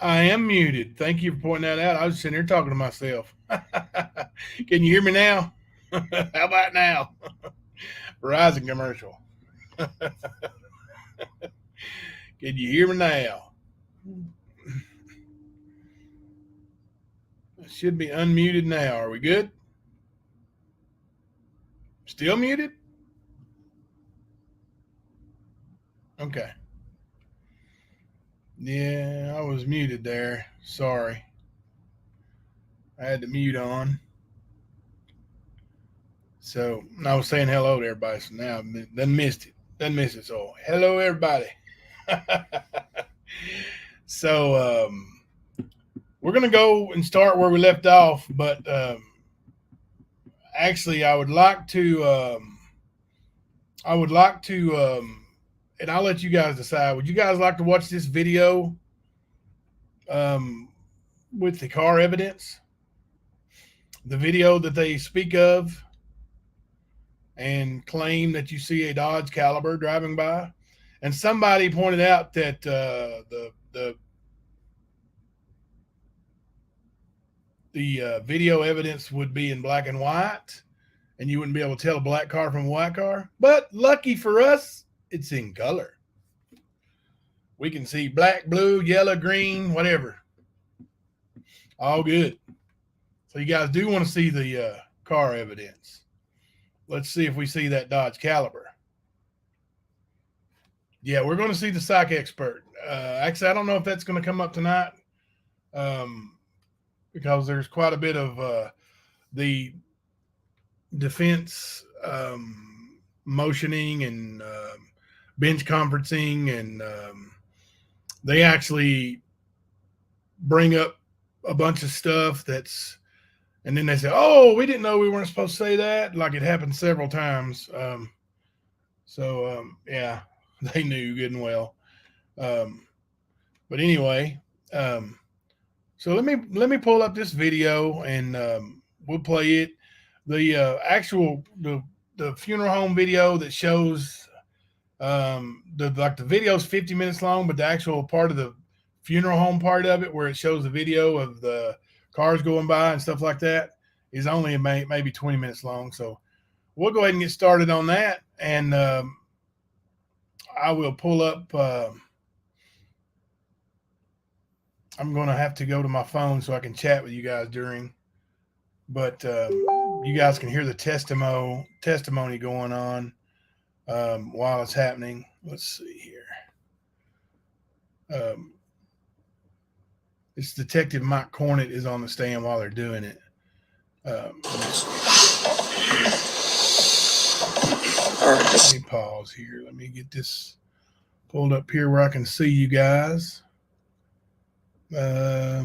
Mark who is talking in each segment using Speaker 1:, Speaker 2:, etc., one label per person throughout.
Speaker 1: I am muted. Thank you for pointing that out. I was sitting here talking to myself. Can you hear me now? How about now? Verizon commercial. Can you hear me now? I should be unmuted now. Are we good? Still muted? Okay. Yeah, I was muted there. Sorry. I had the mute on. So I was saying hello to everybody. So now I done missed it. Done missed it. So hello, everybody. So we're gonna go and start where we left off, but actually, I would like to, and I'll let you guys decide. Would you guys like to watch this video um, with the car evidence, the video that they speak of and claim that you see a Dodge Caliber driving by? And somebody pointed out that the video evidence would be in black and white, and you wouldn't be able to tell a black car from a white car. But lucky for us, it's in color. We can see black, blue, yellow, green, whatever. All good. So you guys do want to see the car evidence. Let's see if we see that Dodge Caliber. Yeah, we're going to see the psych expert. Actually, I don't know if that's going to come up tonight because there's quite a bit of the defense motioning and bench conferencing, and they actually bring up a bunch of stuff and then they say, "Oh, we didn't know we weren't supposed to say that." Like it happened several times. Yeah, they knew good and well. Um, but anyway, so let me pull up this video and we'll play it. The actual the funeral home video that shows the video's 50 minutes long, but the actual part of the funeral home part of it, where it shows the video of the cars going by and stuff like that, is only maybe 20 minutes long. So we'll go ahead and get started on that, and I will pull up. I'm going to have to go to my phone so I can chat with you guys during, but you guys can hear the testimony going on while it's happening. Let's see here. It's Detective Mike Cornett is on the stand while they're doing it. Let me pause here. Let me get this pulled up here where I can see you guys. Hey,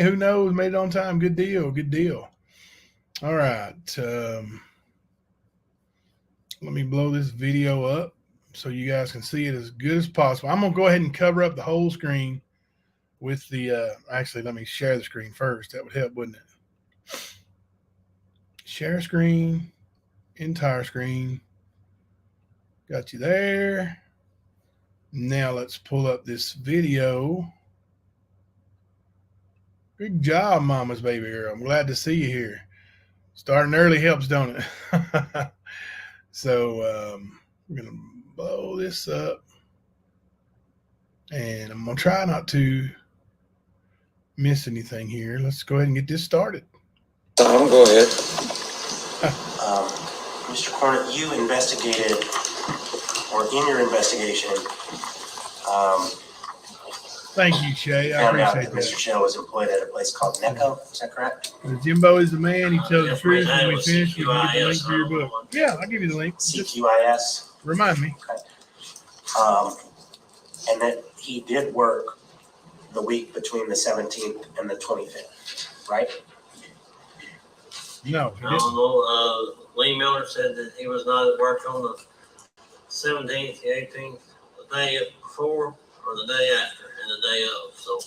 Speaker 1: who knows? Made it on time. Good deal. Good deal. All right. Let me blow this video up so you guys can see it as good as possible. I'm going to go ahead and cover up the whole screen with the, actually, let me share the screen first. That would help, wouldn't it? Share screen, entire screen. Got you there. Now let's pull up this video. Good job, Mama's baby girl. I'm glad to see you here. Starting early helps, don't it? So we're going to blow this up. And I'm going to try not to miss anything here. Let's go ahead and get this started.
Speaker 2: Tom, go ahead. Mr. Cornett, you investigated, or in your investigation,
Speaker 1: thank you, Shay. I appreciate that.
Speaker 2: Mr. Shell was employed at a place called NECO. Is that correct?
Speaker 1: Jimbo is the man. He tells the truth. When we finish, we can get the link for your book. Yeah, I'll give you the link.
Speaker 2: CQIS?
Speaker 1: Remind me.
Speaker 2: Okay. And that he did work the week between the 17th and the 25th, right?
Speaker 1: No.
Speaker 3: No, Lee Miller said that he was not at work on the 17th, the 18th, the day before, or the day after, and the day of. So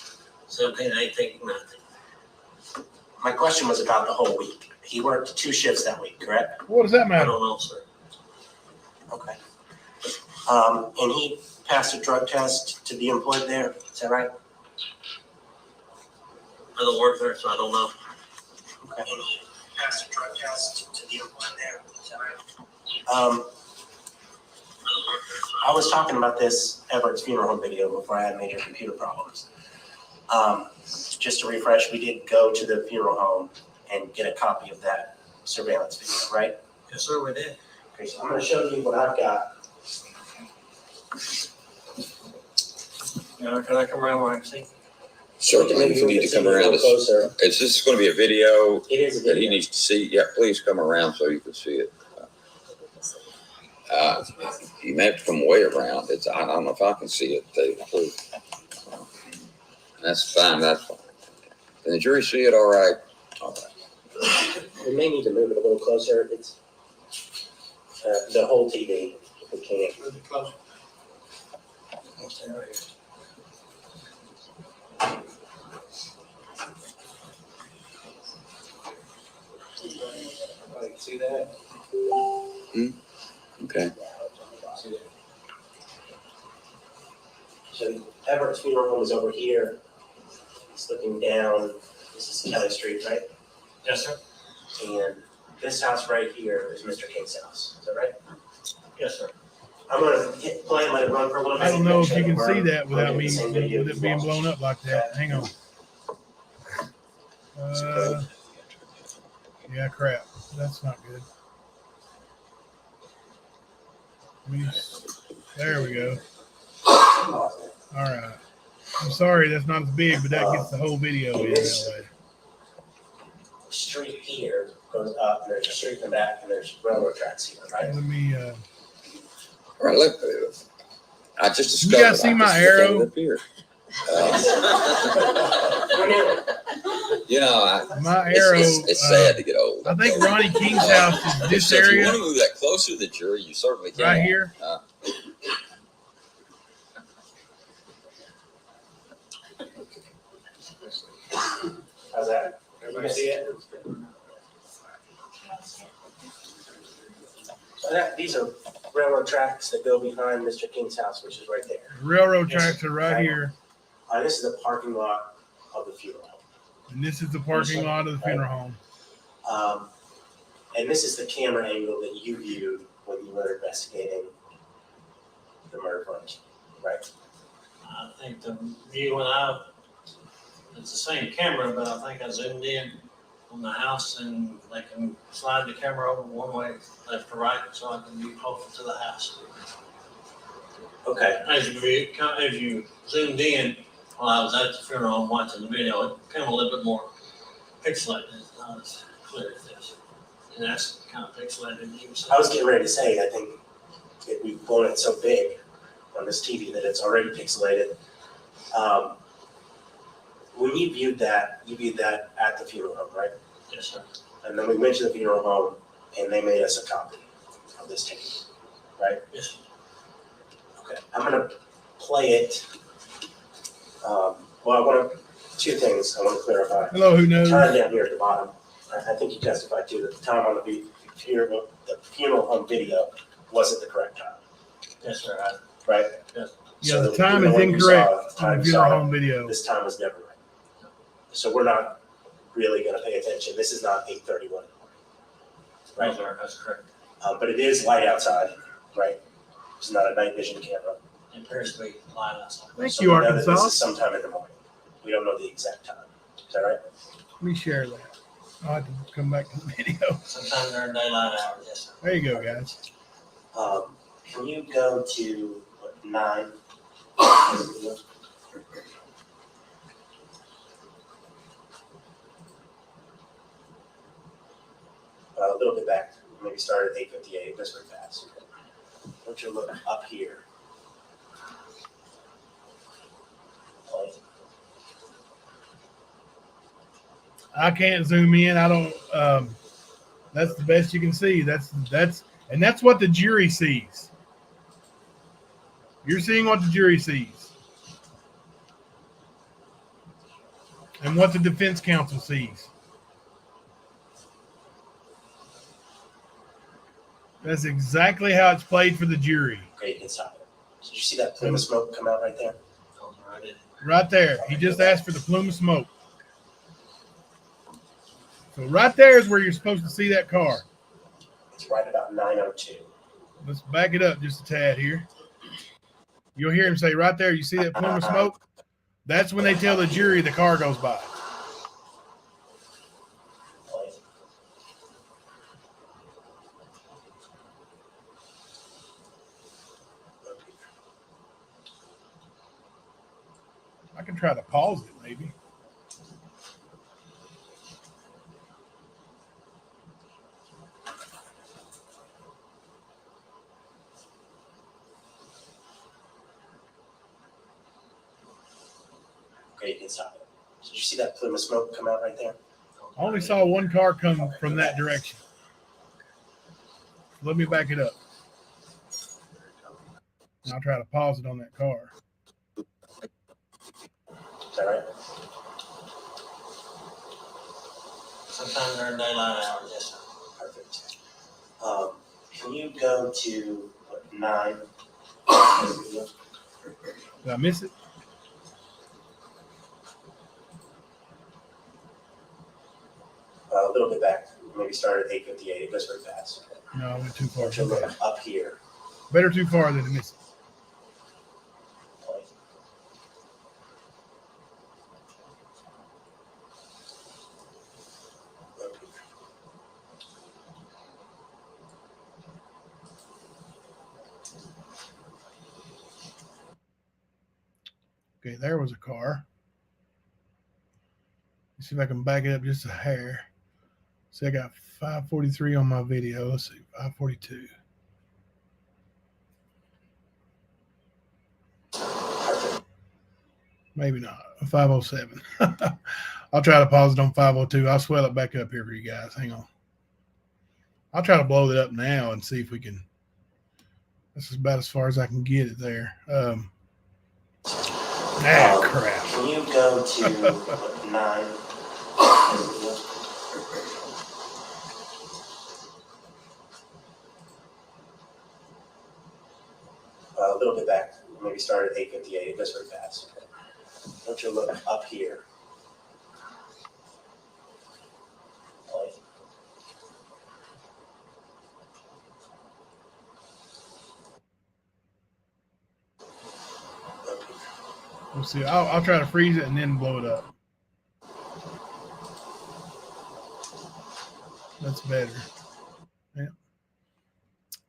Speaker 3: 17th, 18th, 19th.
Speaker 2: My question was about the whole week. He worked 2 shifts that week, correct?
Speaker 1: What does that
Speaker 3: I
Speaker 1: matter?
Speaker 3: don't know, sir.
Speaker 2: Okay. And he passed a drug test to be employed there, is that right?
Speaker 3: I don't work there, so I don't know.
Speaker 2: Okay. Passed a drug test to be employed there, is that right?
Speaker 3: I don't work there, so
Speaker 2: I was talking about this Everett's funeral home video before I had major computer problems. Just to refresh, we did go to the funeral home and get a copy of that surveillance video, right?
Speaker 3: Yes, sir, we did.
Speaker 2: Okay, so I'm gonna show you what I've got.
Speaker 3: Can I come around where I can see?
Speaker 4: Certainly, if you need to come around,
Speaker 2: Closer.
Speaker 4: is this going to be a video
Speaker 2: It is a
Speaker 4: that he
Speaker 2: video.
Speaker 4: needs to see? Yeah, please come around so you can see it. You may have to come way around. I don't know if I can see it, Dave, please. That's fine, that's fine. Can the jury see it all right? All right.
Speaker 2: We may need to move it a little closer. It's the whole TV, if we can.
Speaker 3: Move it closer.
Speaker 2: See that?
Speaker 4: Okay.
Speaker 2: So Everett's funeral home is over here. It's looking down. This is Kelly Street, right?
Speaker 3: Yes, sir.
Speaker 2: And this house right here is Mr. King's house. Is that right?
Speaker 3: Yes, sir.
Speaker 2: I'm gonna hit play and let it run for a little bit.
Speaker 1: I don't know
Speaker 2: Make
Speaker 1: if
Speaker 2: sure
Speaker 1: you can
Speaker 2: we're
Speaker 1: see that without
Speaker 2: running
Speaker 1: me,
Speaker 2: the same video
Speaker 1: with it being
Speaker 2: as well.
Speaker 1: blown up like that. Hang on. Yeah, crap. That's not good. There we go. All right. I'm sorry that's not as big, but that gets the whole video in that way.
Speaker 2: Street here goes up, and there's a street in the back, and there's railroad tracks here, right?
Speaker 1: Let me,
Speaker 4: All right, look. I just
Speaker 1: You
Speaker 4: discovered.
Speaker 1: guys see
Speaker 4: I
Speaker 1: my
Speaker 4: just looked
Speaker 1: arrow?
Speaker 4: Up here.
Speaker 1: my arrow.
Speaker 4: It's sad to get old.
Speaker 1: I think Ronnie King's house is this
Speaker 4: So if you
Speaker 1: area
Speaker 4: want to move that closer to the jury, you certainly can.
Speaker 1: right here.
Speaker 2: How's that? Everybody see it? So these are railroad tracks that go behind Mr. King's house, which is right there.
Speaker 1: Railroad tracks are right here,
Speaker 2: This is the parking lot of the funeral home.
Speaker 1: and this is the parking lot of the funeral home.
Speaker 2: And this is the camera angle that you viewed when you were investigating the murder front, right?
Speaker 3: I think the view it's the same camera, but I think I zoomed in on the house and they can slide the camera over one way, left to right, so I can be closer to the house.
Speaker 2: Okay,
Speaker 3: As you zoomed in while I was at the funeral home watching the video, it became a little bit more pixelated. It's not as clear as this. And that's kind of pixelated. You can see.
Speaker 2: I was getting ready to say, I think we've blown it so big on this TV that it's already pixelated. When you viewed that at the funeral home, right?
Speaker 3: Yes, sir.
Speaker 2: And then we went to the funeral home and they made us a copy of this tape, right?
Speaker 3: Yes.
Speaker 2: Okay, I'm gonna play it. Well, two things I want to clarify.
Speaker 1: Hello, who knows?
Speaker 2: Time down here at the bottom, I think you testified to that the time on the funeral home video wasn't the correct time,
Speaker 3: Yes, sir.
Speaker 2: right?
Speaker 3: Yes.
Speaker 1: Yeah,
Speaker 2: So
Speaker 1: the time
Speaker 2: the
Speaker 1: is
Speaker 2: one you saw,
Speaker 1: incorrect
Speaker 2: the
Speaker 1: on
Speaker 2: time
Speaker 1: the
Speaker 2: you
Speaker 1: funeral
Speaker 2: saw,
Speaker 1: home video.
Speaker 2: This time was never right. So we're not really gonna pay attention. This is not 8:31.
Speaker 3: Right,
Speaker 2: Right,
Speaker 3: sir. That's correct.
Speaker 2: but it is light outside, right? It's not a night vision camera.
Speaker 3: It appears to be light outside.
Speaker 1: Thank
Speaker 2: So
Speaker 1: you,
Speaker 2: we know that
Speaker 1: Arkansas.
Speaker 2: this is sometime in the morning. We don't know the exact time. Is that right?
Speaker 1: Let me share that. I'll have to come back to the video.
Speaker 3: Sometime during daylight hours, yes, sir.
Speaker 1: There you go, guys.
Speaker 2: Can you go to 9? A little bit back, maybe start at 8:58, that's pretty fast. Don't you look up here?
Speaker 1: I can't zoom in. I don't. That's the best you can see. That's what the jury sees. You're seeing what the jury sees, and what the defense counsel sees. That's exactly how it's played for the jury.
Speaker 2: Okay, you can stop it. Did you see that plume of smoke come out right there?
Speaker 3: Oh, I didn't.
Speaker 1: Right there. He just asked for the plume of smoke. So right there is where you're supposed to see that car.
Speaker 2: It's right about 9:02.
Speaker 1: Let's back it up just a tad here. You'll hear him say right there, you see that plume of smoke? That's when they tell the jury the car goes by. I can try to pause it maybe.
Speaker 2: Okay, you can stop it. Did you see that plume of smoke come out right there?
Speaker 1: I only saw one car come from that direction. Let me back it up. And I'll try to pause it on that car.
Speaker 2: Is that right?
Speaker 3: Sometime during daylight hours, yes, sir.
Speaker 2: Perfect. Can you go to 9?
Speaker 1: Did I miss it?
Speaker 2: A little bit back. Maybe start at 8:58. It goes very fast.
Speaker 1: No, I went too far.
Speaker 2: Don't you look up here?
Speaker 1: Better too far than to miss it. Okay, there was a car. Let's see if I can back it up just a hair. See, I got 543 on my video. Let's see, 542. Maybe not. 507. I'll try to pause it on 502. I'll swell it back up here for you guys. Hang on. I'll try to blow it up now and see if we can. This is about as far as I can get it there. Crap.
Speaker 2: Can you go to 9? A little bit back. Maybe start at 8:58. It goes very fast. Don't you look up here?
Speaker 1: We'll see. I'll try to freeze it and then blow it up. That's better. Yeah.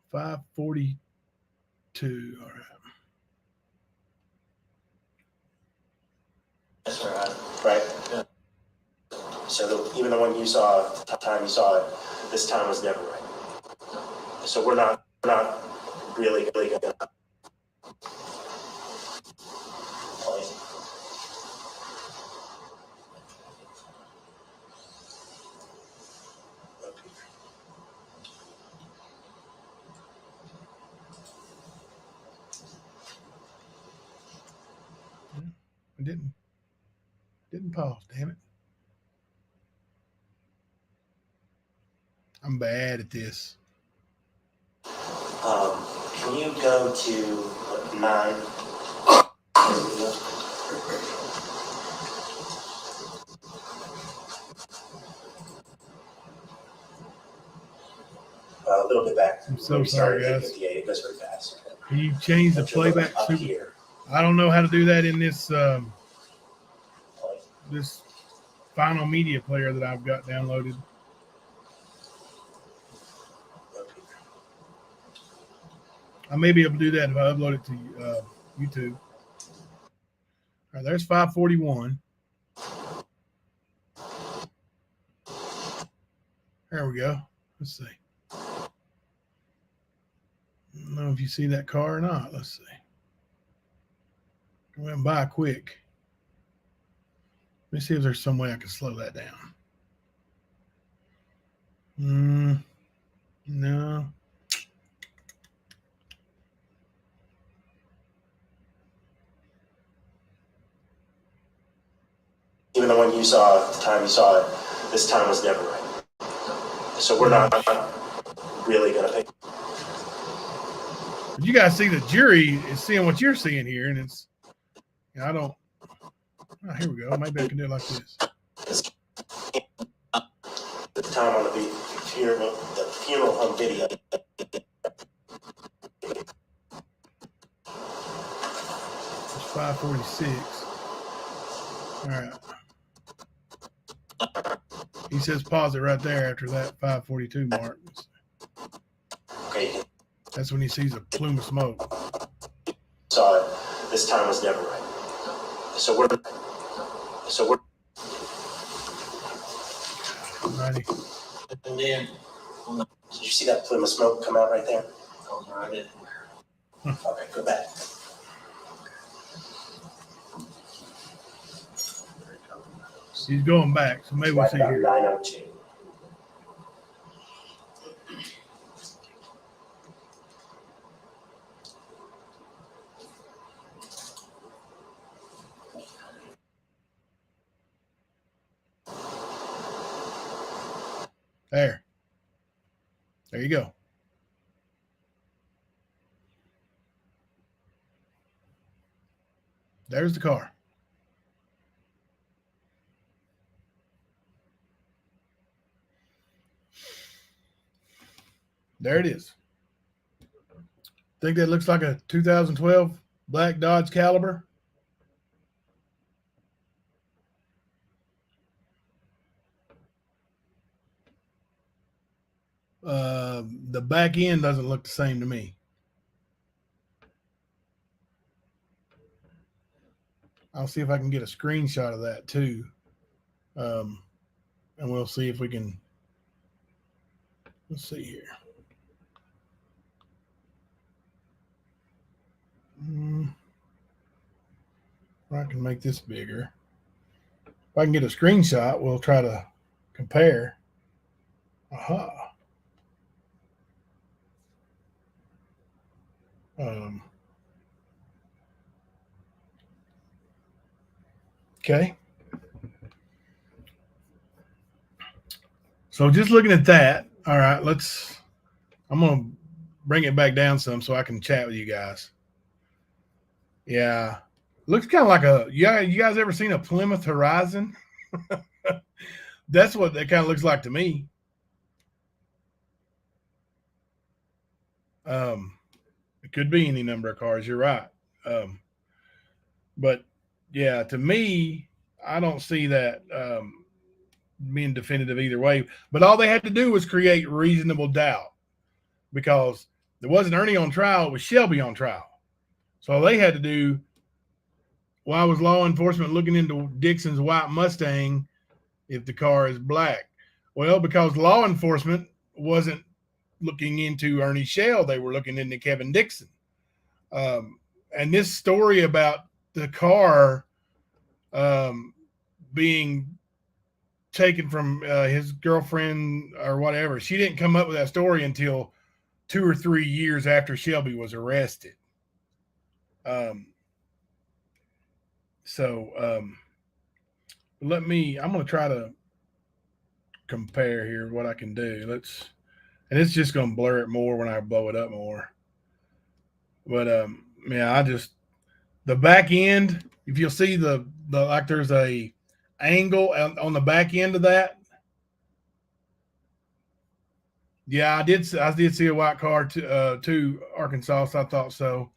Speaker 1: 542. All right.
Speaker 3: Yes, sir.
Speaker 2: Right? So even the one you saw, the time you saw it, this time was never right. So we're not really going to.
Speaker 1: I didn't pause, damn it. I'm bad at this.
Speaker 2: Can you go to 9? A little bit back.
Speaker 1: I'm so
Speaker 2: Maybe
Speaker 1: sorry,
Speaker 2: start at
Speaker 1: guys.
Speaker 2: 8:58. It goes very fast.
Speaker 1: Can you change the
Speaker 2: Don't you look
Speaker 1: playback
Speaker 2: up
Speaker 1: super?
Speaker 2: here?
Speaker 1: I don't know how to do that in this this Final Media player that I've got downloaded. I may be able to do that if I upload it to YouTube. All right, there's 541. There we go. Let's see. I don't know if you see that car or not. Let's see. It went by quick. Let me see if there's some way I can slow that down. No.
Speaker 2: Even the one you saw, the time you saw it, this time was never right. So we're not really going to pick.
Speaker 1: But you guys see the jury is seeing what you're seeing here, and it's, you know, I don't. Oh, here we go. Maybe I can do it like this.
Speaker 2: The time on the funeral home video.
Speaker 1: It's 5:46. All right. He says pause it right there after that 5:42 mark.
Speaker 2: Okay,
Speaker 1: That's when he sees a plume of smoke.
Speaker 2: saw it. This time was never right. So we're
Speaker 1: Righty.
Speaker 3: And then,
Speaker 2: did you see that plume of smoke come out right there?
Speaker 3: oh, I did.
Speaker 2: Okay, go back.
Speaker 1: He's going back, so maybe we'll
Speaker 2: Right
Speaker 1: see
Speaker 2: about
Speaker 1: here.
Speaker 2: 9:02.
Speaker 1: There. There you go. There's the car. There it is. Think that looks like a 2012 black Dodge Caliber? The back end doesn't look the same to me. I'll see if I can get a screenshot of that too. And we'll see if we can. Let's see here. I can make this bigger. If I can get a screenshot, we'll try to compare. Aha. Okay. So just looking at that, all right, I'm going to bring it back down some so I can chat with you guys. Yeah. Looks kind of like you guys ever seen a Plymouth Horizon? That's what that kind of looks like to me. It could be any number of cars. You're right. But yeah, to me, I don't see that being definitive either way. But all they had to do was create reasonable doubt, because there wasn't Ernie on trial; it was Shelby on trial. So all they had to do, why was law enforcement looking into Dixon's white Mustang if the car is black? Well, because law enforcement wasn't looking into Ernie Shell; they were looking into Kevin Dixon. And this story about the car being taken from his girlfriend or whatever, she didn't come up with that story until 2 or 3 years after Shelby was arrested. I'm going to try to compare here what I can do. And it's just going to blur it more when I blow it up more. But yeah, the back end, if you'll see the like there's a angle on the back end of that. Yeah, I did see a white car to Arkansas, so I thought so.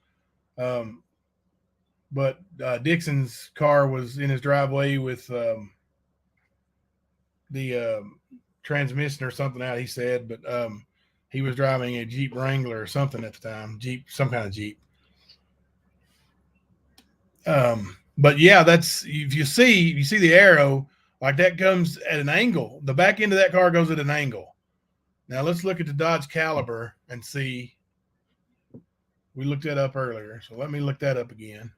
Speaker 1: But Dixon's car was in his driveway with the transmission or something out, he said, but he was driving a Jeep Wrangler or something at the time, some kind of Jeep. But yeah, that's, if you see the arrow, like that comes at an angle. The back end of that car goes at an angle. Now let's look at the Dodge Caliber and see. We looked that up earlier, so let me look that up again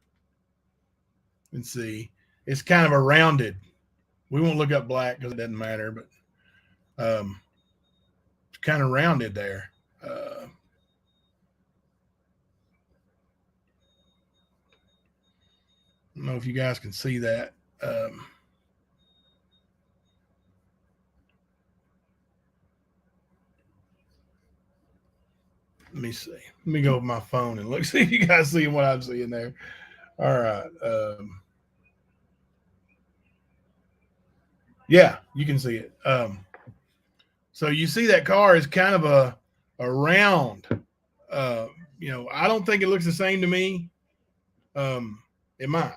Speaker 1: and see. It's kind of a rounded. We won't look up black because it doesn't matter, but it's kind of rounded there. I don't know if you guys can see that. Let me see. Let me go with my phone and look. See if you guys see what I'm seeing there. All right. Yeah, you can see it. So you see that car is kind of a round. I don't think it looks the same to me. It might.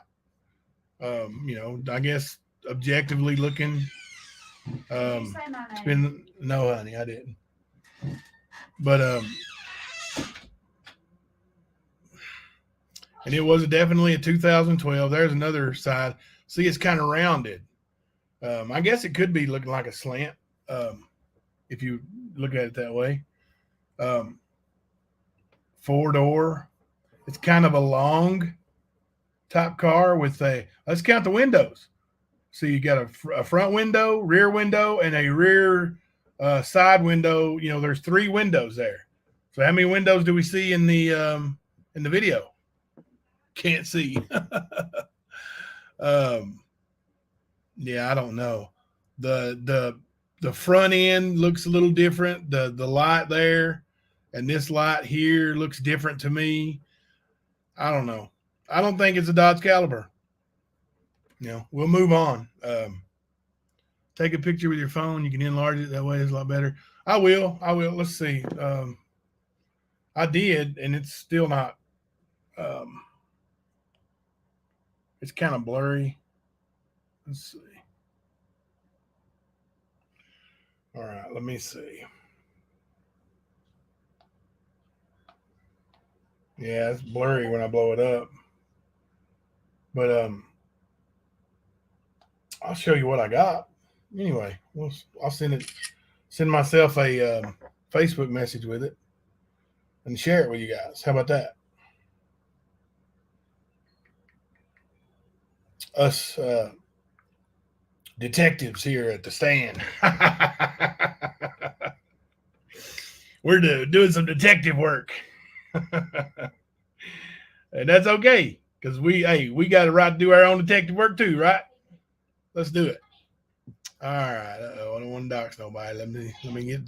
Speaker 1: I guess objectively looking.
Speaker 5: Did you say my
Speaker 1: It's
Speaker 5: name?
Speaker 1: been no, honey, I didn't. But and it was definitely a 2012. There's another side. See, it's kind of rounded. I guess it could be looking like a slant if you look at it that way. 4-door. It's kind of a long type car with let's count the windows. So you got a front window, rear window, and a rear side window. There's 3 windows there. So how many windows do we see in the video? Can't see. Yeah, I don't know. The front end looks a little different. The light there and this light here looks different to me. I don't know. I don't think it's a Dodge Caliber. We'll move on. Take a picture with your phone. You can enlarge it that way. It's a lot better. I will. Let's see. I did, and it's still not. It's kind of blurry. Let's see. All right, let me see. Yeah, it's blurry when I blow it up. But I'll show you what I got. Anyway, I'll send myself a Facebook message with it and share it with you guys. How about that? Us detectives here at the stand. We're doing some detective work. And that's okay, because we got a right to do our own detective work too, right? Let's do it. All right. I don't want to dox nobody. Let me get.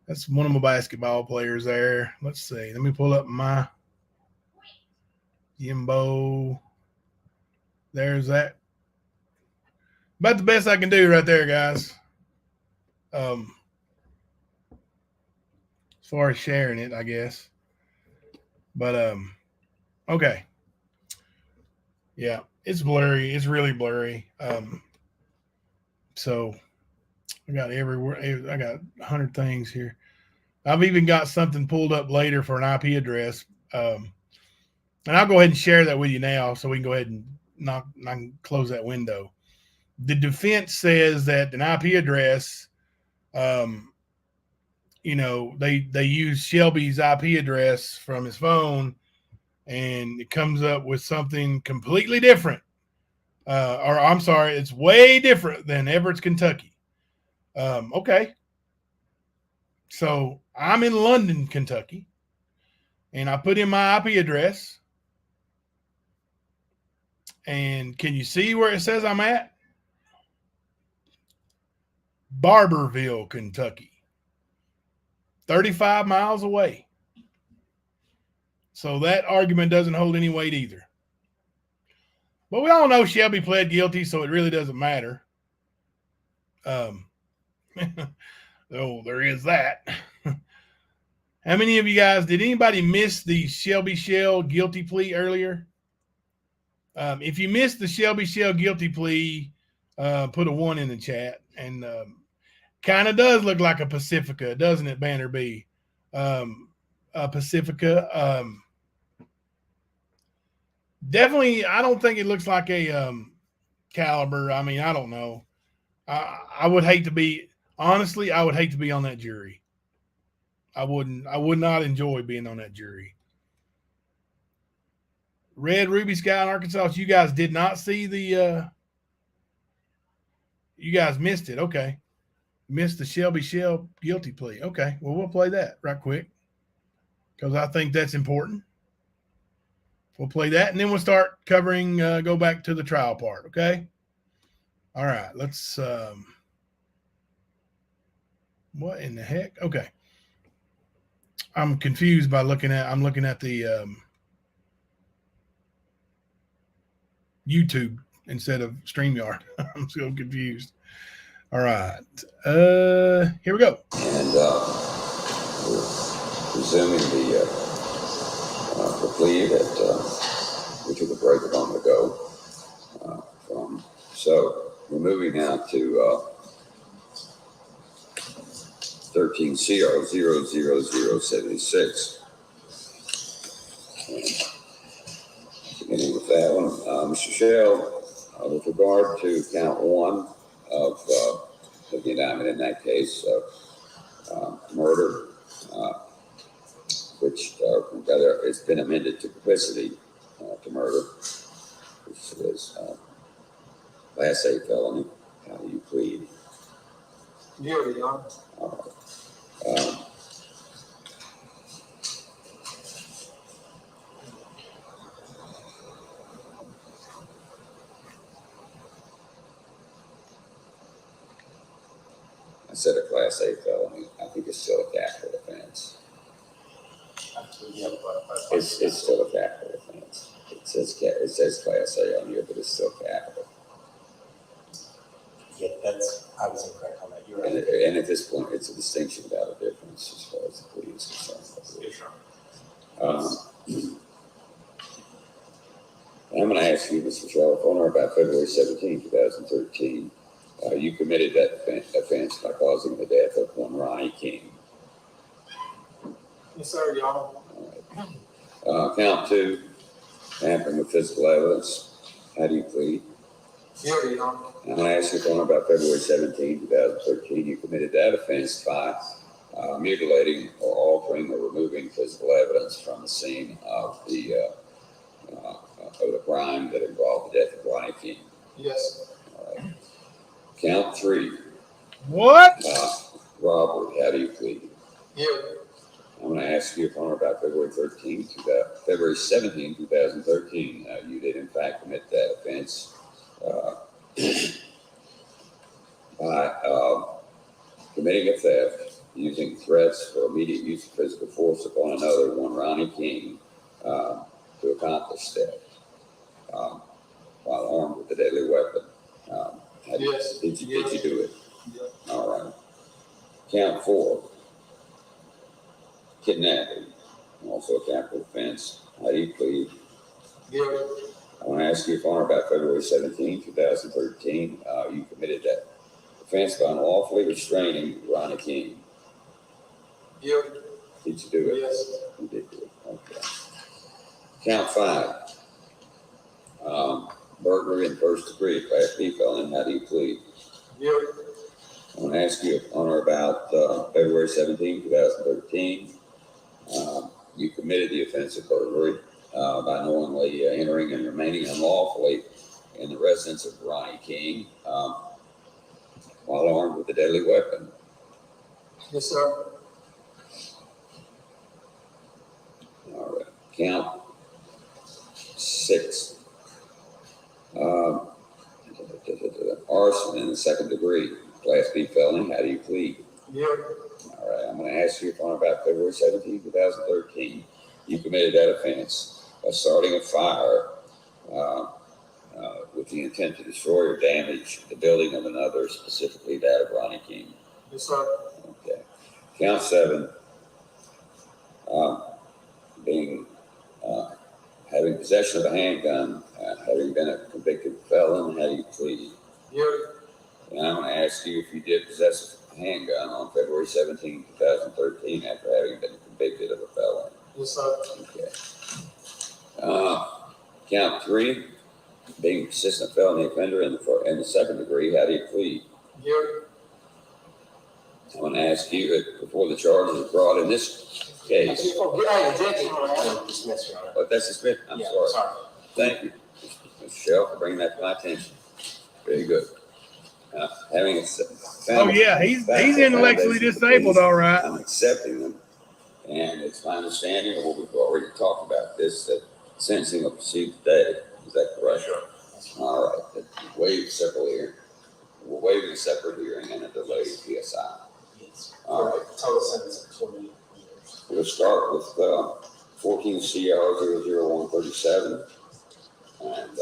Speaker 1: That's one of my basketball players there. Let's see. Let me pull up my Jimbo. There's that. About the best I can do right there, guys. As far as sharing it, I guess. But okay. Yeah, it's blurry. It's really blurry. So I got everywhere. I got 100 things here. I've even got something pulled up later for an IP address. And I'll go ahead and share that with you now, so we can go ahead and knock close that window. The defense says that an IP address, they use Shelby's IP address from his phone, and it comes up with something completely different. Or I'm sorry, it's way different than Everett's, Kentucky. Okay. So I'm in London, Kentucky, and I put in my IP address. And can you see where it says I'm at? Barberville, Kentucky. 35 miles away. So that argument doesn't hold any weight either. But we all know Shelby pled guilty, so it really doesn't matter. Oh, there is that. How many of you guys, did anybody miss the Shelby Shell guilty plea earlier? If you missed the Shelby Shell guilty plea, put a 1 in the chat. And kind of does look like a Pacifica, doesn't it, Banner B? A Pacifica. Definitely, I don't think it looks like a Caliber. I mean, I don't know. I would hate to be, honestly, I would hate to be on that jury. I would not enjoy being on that jury. Red Ruby Sky in Arkansas, you guys did not see the, you guys missed it. Okay. Missed the Shelby Shell guilty plea. Okay. Well, we'll play that right quick, because I think that's important. We'll play that, and then we'll start covering, go back to the trial part. Okay. All right. Let's, what in the heck? Okay. I'm confused by looking at the YouTube instead of StreamYard. I'm so confused. All right. Here we go.
Speaker 4: And we're resuming the plea that we took a break a moment ago from. So we're moving now to 13 CR 00076. Beginning with that one, Mr. Shell, with regard to count one of the indictment in that case, murder, which rather it's been amended to complicity to murder, which is Class A felony. How do you plead?
Speaker 6: Guilty, Your Honor.
Speaker 4: All right. I said a Class A felony. I think it's still a capital offense. It's still a capital offense. It says Class A on here, but it's still capital.
Speaker 2: Yeah, I was incorrect on that. You're right.
Speaker 4: And at this point, it's a distinction without a difference as far as the plea is concerned.
Speaker 2: Yes, sir.
Speaker 4: I'm going to ask you, Mr. Sheriff, on or about February 17, 2013, you committed that offense by causing the death of one Ronnie King.
Speaker 6: Yes, sir, Your Honor.
Speaker 4: All right. Count two, tampering with physical evidence. How do you plead?
Speaker 6: Guilty, Your Honor.
Speaker 4: I'm going to ask you, on or about February 17, 2013, you committed that offense by mutilating or altering or removing physical evidence from the scene of the crime that involved the death of Ronnie King.
Speaker 6: Yes.
Speaker 4: All right. Count three,
Speaker 1: What?
Speaker 4: robbery. How do you plead?
Speaker 6: Guilty.
Speaker 4: I'm going to ask you, on or about February 17, 2013, you did in fact commit that offense by committing a theft, using threats for immediate use of physical force upon another, one Ronnie King, to accomplish theft while armed with a deadly weapon.
Speaker 6: Yes.
Speaker 4: Did you do it?
Speaker 6: Yes.
Speaker 4: All right. Count four, kidnapping, also a capital offense. How do you plead?
Speaker 6: Guilty.
Speaker 4: I want to ask you, if on or about February 17, 2013, you committed that offense by unlawfully restraining Ronnie King.
Speaker 6: Guilty.
Speaker 4: Did you do it?
Speaker 6: Yes.
Speaker 4: You did do it. Okay. Count five, burglary in first degree, Class B felony. How do you plead?
Speaker 6: Guilty.
Speaker 4: I want to ask you, if on or about February 17, 2013, you committed the offense of burglary by knowingly entering and remaining unlawfully in the residence of Ronnie King while armed with a deadly weapon.
Speaker 6: Yes, sir.
Speaker 4: All right. Count six, arson in the second degree, Class B felony. How do you plead?
Speaker 6: Guilty.
Speaker 4: All right. I'm going to ask you, if on or about February 17, 2013, you committed that offense by starting a fire with the intent to destroy or damage the building of another, specifically that of Ronnie King.
Speaker 6: Yes, sir.
Speaker 4: Okay. Count seven, having possession of a handgun, having been a convicted felon. How do you plead?
Speaker 6: Guilty.
Speaker 4: And I'm going to ask you, if you did possess a handgun on February 17, 2013, after having been convicted of a felony.
Speaker 6: Yes, sir.
Speaker 4: Okay. Count three, being a persistent felony offender in the second degree. How do you plead?
Speaker 6: Guilty.
Speaker 4: I'm going to ask you, if before the charges are brought in this case.
Speaker 6: Oh, get out of your objection, Your Honor.
Speaker 2: Dismiss, Your Honor.
Speaker 4: But that's suspended. I'm
Speaker 2: Yeah,
Speaker 4: sorry. Thank you, Mr. Shell, for bringing that to my attention. Very good. Having a
Speaker 1: Oh yeah, he's intellectually disabled, all right.
Speaker 4: I'm accepting them, and it's my understanding of what we've already talked about this, that sentencing will proceed today. Is that correct?
Speaker 2: Sure.
Speaker 4: All right. We're waiving a separate hearing and a delayed PSI.
Speaker 2: Yes.
Speaker 4: All right.
Speaker 2: Total sentence of 20 years.
Speaker 4: We're We'll start with 14 CR 00137. And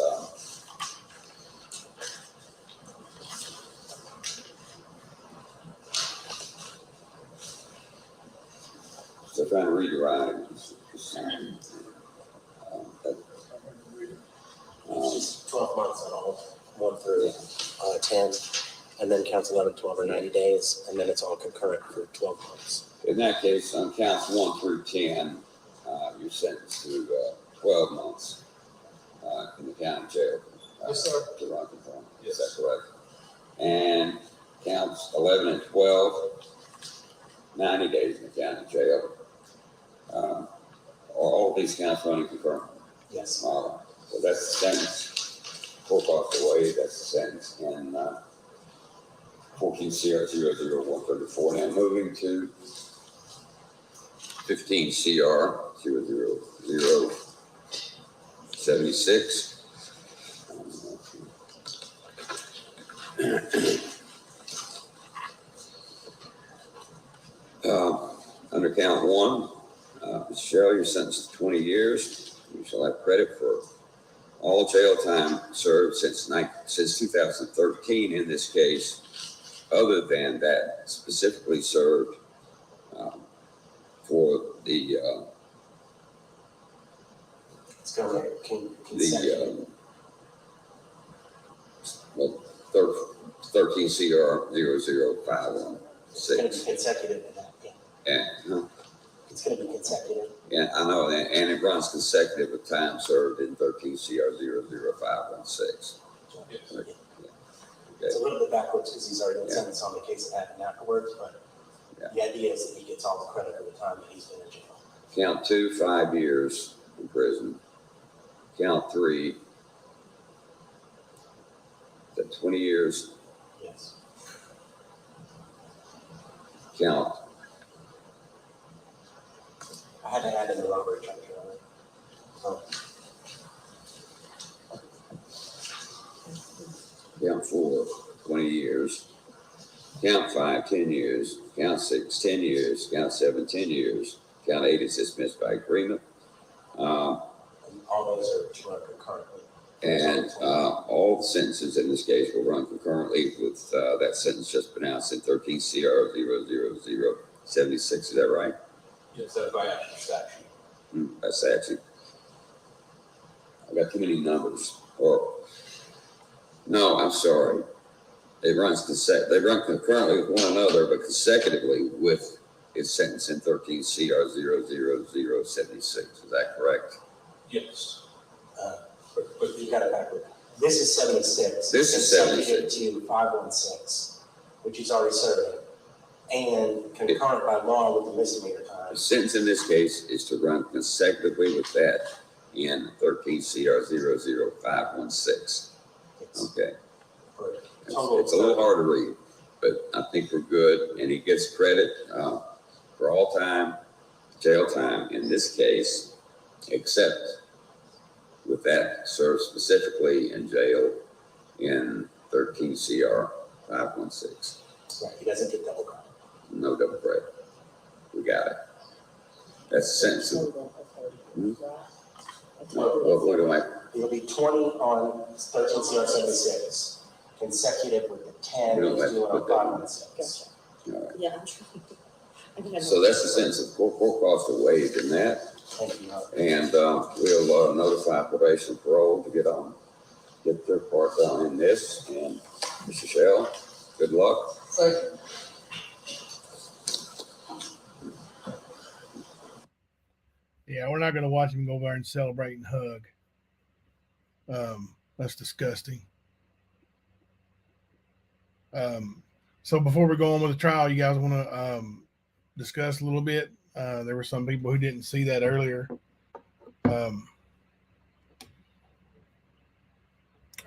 Speaker 4: so trying to read your items.
Speaker 2: It's just 12 months on all, 1 through 10, and then counts 11, 12, or 90 days, and then it's all concurrent for 12 months.
Speaker 4: In that case, on counts 1 through 10, you're sentenced to 12 months in the county jail.
Speaker 6: Yes, sir.
Speaker 4: To run control.
Speaker 6: Yes.
Speaker 4: Is that correct? And counts 11 and 12, 90 days in the county jail. Are all these counts running concurrent?
Speaker 2: Yes.
Speaker 4: All right. So that's the sentence. 4 costs away, that's the sentence in 14 CR 00134. Now moving to 15 CR 00076. Under count 1, Mr. Sherrill, you're sentenced to 20 years. You shall have credit for all jail time served since 2013 in this case, other than that specifically served for the
Speaker 2: It's going to consecutive.
Speaker 4: well, 13 CR 00516.
Speaker 2: It's going to be consecutive in that. Yeah.
Speaker 4: And,
Speaker 2: It's going to be consecutive.
Speaker 4: yeah, I know that, and it runs consecutive with time served in 13 CR 00516.
Speaker 6: Yes.
Speaker 4: Okay.
Speaker 2: It's a little bit backwards because he's already been
Speaker 4: Yeah.
Speaker 2: sentenced on the case that happened afterwards, but
Speaker 4: Yeah.
Speaker 2: the idea is that he gets all the credit for the time that he's been in jail.
Speaker 4: Count 2, 5 years in prison. Count 3, that 20 years.
Speaker 2: Yes.
Speaker 4: Count
Speaker 2: I had to add in the robbery charge on it. So,
Speaker 4: Count 4, 20 years. Count 5, 10 years. Count 6, 10 years. Count 7, 10 years. Count 8 is dismissed by agreement.
Speaker 2: and all those are to run concurrently.
Speaker 4: And all the sentences in this case will run concurrently with that sentence just pronounced in 13 CR 00076. Is that right?
Speaker 6: Yes, that's by actual statute.
Speaker 4: That's actually, I've got too many numbers. Or, no, I'm sorry. They run concurrently with one another, but consecutively with its sentence in 13 CR 00076. Is that correct?
Speaker 6: Yes.
Speaker 2: But you got it backward. This is 76.
Speaker 4: This is
Speaker 2: Consecutive
Speaker 4: 76.
Speaker 2: to 516, which he's already serving, and concurrent by law with the misdemeanor time.
Speaker 4: The sentence in this case is to run consecutively with that in 13 CR 00516.
Speaker 2: It's
Speaker 4: Okay.
Speaker 2: for
Speaker 4: It's
Speaker 2: total.
Speaker 4: it's a little hard to read, but I think we're good. And he gets credit for all time, jail time in this case, except with that served specifically in jail in 13 CR 516.
Speaker 2: Right, he doesn't get double credit.
Speaker 4: No double credit. We got it. That's the sentence. What do I?
Speaker 2: It'll be 20 on 13 CR 76, consecutive with the 10
Speaker 4: We don't
Speaker 2: he's
Speaker 4: have to
Speaker 2: doing on
Speaker 4: put that in.
Speaker 2: 516.
Speaker 4: All right.
Speaker 5: Yeah, I'm trying. I think I know
Speaker 4: So that's the sentence of court costs are waived in that.
Speaker 2: Thank you.
Speaker 4: And we'll notify probation and parole to get their part done in this. And Mr. Shell, good luck.
Speaker 6: Thank you.
Speaker 1: Yeah, we're not going to watch him go over there and celebrate and hug. That's disgusting. So before we go on with the trial, you guys want to discuss a little bit? There were some people who didn't see that earlier.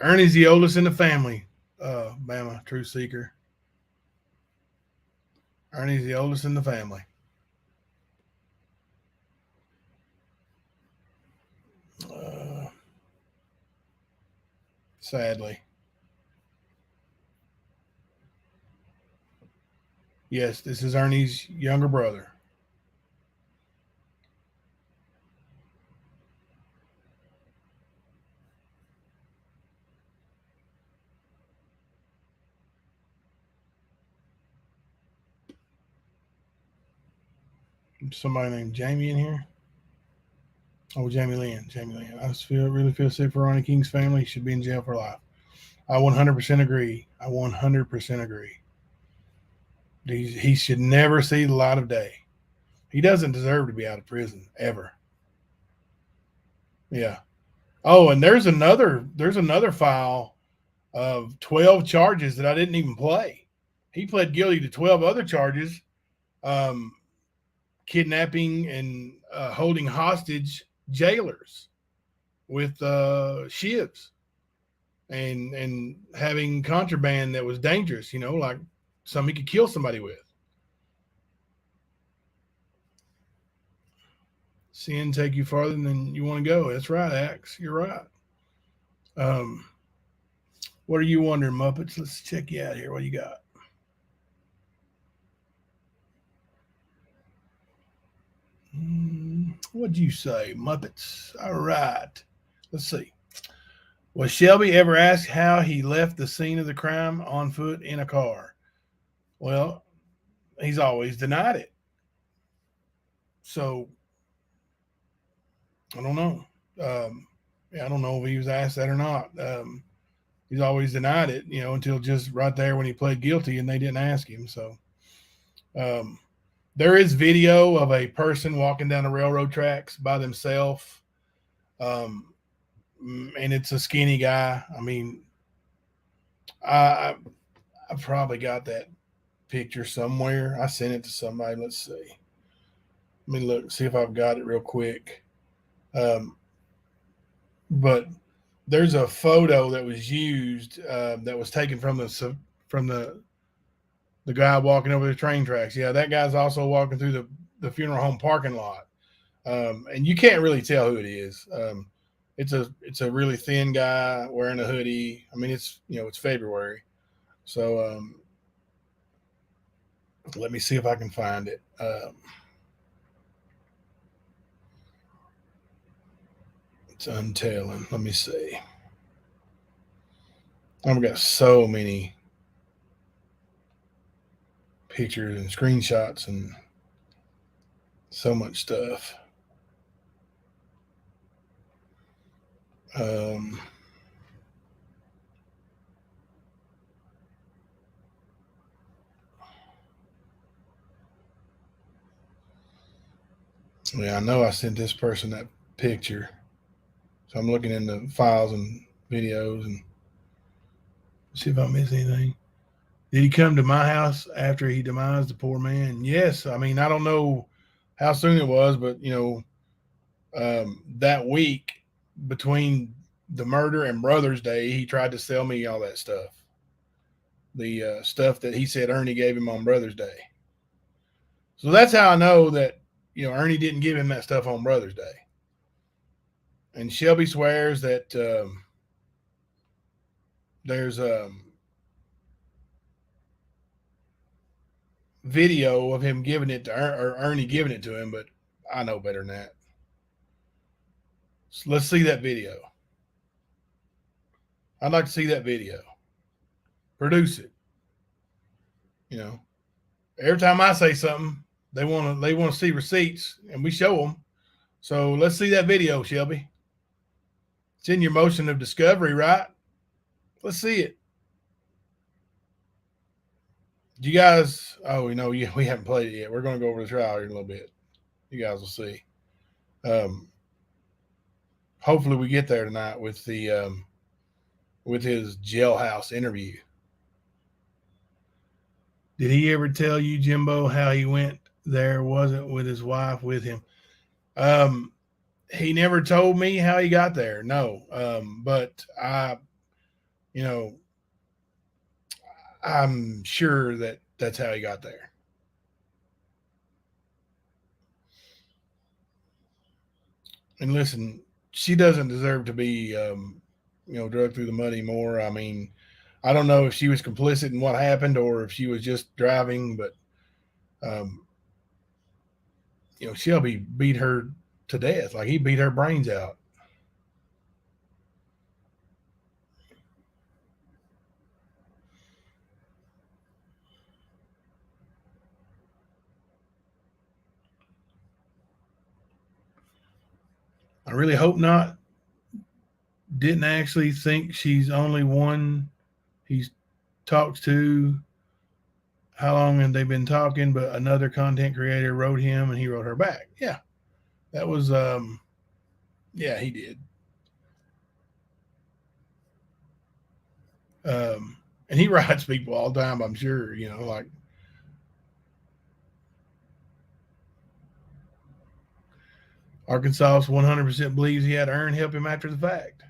Speaker 1: Ernie's the oldest in the family, Bama Truth Seeker. Ernie's the oldest in the family. Sadly. Yes, this is Ernie's younger brother. Somebody named Jamie in here. Oh, Jamie Lynn. Jamie Lynn. I just really feel sick for Ronnie King's family. He should be in jail for life. I 100% agree. I 100% agree. He should never see the light of day. He doesn't deserve to be out of prison ever. Yeah. Oh, and there's another file of 12 charges that I didn't even play. He pled guilty to 12 other charges, kidnapping and holding hostage jailers with shivs and having contraband that was dangerous, like something he could kill somebody with. Sin take you farther than you want to go. That's right, Axe. You're right. What are you wondering, Muppets? Let's check you out here. What do you got? What'd you say, Muppets? All right. Let's see. Was Shelby ever asked how he left the scene of the crime on foot in a car? Well, he's always denied it. So, I don't know. I don't know if he was asked that or not. He's always denied it, until just right there when he pled guilty and they didn't ask him. So, there is video of a person walking down the railroad tracks by themselves. And it's a skinny guy. I mean, I probably got that picture somewhere. I sent it to somebody. Let's see. Let me look, see if I've got it real quick. But there's a photo that was used that was taken from the guy walking over the train tracks. Yeah, that guy's also walking through the funeral home parking lot. And you can't really tell who it is. It's a really thin guy wearing a hoodie. I mean, it's February. So let me see if I can find it. It's untailing. Let me see. I've got so many pictures and screenshots and so much stuff. Yeah, I know I sent this person that picture. So I'm looking in the files and videos and see if I miss anything. Did he come to my house after he demised the poor man? Yes. I mean, I don't know how soon it was, but that week between the murder and Brother's Day, he tried to sell me all that stuff. The stuff that he said Ernie gave him on Brother's Day. So that's how I know that, Ernie didn't give him that stuff on Brother's Day. And Shelby swears that there's video of him giving it to or Ernie giving it to him, but I know better than that. So let's see that video. I'd like to see that video. Produce it. Every time I say something, they want to see receipts, and we show them. So let's see that video, Shelby. It's in your motion of discovery, right? Let's see it. Do you guys? Oh, we haven't played it yet. We're going to go over the trial here in a little bit. You guys will see. Hopefully, we get there tonight with the with his jailhouse interview. Did he ever tell you, Jimbo, how he went there? Wasn't with his wife with him? He never told me how he got there. No. But I'm sure that that's how he got there. And listen, she doesn't deserve to be, drugged through the mud anymore. I mean, I don't know if she was complicit in what happened or if she was just driving, but, Shelby beat her to death. Like he beat her brains out. I really hope not. Didn't actually think she's only one he talks to. How long have they been talking? But another content creator wrote him and he wrote her back. Yeah. That was yeah, he did. And he writes people all the time, I'm sure, you know, like Arkansas 100% believes he had Earn help him after the fact.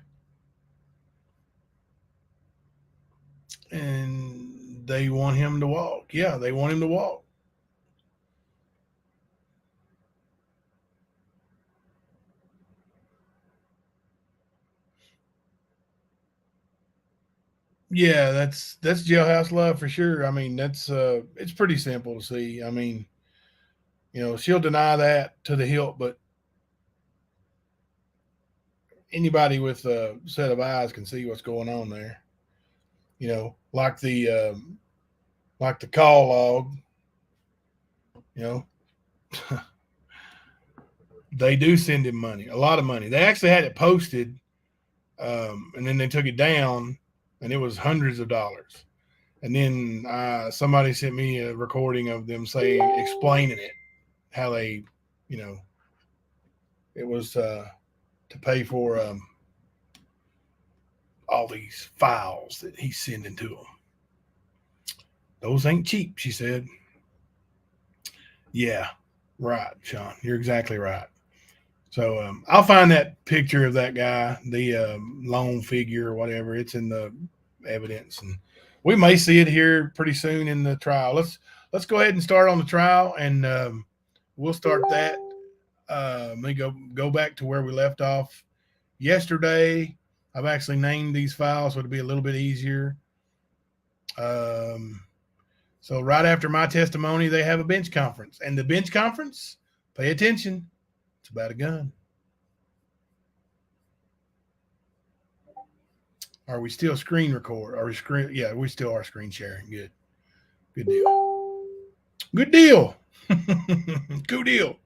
Speaker 1: And they want him to walk. Yeah, they want him to walk. Yeah, that's jailhouse love for sure. I mean, that's it's pretty simple to see. I mean, you know, she'll deny that to the hilt, but anybody with a set of eyes can see what's going on there. You know, like the call log. You know, they do send him money, a lot of money. They actually had it posted, and then they took it down, and it was hundreds of dollars. And then somebody sent me a recording of them saying, explaining it, how they, you know, it was to pay for all these files that he's sending to them. Those ain't cheap, she said. Yeah, right, Sean. You're exactly right. So I'll find that picture of that guy, the lone figure or whatever. It's in the evidence, and we may see it here pretty soon in the trial. Let's go ahead and start on the trial, and we'll start that. Let me go back to where we left off yesterday. I've actually named these files so it'll be a little bit easier. So right after my testimony, they have a bench conference, and the bench conference, pay attention, it's about a gun. Are we still screen record? Are we screen? Yeah, we still are screen sharing. Good deal. Good deal. Good deal.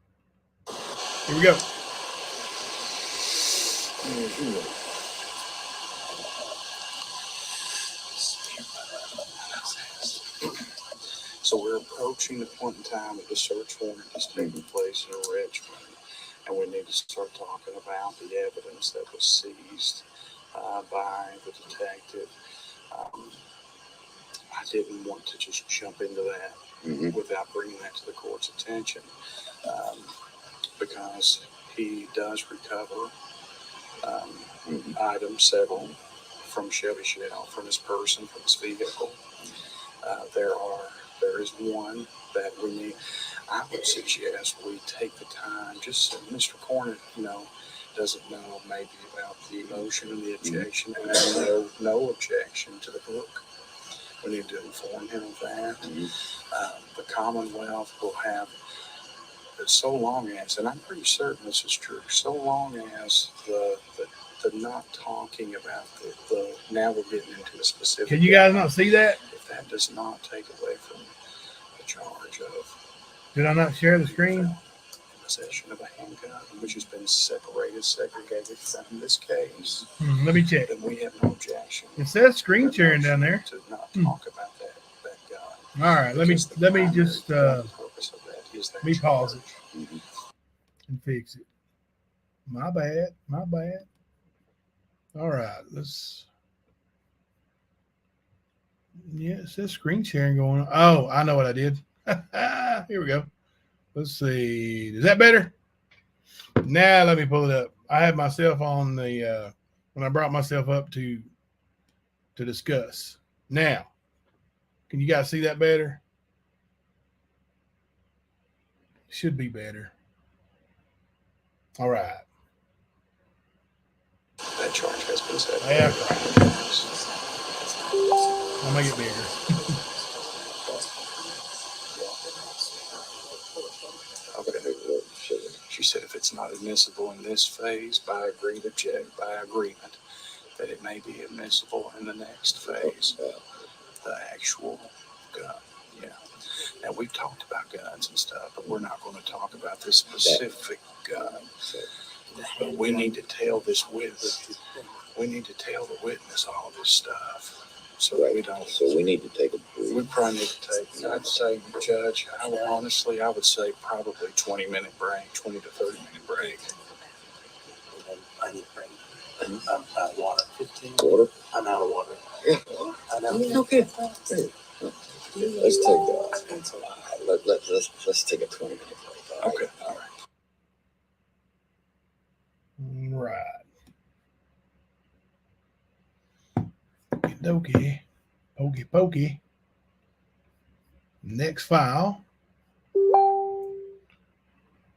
Speaker 1: Here we go.
Speaker 7: So we're approaching the point in time that the search warrant is taking place in Richmond, and we need to start talking about the evidence that was seized by the detective. I didn't want to just jump into that without bringing that to the court's attention, because he does recover items, several, from Chevy Shell, from his person, from his vehicle. There is one that we need. I would suggest we take the time, just so Mr. Cornett, doesn't know maybe about the motion and the objection, and no objection to the book. We need to inform him of that. The Commonwealth will have, so long as, and I'm pretty certain this is true, so long as the not talking about the now we're getting into a specific.
Speaker 1: Can you guys not see that?
Speaker 7: If that does not take away from the charge of.
Speaker 1: Did I not share the screen?
Speaker 7: Possession of a handgun, which has been segregated from this case.
Speaker 1: Let me check.
Speaker 7: Then we have no objection.
Speaker 1: It says screen sharing down there.
Speaker 7: To not talk about that gun.
Speaker 1: All right, let me just let me pause it and fix it. My bad. All right, yeah, it says screen sharing going on. Oh, I know what I did. Here we go. Let's see. Is that better? Now let me pull it up. I had myself on the when I brought myself up to discuss. Now, can you guys see that better? Should be better. All right.
Speaker 7: That charge has been set.
Speaker 1: Yeah. I'll make it bigger.
Speaker 7: She said if it's not admissible in this phase by agreement, that it may be admissible in the next phase. The actual gun. Yeah. Now we've talked about guns and stuff, but we're not going to talk about this specific gun. But we need to tell this witness, we need to tell the witness all this stuff. So we don't,
Speaker 4: So we need to take a
Speaker 7: we
Speaker 4: brief.
Speaker 7: probably need to take, I'd say, Judge, I would say probably 20-minute break, 20 to 30-minute break.
Speaker 2: I need a break. I'm out of water.
Speaker 4: Water?
Speaker 2: I'm out of water.
Speaker 4: Yeah.
Speaker 2: I know.
Speaker 4: Okay. Let's take let's take a 20-minute break. All right?
Speaker 7: Okay.
Speaker 4: All right.
Speaker 1: Right. Okey-dokey. Pokey pokey. Next file.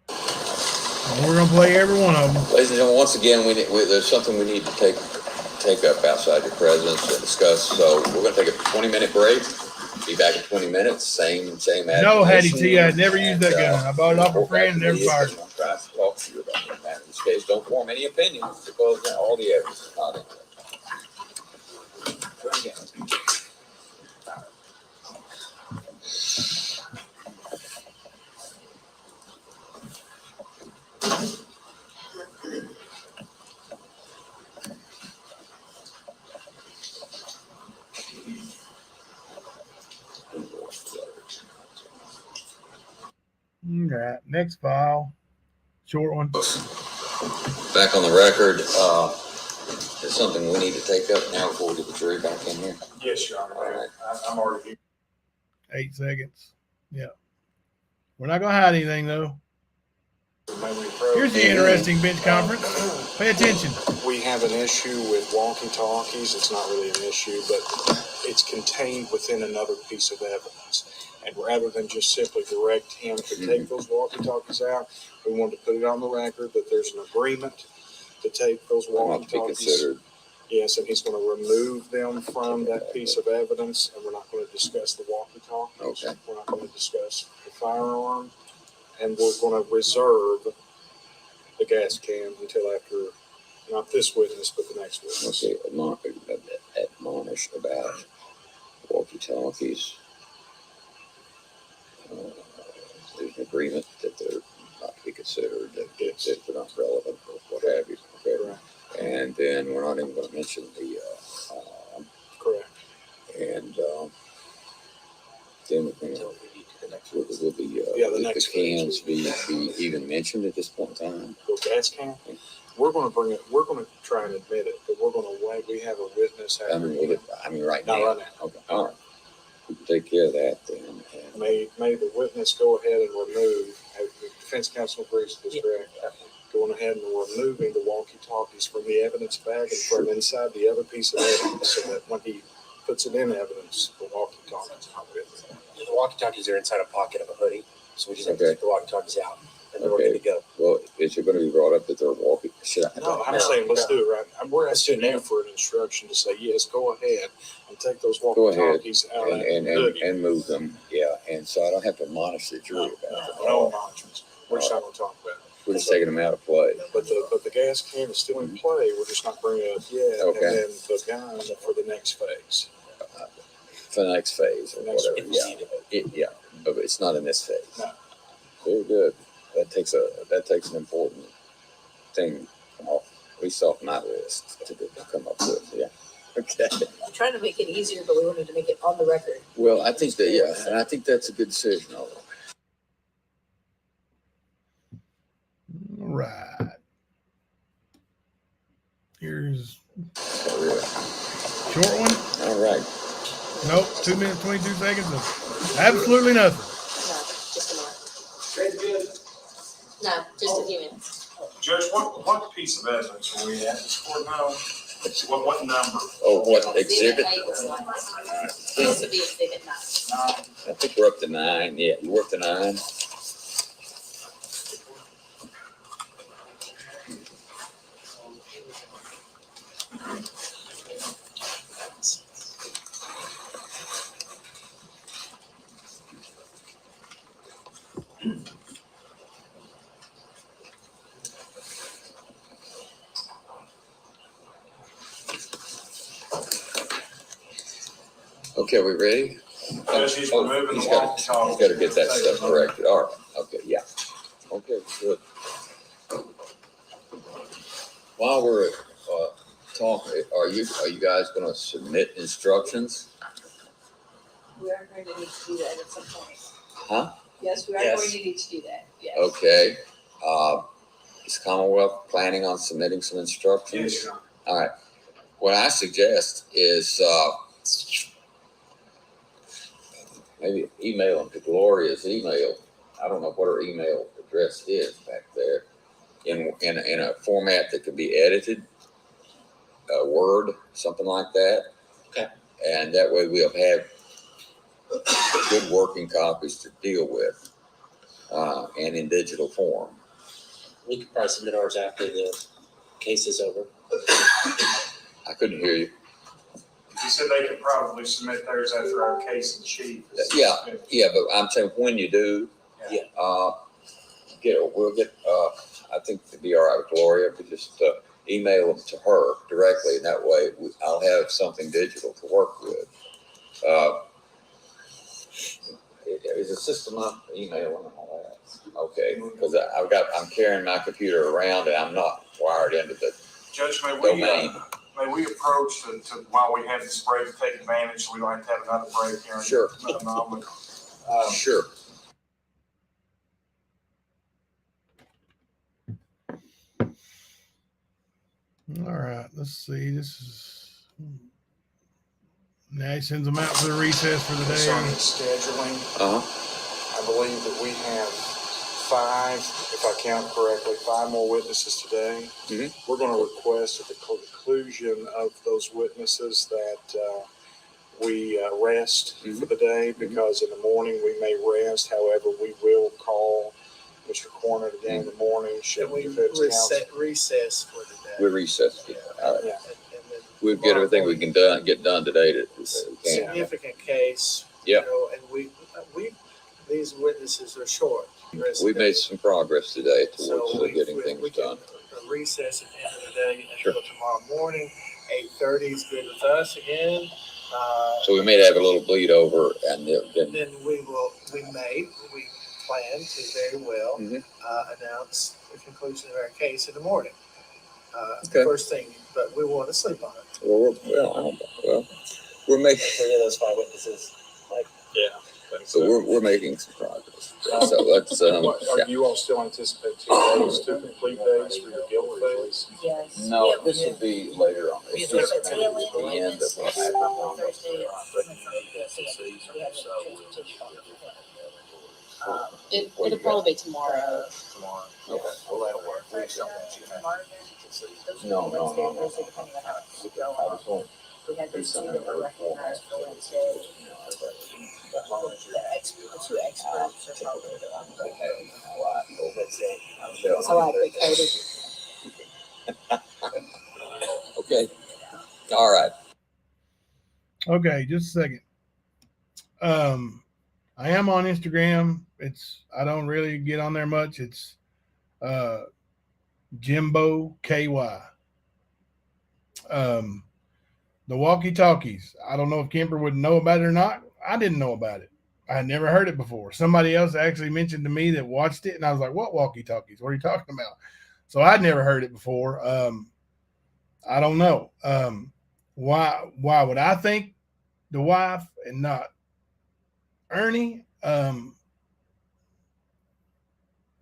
Speaker 1: And we're gonna play every one of them.
Speaker 4: Ladies and gentlemen, once again, there's something we need to take up outside your presence and discuss. So we're going to take a 20-minute break. Be back in 20 minutes. Same
Speaker 1: No, Hattie
Speaker 4: admonition.
Speaker 1: T, I never used that gun. I bought it off a
Speaker 4: report back
Speaker 1: friend and
Speaker 4: to
Speaker 1: never
Speaker 4: me if
Speaker 1: fired.
Speaker 4: anyone tries to talk to you about the matter. In this case, don't form any opinions because all the evidence is not in there.
Speaker 1: All right, next file. Short one.
Speaker 4: Back on the record, there's something we need to take up now before we get the jury back in here.
Speaker 7: Yes, Your Honor.
Speaker 4: All right.
Speaker 7: I'm already.
Speaker 1: 8 seconds. Yeah. We're not gonna hide anything though. Here's the interesting bench conference. Pay attention.
Speaker 7: We have an issue with walkie-talkies. It's not really an issue, but it's contained within another piece of evidence. And rather than just simply direct him to take those walkie-talkies out, we wanted to put it on the record that there's an agreement to take those
Speaker 4: Want to be
Speaker 7: walkie-talkies.
Speaker 4: considered.
Speaker 7: Yes, and he's going to remove them from that piece of evidence, and we're not going to discuss the walkie-talkies.
Speaker 4: Okay.
Speaker 7: We're not going to discuss the firearm, and we're going to reserve the gas can until after, not this witness, but the next witness.
Speaker 4: Okay, admonish about walkie-talkies. There's an agreement that they're not to be considered, that they're not relevant or what have you. Okay.
Speaker 7: Correct.
Speaker 4: And then we're not even going to mention the,
Speaker 7: Correct.
Speaker 4: and then we're going to, will
Speaker 7: The
Speaker 4: the
Speaker 7: next
Speaker 4: cans
Speaker 7: phase.
Speaker 4: be even mentioned at this point in time?
Speaker 7: The gas can, we're going to bring it, we're going to try and admit it, but we're going to wait. We have a witness.
Speaker 4: I mean, right
Speaker 7: Not
Speaker 4: now.
Speaker 7: right now.
Speaker 4: Okay, all right. We can take care of that then. And
Speaker 7: May the witness go ahead and remove, the defense counsel agrees to this, correct? Going ahead and removing the walkie-talkies from the evidence bag and from inside the other piece of evidence, so that when he puts it in evidence, the walkie-talkies are with it.
Speaker 2: The walkie-talkies are inside a pocket of a hoodie, so we just have to
Speaker 4: Okay.
Speaker 2: take the walkie-talkies out, and then we're
Speaker 4: Okay.
Speaker 2: good to go.
Speaker 4: well, is it going to be brought up that they're walking? Should I?
Speaker 7: No, I'm saying let's do it right. We're
Speaker 2: Let's do
Speaker 7: asking
Speaker 2: it
Speaker 7: you
Speaker 2: now.
Speaker 7: for an instruction to say, yes, go ahead and take those
Speaker 4: Go ahead
Speaker 7: walkie-talkies out of
Speaker 4: And,
Speaker 7: the hoodie.
Speaker 4: and move them, yeah, and so I don't have to admonish the jury about it.
Speaker 7: No admonishments. We're just not going to talk about it.
Speaker 4: We're just taking them out of play.
Speaker 7: But the gas can is still in play. We're just not bringing it up yet.
Speaker 4: Okay.
Speaker 7: And then the gun for the next phase.
Speaker 4: For the next phase or
Speaker 7: Next
Speaker 4: whatever,
Speaker 2: phase.
Speaker 4: yeah. Yeah, but it's not in this phase.
Speaker 7: No.
Speaker 4: Very good. That takes an important thing off, at least off my list to come up with, yeah. Okay.
Speaker 5: I'm trying to make it easier, but we wanted to make it on the record.
Speaker 4: Well, I think that, yeah, and I think that's a good decision. All
Speaker 1: Right. Here's
Speaker 4: right.
Speaker 1: short one.
Speaker 4: All right.
Speaker 1: Nope. 2 minutes, 22 seconds of absolutely nothing.
Speaker 5: No, just a minute. No, just a few minutes.
Speaker 8: Judge, what piece of evidence are we at this court now? What number?
Speaker 4: Oh, what exhibit?
Speaker 5: 8 was last. This would be exhibit 9.
Speaker 4: I think we're up to 9. Yeah, we're up to 9. Okay, are we ready?
Speaker 8: Judge, he's removing
Speaker 4: He's
Speaker 8: the
Speaker 4: got
Speaker 8: walkie-talkie.
Speaker 4: to get that stuff corrected. All right. Okay, yeah. Okay, good. While we're talking, are you guys going to submit instructions?
Speaker 5: We are going to need to do that at some point.
Speaker 4: Huh?
Speaker 5: Yes, we are
Speaker 7: Yes.
Speaker 5: going to need to do that, yes.
Speaker 4: Okay. Is Commonwealth planning on submitting some instructions?
Speaker 8: Yes, Your Honor.
Speaker 4: All right. What I suggest is maybe email them to Gloria's email. I don't know what her email address is back there, in a format that could be edited, Word, something like that.
Speaker 2: Okay.
Speaker 4: And that way we'll have good working copies to deal with, and in digital form.
Speaker 2: We could probably submit ours after the case is over.
Speaker 4: I couldn't hear you.
Speaker 8: He said they could probably submit theirs after our case in chief. is
Speaker 4: Yeah.
Speaker 8: finished.
Speaker 4: Yeah, but I'm saying when you do,
Speaker 2: Yeah.
Speaker 4: we'll get, I think it'd be all right with Gloria, but just email them to her directly, and that way I'll have something digital to work with. Is the system up, email and all that? Okay, because I'm carrying my computer around and I'm not wired into the
Speaker 8: Judge,
Speaker 4: domain.
Speaker 8: may we approach to while we have this break, to take advantage, so we don't have to have another break here?
Speaker 4: Sure. Sure.
Speaker 1: All right, let's see. This is now he sends them out for the recess for the
Speaker 7: Concerning
Speaker 1: day.
Speaker 7: scheduling,
Speaker 4: Uh-huh.
Speaker 7: I believe that we have 5, if I count correctly, 5 more witnesses today.
Speaker 4: Mhm.
Speaker 7: We're going to request at the conclusion of those witnesses that we rest for the day, because in the morning we may rest. However, we will call Mr. Corner today in the morning, should the defense counsel.
Speaker 9: Recess for the day.
Speaker 4: We're recessed. All right.
Speaker 7: Yeah.
Speaker 9: And then
Speaker 4: We'll get everything we can get done today that we can.
Speaker 9: significant case.
Speaker 4: Yep.
Speaker 9: You know, and we, these witnesses are short.
Speaker 4: We've made some progress today
Speaker 9: So
Speaker 4: towards getting things
Speaker 9: we can
Speaker 4: done.
Speaker 9: recess at the end of the day
Speaker 4: Sure.
Speaker 9: until tomorrow morning. 8:30 is good with us again.
Speaker 4: So we may have a little bleed over, and then
Speaker 9: Then we plan to very well
Speaker 4: Mhm.
Speaker 9: announce the conclusion of our case in the morning.
Speaker 4: Okay.
Speaker 9: First thing, but we want to sleep on it.
Speaker 4: we're making.
Speaker 2: 3 of those 5 witnesses.
Speaker 4: So we're making some progress. So let's
Speaker 7: Are you all still anticipate 2 days, 2 complete days for your guilt phase?
Speaker 5: Yes.
Speaker 4: No,
Speaker 5: Yeah,
Speaker 4: this will be later on. It's
Speaker 5: Yeah,
Speaker 4: just
Speaker 5: it's
Speaker 4: the
Speaker 5: really
Speaker 4: end of what
Speaker 5: Thursday. It'll probably be tomorrow.
Speaker 4: Okay.
Speaker 5: No. We had these 2 that were recognized for Wednesday. The 2 experts are probably the ones. I like the coded.
Speaker 4: Okay. All right.
Speaker 1: Okay, just a second. I am on Instagram. I don't really get on there much. It's Jimbo KY. The walkie-talkies. I don't know if Kemper would know about it or not. I didn't know about it. I had never heard it before. Somebody else actually mentioned to me that watched it, and I was like, what walkie-talkies? What are you talking about? So I'd never heard it before. I don't know. Why would I think the wife and not Ernie?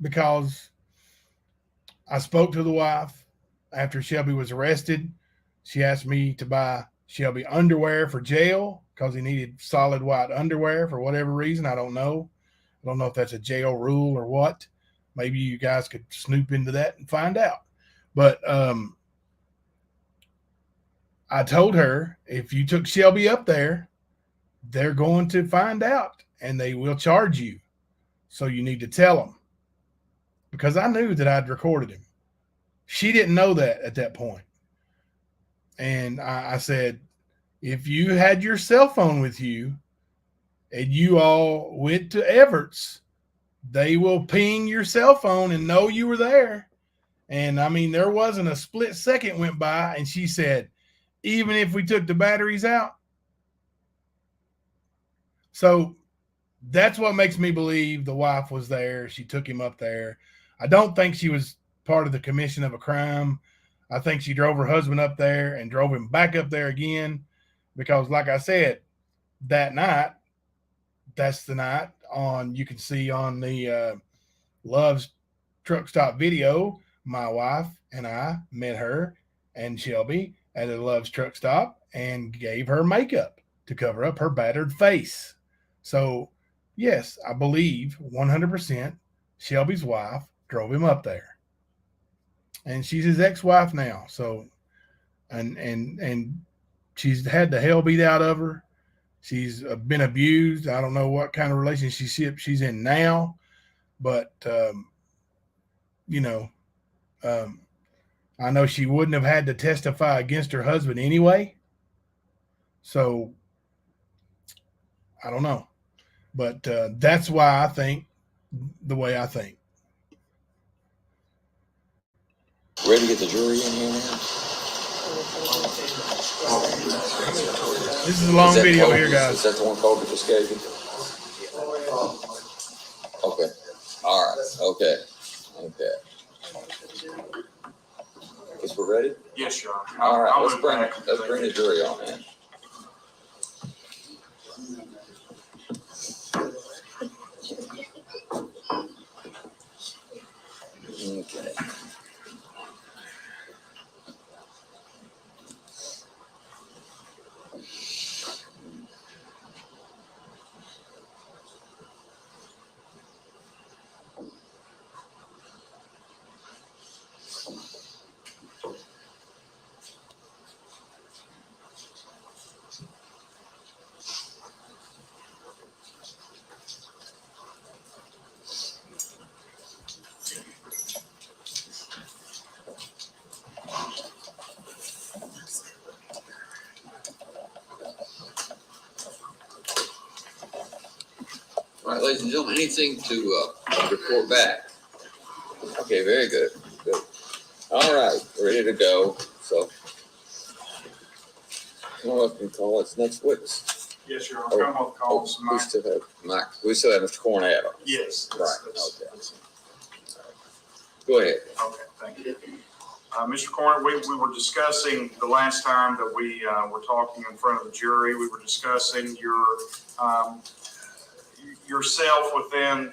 Speaker 1: Because I spoke to the wife after Shelby was arrested. She asked me to buy Shelby underwear for jail because he needed solid white underwear for whatever reason. I don't know. I don't know if that's a jail rule or what. Maybe you guys could snoop into that and find out. But I told her, if you took Shelby up there, they're going to find out and they will charge you. So you need to tell them. Because I knew that I'd recorded him. She didn't know that at that point. And I said, if you had your cell phone with you and you all went to Everett's, they will ping your cell phone and know you were there. And I mean, there wasn't a split second went by. And she said, even if we took the batteries out. So that's what makes me believe the wife was there. She took him up there. I don't think she was part of the commission of a crime. I think she drove her husband up there and drove him back up there again because, like I said, that night, that's the night you can see on the Love's truck stop video, my wife and I met her and Shelby at a Love's truck stop and gave her makeup to cover up her battered face. So, yes, I believe 100% Shelby's wife drove him up there. And she's his ex-wife now. So, and she's had the hell beat out of her. She's been abused. I don't know what kind of relationship she's in now, but I know she wouldn't have had to testify against her husband anyway. So I don't know, but that's why I think the way I think.
Speaker 4: Ready to get the jury in here now?
Speaker 1: This is a long video here, guys.
Speaker 4: Is that the one called the Cascadia? Okay. All right. Okay. Guess we're ready?
Speaker 8: Yes, Your Honor.
Speaker 4: All right.
Speaker 8: I'll
Speaker 4: Let's
Speaker 8: move
Speaker 4: bring
Speaker 8: back.
Speaker 4: the jury on in. Okay. All right, ladies and gentlemen, anything to report back? Okay, very good. Good. All right, ready to go. So, well, we can call its next witness.
Speaker 8: Yes, Your Honor. Come off calls.
Speaker 4: We still have Mike. We still have Mr. Cornett.
Speaker 8: Yes.
Speaker 4: Right, okay. Go ahead.
Speaker 8: Okay, thank you. Mr. Corner, we were discussing the last time that we were talking in front of the jury, we were discussing yourself within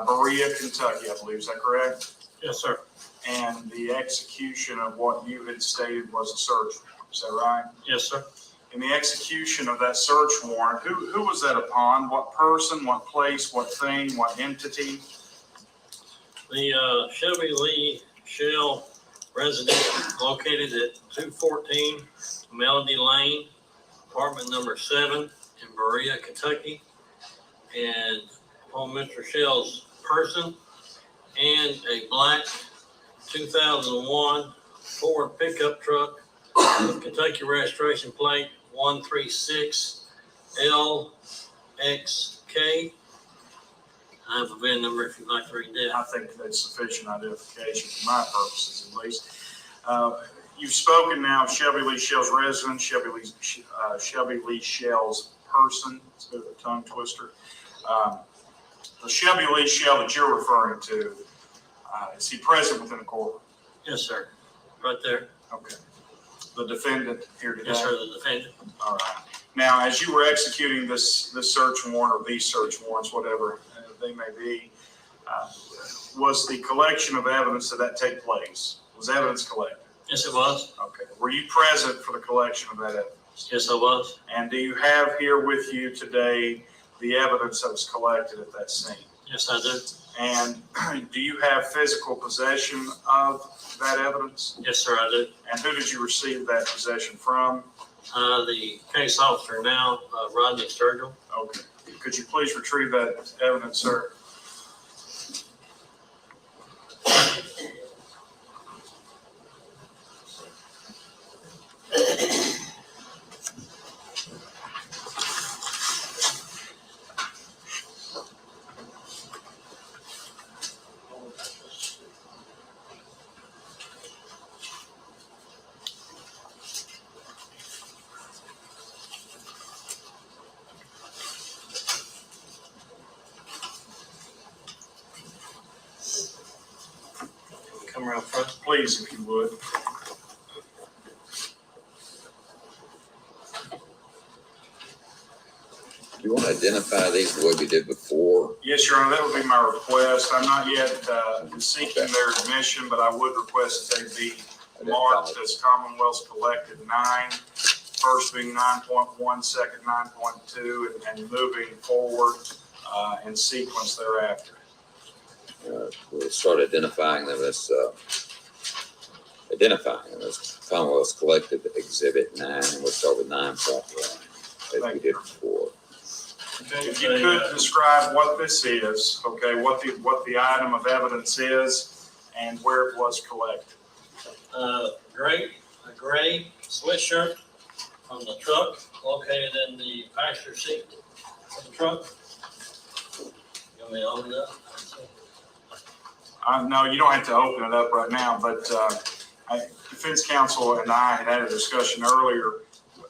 Speaker 8: Berea, Kentucky, I believe. Is that correct?
Speaker 3: Yes, sir.
Speaker 8: And the execution of what you had stated was a search warrant. Is that right?
Speaker 3: Yes, sir.
Speaker 8: In the execution of that search warrant, who was that upon? What person, what place, what thing, what entity?
Speaker 3: The Shelby Lee Shell residence located at 214 Melody Lane, apartment number 7 in Berea, Kentucky. And on Mr. Shell's person and a black 2001 Ford pickup truck with Kentucky registration plate 136 LXK. I have a VIN number if you'd like to read that.
Speaker 8: I think that's sufficient identification for my purposes at least. You've spoken now of Shelby Lee Shell's residence, Shelby Lee Shell's person. It's a bit of a tongue twister. The Shelby Lee Shell that you're referring to, is he present within the courtroom?
Speaker 3: Yes, sir. Right there.
Speaker 8: Okay. The defendant here today?
Speaker 3: Yes, sir, the defendant.
Speaker 8: All right. Now, as you were executing this search warrant or these search warrants, whatever they may be, was the collection of evidence, did that take place? Was evidence collected?
Speaker 3: Yes, it was.
Speaker 8: Okay. Were you present for the collection of that evidence?
Speaker 3: Yes, I was.
Speaker 8: And do you have here with you today the evidence that was collected at that scene?
Speaker 3: Yes, I do.
Speaker 8: And do you have physical possession of that evidence?
Speaker 3: Yes, sir, I do.
Speaker 8: And who did you receive that possession from?
Speaker 3: The case officer now, Rodney Sturgill.
Speaker 8: Okay. Could you please retrieve that evidence, sir?
Speaker 3: Come around front.
Speaker 8: Please, if you would.
Speaker 4: You want to identify these the way we did before?
Speaker 8: Yes, Your Honor, that would be my request. I'm not yet seeking their admission, but I would request that they be marked as Commonwealth's collected 9, first being 9.1, second 9.2, and moving forward in sequence thereafter.
Speaker 4: We'll start identifying them as Commonwealth's collected exhibit 9, and we'll start with 9.1 as we did before.
Speaker 8: If you could describe what this is, okay, what the item of evidence is and where it was collected.
Speaker 3: A gray sweatshirt from the truck located in the passenger seat of the truck. You want me to open it up?
Speaker 8: No, you don't have to open it up right now, but defense counsel and I had a discussion earlier.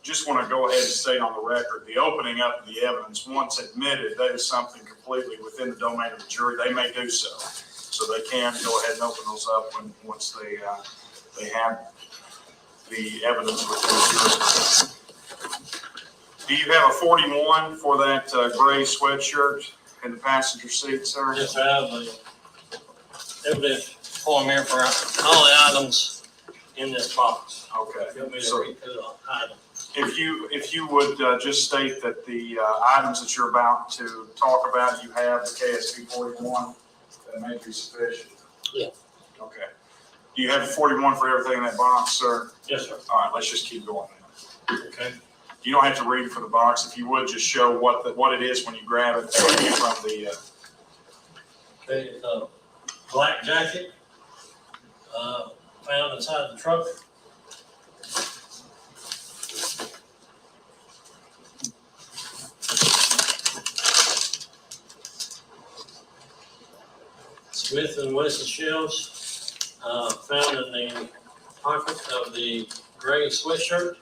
Speaker 8: Just want to go ahead and state on the record, the opening up of the evidence, once admitted, that is something completely within the domain of the jury. They may do so. So they can go ahead and open those up once they have the evidence within the jury. Do you have a 41 for that gray sweatshirt in the passenger seat, sir?
Speaker 3: Yes, I have the evidence form here for all the items in this box.
Speaker 8: Okay.
Speaker 3: You want me to
Speaker 8: So
Speaker 3: read through the item?
Speaker 8: if you would just state that the items that you're about to talk about, you have the KSP 41, that may be sufficient.
Speaker 3: Yeah.
Speaker 8: Okay. Do you have a 41 for everything in that box, sir?
Speaker 3: Yes, sir.
Speaker 8: All right, let's just keep going then.
Speaker 3: Okay.
Speaker 8: You don't have to read for the box. If you would just show what it is when you grab it from the.
Speaker 3: Okay, black jacket, found inside the truck. Smith & Wesson shells, found in the pocket of the gray sweatshirt.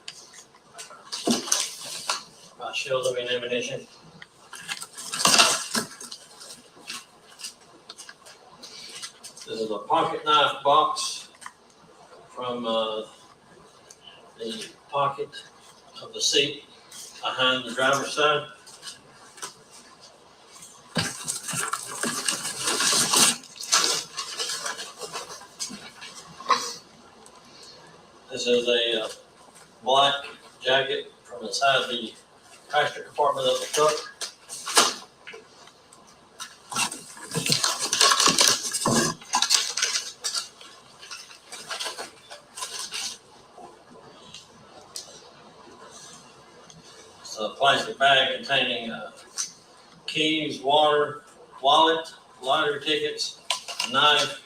Speaker 3: Shells of ammunition. This is a pocket knife box from the pocket of the seat behind the driver's side. This is a black jacket from inside the passenger compartment of the truck. It's a plastic bag containing keys, water, wallet, lottery tickets, a knife,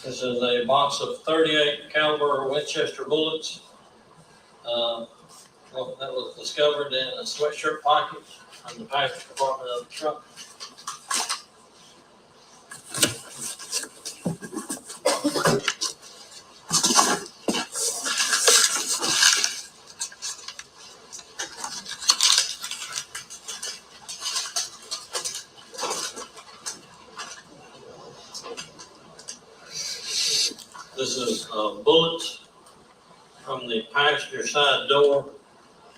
Speaker 3: this is a box of 38 caliber Winchester bullets. Well, that was discovered in a sweatshirt pocket on the passenger compartment of the truck. This is bullets from the passenger side door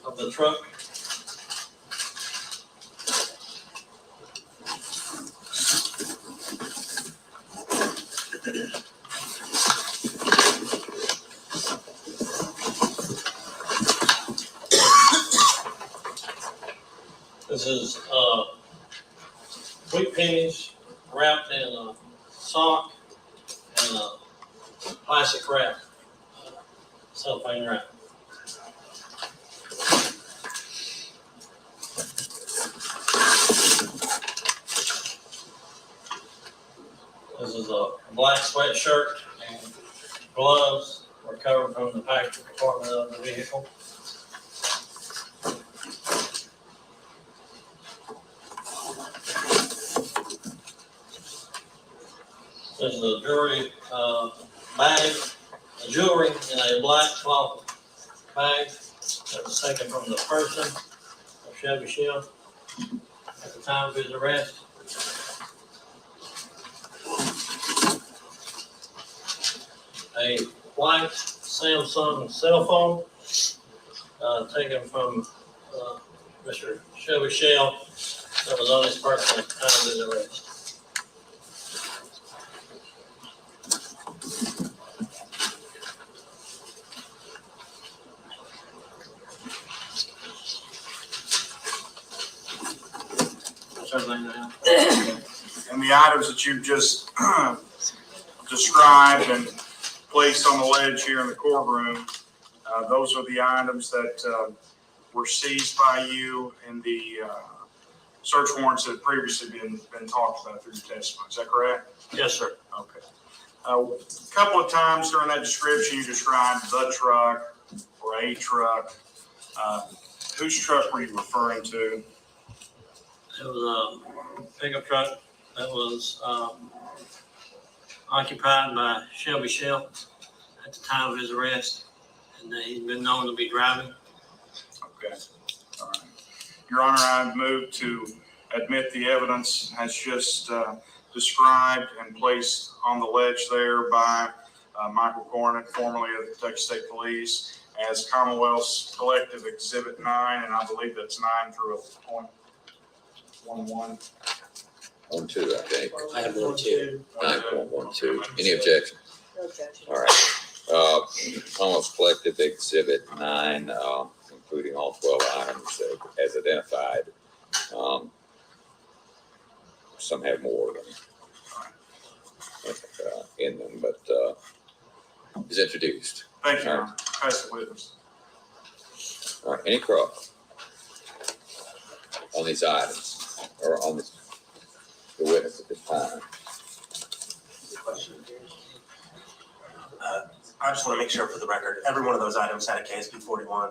Speaker 3: of the truck. This is wheat pennies wrapped in a sock and a plastic wrap, cellophane wrap. This is a black sweatshirt and gloves recovered from the passenger compartment of the vehicle. This is a jewelry bag, a jewelry in a black cloth bag that was taken from the person of Shelby Shell at the time of his arrest. a white Samsung cell phone, taken from, Mr. Shelby Shell. That was on his person at the time of his arrest. That's everything I have.
Speaker 8: And the items that you just described and placed on the ledge here in the courtroom, those are the items that were seized by you in the search warrants that had previously been talked about through your testimony. Is that correct?
Speaker 3: Yes, sir.
Speaker 8: Okay. A couple of times during that description, you described the truck or a truck. Whose truck were you referring to?
Speaker 3: It was a pickup truck that was occupied by Shelby Shell at the time of his arrest, and he's been known to be driving.
Speaker 8: Okay. All right. Your Honor, I move to admit the evidence as just described and placed on the ledge there by Michael Cornick, formerly of the Kentucky State Police, as Commonwealth's Collective Exhibit 9, and I believe that's 9 through 11.
Speaker 4: 1-2, I think.
Speaker 5: I have 1-2.
Speaker 4: 9.12. Any objection?
Speaker 5: No objection.
Speaker 4: All right. Commonwealth's Collective Exhibit 9, including all 12 items as identified. Some have more than in them, but is introduced.
Speaker 8: Thank you, Your Honor. Pass the witness.
Speaker 4: All right, any cross on these items or on the witness at this time?
Speaker 2: I just want to make sure for the record, every one of those items had a KSP 41.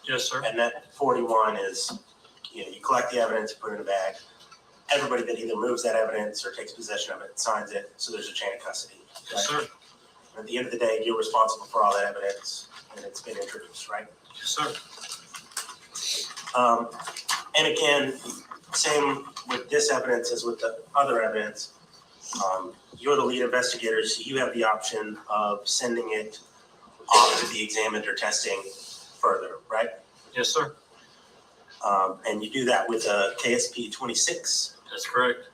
Speaker 3: Yes, sir.
Speaker 2: And that 41 is, you collect the evidence, put it in a bag. Everybody that either moves that evidence or takes possession of it signs it, so there's a chain of custody.
Speaker 3: Yes, sir.
Speaker 2: And at the end of the day, you're responsible for all that evidence, and it's been introduced, right?
Speaker 3: Yes, sir.
Speaker 2: And again, same with this evidence as with the other evidence. You're the lead investigator, so you have the option of sending it off to be examined or testing further, right?
Speaker 3: Yes, sir.
Speaker 2: And you do that with a KSP 26.
Speaker 3: That's correct.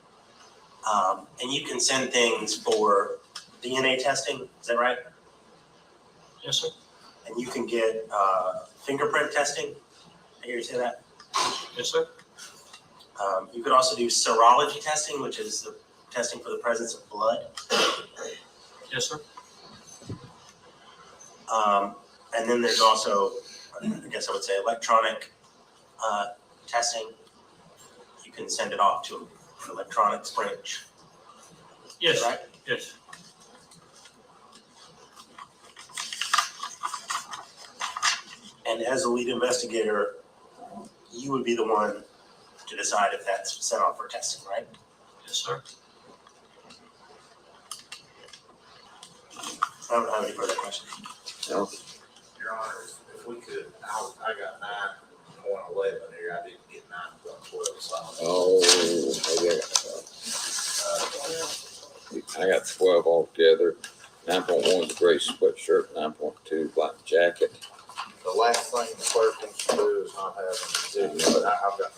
Speaker 2: And you can send things for DNA testing, is that right?
Speaker 3: Yes, sir.
Speaker 2: And you can get fingerprint testing. Did I hear you say that?
Speaker 3: Yes, sir.
Speaker 2: You could also do serology testing, which is the testing for the presence of blood.
Speaker 3: Yes, sir.
Speaker 2: And then there's also, I guess I would say, electronic testing. You can send it off to an electronics branch.
Speaker 3: Yes.
Speaker 2: Right?
Speaker 3: Yes.
Speaker 2: And as a lead investigator, you would be the one to decide if that's sent off for testing, right?
Speaker 3: Yes, sir.
Speaker 2: I don't have any further questions.
Speaker 4: No?
Speaker 6: Your Honor, if we could, I got 9.11 here, I didn't get 9.12, so.
Speaker 4: Oh, maybe I got 12 altogether. 9.1 is a gray sweatshirt, 9.2 black jacket.
Speaker 6: The last thing the clerk wants to do is not have an exhibit, but I've got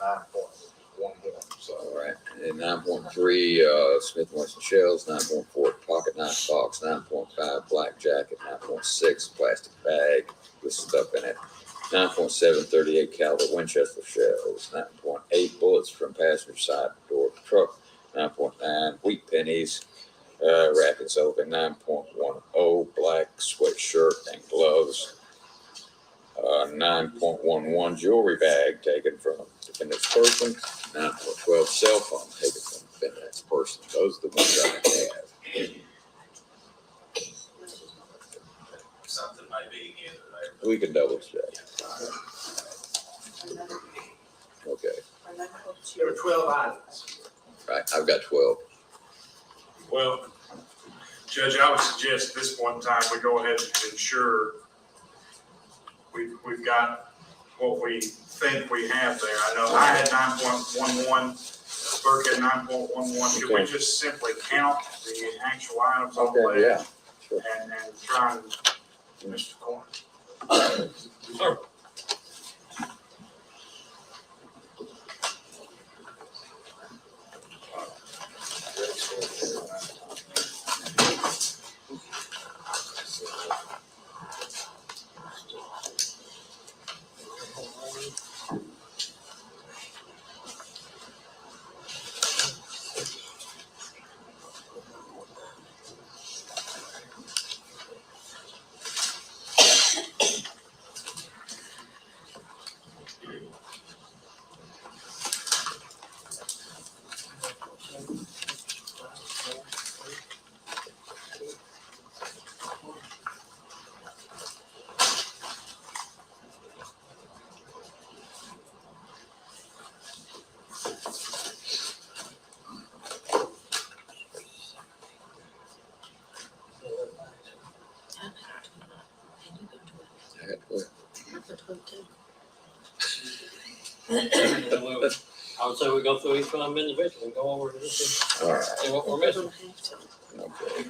Speaker 6: 9.11, so.
Speaker 4: All right, and 9.3 Smith & Wesson shells, 9.4 pocket knife box, 9.5 black jacket, 9.6 plastic bag with stuff in it, 9.7 38 caliber Winchester shells, 9.8 bullets from passenger side door of the truck, 9.9 wheat pennies, wrapping open, 9.10 black sweatshirt and gloves, 9.11 jewelry bag taken from defendant's person, 9.12 cell phone taken from defendant's person. Those are the ones I have.
Speaker 6: Something may be in there.
Speaker 4: We can double check. Okay,
Speaker 9: There were 12 items.
Speaker 4: right, I've got 12.
Speaker 8: Well, Judge, I would suggest at this point in time, we go ahead and ensure we've got what we think we have there. I know I had 9.11, Burke had 9.11. Could we just simply count the actual items on the
Speaker 4: Okay,
Speaker 8: list?
Speaker 4: yeah, sure.
Speaker 8: and trying, Mr. Corn.
Speaker 3: Sir. I would say we go through each one individually, go over this
Speaker 4: All right,
Speaker 3: and see what we're missing.
Speaker 4: okay.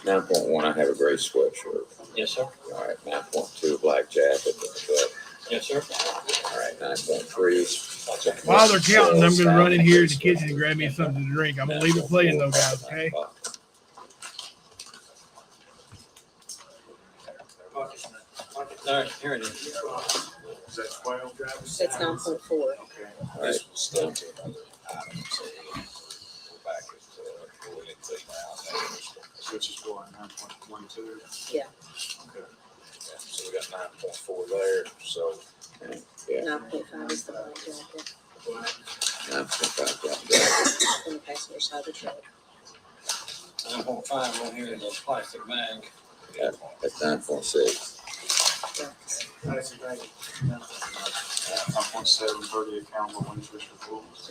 Speaker 4: 9.1, I have a gray sweatshirt.
Speaker 3: Yes, sir.
Speaker 4: All right, 9.2, black jacket.
Speaker 3: Yes, sir.
Speaker 4: All right, 9.3.
Speaker 1: While they're counting, I'm gonna run in here to the kitchen and grab me something to drink. I'm gonna leave it playing though, guys, okay?
Speaker 3: All right, here it is.
Speaker 8: Is that 12, Travis?
Speaker 5: It's 9.4.
Speaker 8: Okay.
Speaker 4: All right, done.
Speaker 8: Which is what, 9.12?
Speaker 5: Yeah.
Speaker 8: Okay. So we got 9.4 there, so.
Speaker 4: Yeah,
Speaker 5: 9.5 is the black jacket
Speaker 4: 9.5, black jacket.
Speaker 5: on the passenger side of the truck.
Speaker 3: 9.5 on here is a plastic bag.
Speaker 4: That's 9.6.
Speaker 8: That's a great. 9.7, 30 accountable interest reports.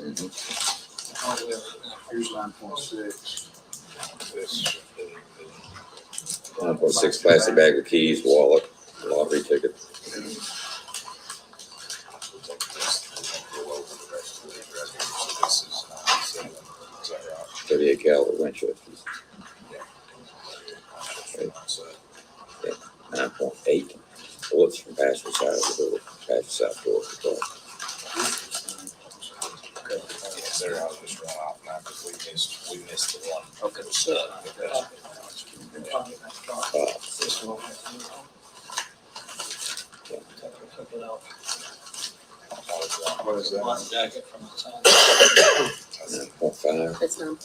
Speaker 8: Here's 9.6. This.
Speaker 4: 9.6, plastic bag with keys, wallet, lottery ticket.
Speaker 6: This is 9.7, is that right?
Speaker 4: 38 caliber Winchesters. 9.8, bullets from passenger side of the door, passenger side door of the car.
Speaker 6: Yes, sir, I was just running off now because we missed the one.
Speaker 8: Okay.
Speaker 3: This one. Took it off.
Speaker 8: What is that?
Speaker 3: Black jacket from the side.
Speaker 4: 9.5,
Speaker 5: It's
Speaker 8: Well, we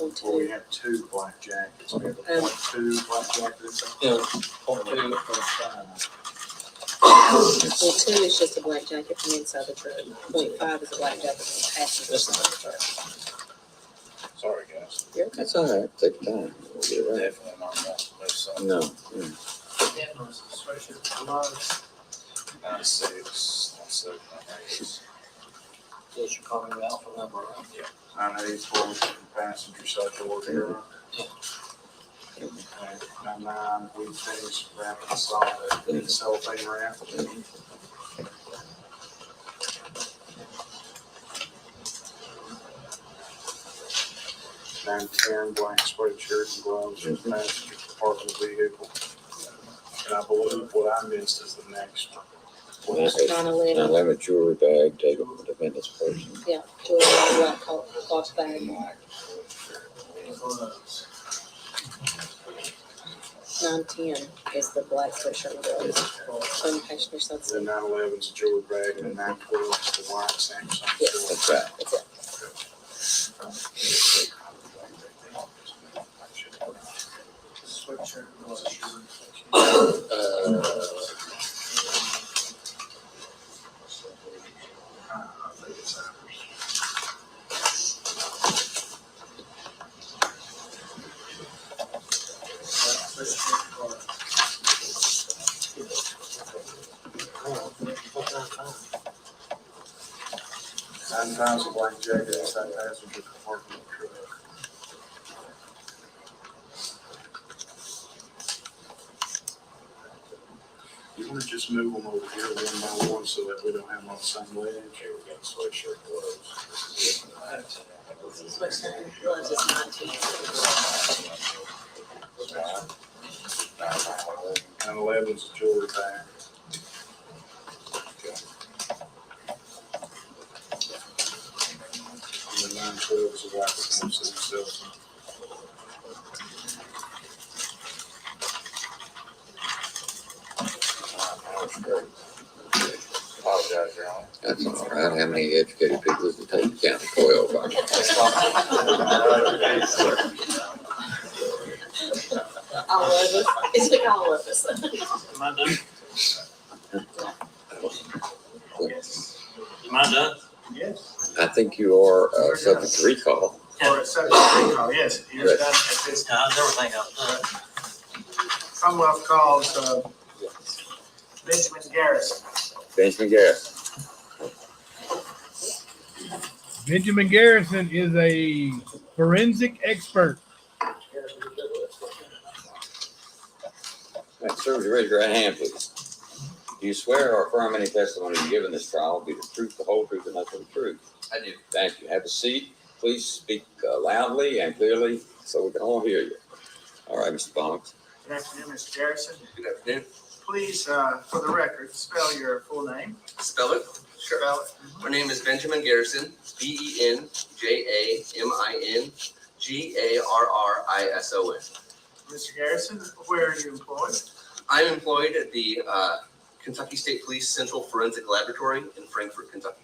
Speaker 5: 9.2.
Speaker 8: have two black jackets. We have a
Speaker 5: Um,
Speaker 8: 0.2 black jacket.
Speaker 3: Yeah, 0.2 from the side.
Speaker 5: Well, 2 is just a black jacket from inside the truck. 0.5 is a black jacket from the passenger
Speaker 3: This
Speaker 5: side of the truck.
Speaker 6: Sorry, guys.
Speaker 5: You're okay.
Speaker 4: that's all right, take your time, we'll get it right.
Speaker 6: Definitely not that. There's some
Speaker 4: No,
Speaker 6: 9.6, 9.7,
Speaker 3: This should probably be alpha number, right?
Speaker 8: 9.8 from passenger side door here. 9.9, we finished wrapping solid cellophane wrap. 9.10, black sweatshirt and gloves for passenger parking the vehicle. And I believe what I missed is the next one. What is it?
Speaker 5: 911.
Speaker 4: 9/11 jewelry bag taken from the defendant's person.
Speaker 5: Yeah, jewelry in a black cloth bag. 9.10 is the black sweatshirt and gloves from the passenger side.
Speaker 8: The 911's a jewelry bag and the 912 is the white Samsung.
Speaker 5: Yes.
Speaker 4: That's right.
Speaker 5: That's it.
Speaker 8: I think it's ours. Nine times a black jacket inside passenger compartment of the truck. You wanna just move them over here one by one so that we don't have them on the same leg?
Speaker 6: Okay, we got sweatshirt, gloves.
Speaker 5: Sweatshirt and gloves is 19.
Speaker 8: And 11's a jewelry bag. And the 912 is a wife that comes to themselves. Apologize, Your Honor.
Speaker 4: That's all right. How many educated people does it take to count to 12?
Speaker 5: All of us, it took all of us.
Speaker 3: Am I done? Am I done?
Speaker 8: Yes.
Speaker 4: I think you are subject to recall.
Speaker 8: Or subject to recall, yes. You're done at this
Speaker 3: How's everything else done?
Speaker 8: Commonwealth calls Benjamin Garrison.
Speaker 4: Benjamin Garrett.
Speaker 1: Benjamin Garrison is a forensic expert.
Speaker 4: Right, sir, would you raise your right hand, please? Do you swear or affirm any testimony you give in this trial will be the truth, the whole truth, and nothing but the truth?
Speaker 10: I do.
Speaker 4: Thank you. Have a seat. Please speak loudly and clearly so we can all hear you. All right, Mr. Boggs.
Speaker 8: Good afternoon, Mr. Garrison.
Speaker 10: Good afternoon.
Speaker 8: Please, for the record, spell your full name.
Speaker 10: Spell it? Sure.
Speaker 8: Spell it.
Speaker 10: My name is Benjamin Garrison, BenjaminGarrison.
Speaker 8: Mr. Garrison, where are you employed?
Speaker 10: I'm employed at the Kentucky State Police Central Forensic Laboratory in Frankfort, Kentucky.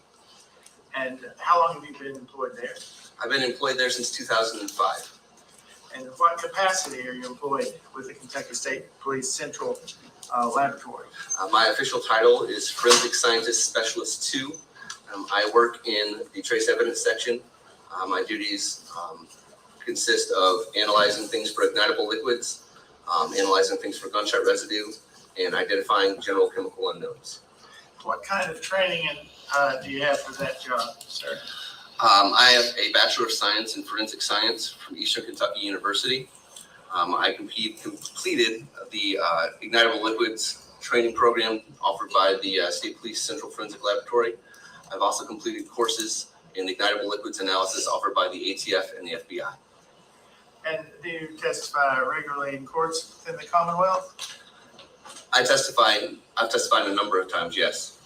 Speaker 8: And how long have you been employed there?
Speaker 10: I've been employed there since 2005.
Speaker 8: And in what capacity are you employed with the Kentucky State Police Central Laboratory?
Speaker 10: My official title is Forensic Scientist Specialist 2. I work in the trace evidence section. My duties consist of analyzing things for ignitable liquids, analyzing things for gunshot residue, and identifying general chemical unknowns.
Speaker 8: What kind of training do you have for that job, sir?
Speaker 10: I have a Bachelor of Science in Forensic Science from Eastern Kentucky University. I completed the Ignitable Liquids training program offered by the State Police Central Forensic Laboratory. I've also completed courses in Ignitable Liquids analysis offered by the ATF and the FBI.
Speaker 8: And do you testify regularly in courts within the Commonwealth?
Speaker 10: I've testified a number of times, yes.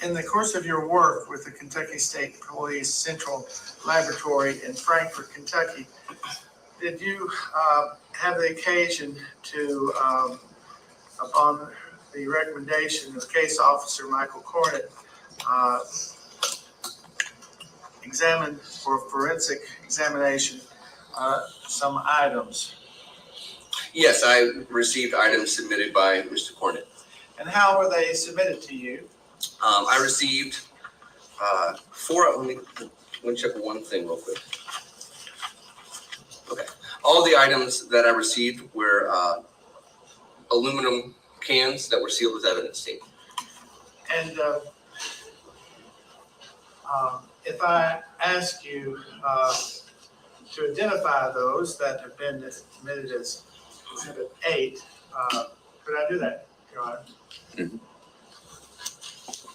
Speaker 8: In the course of your work with the Kentucky State Police Central Laboratory in Frankfort, Kentucky, did you have the occasion to, upon the recommendation of Case Officer Michael Cornett, examine for forensic examination some items?
Speaker 10: Yes, I received items submitted by Mr. Cornett.
Speaker 8: And how were they submitted to you?
Speaker 10: I received 4, let me check one thing real quick. Okay, all the items that I received were aluminum cans that were sealed with evidence tape.
Speaker 8: And if I ask you to identify those that have been admitted as Exhibit 8, could I do that, Your Honor?
Speaker 4: Mhm.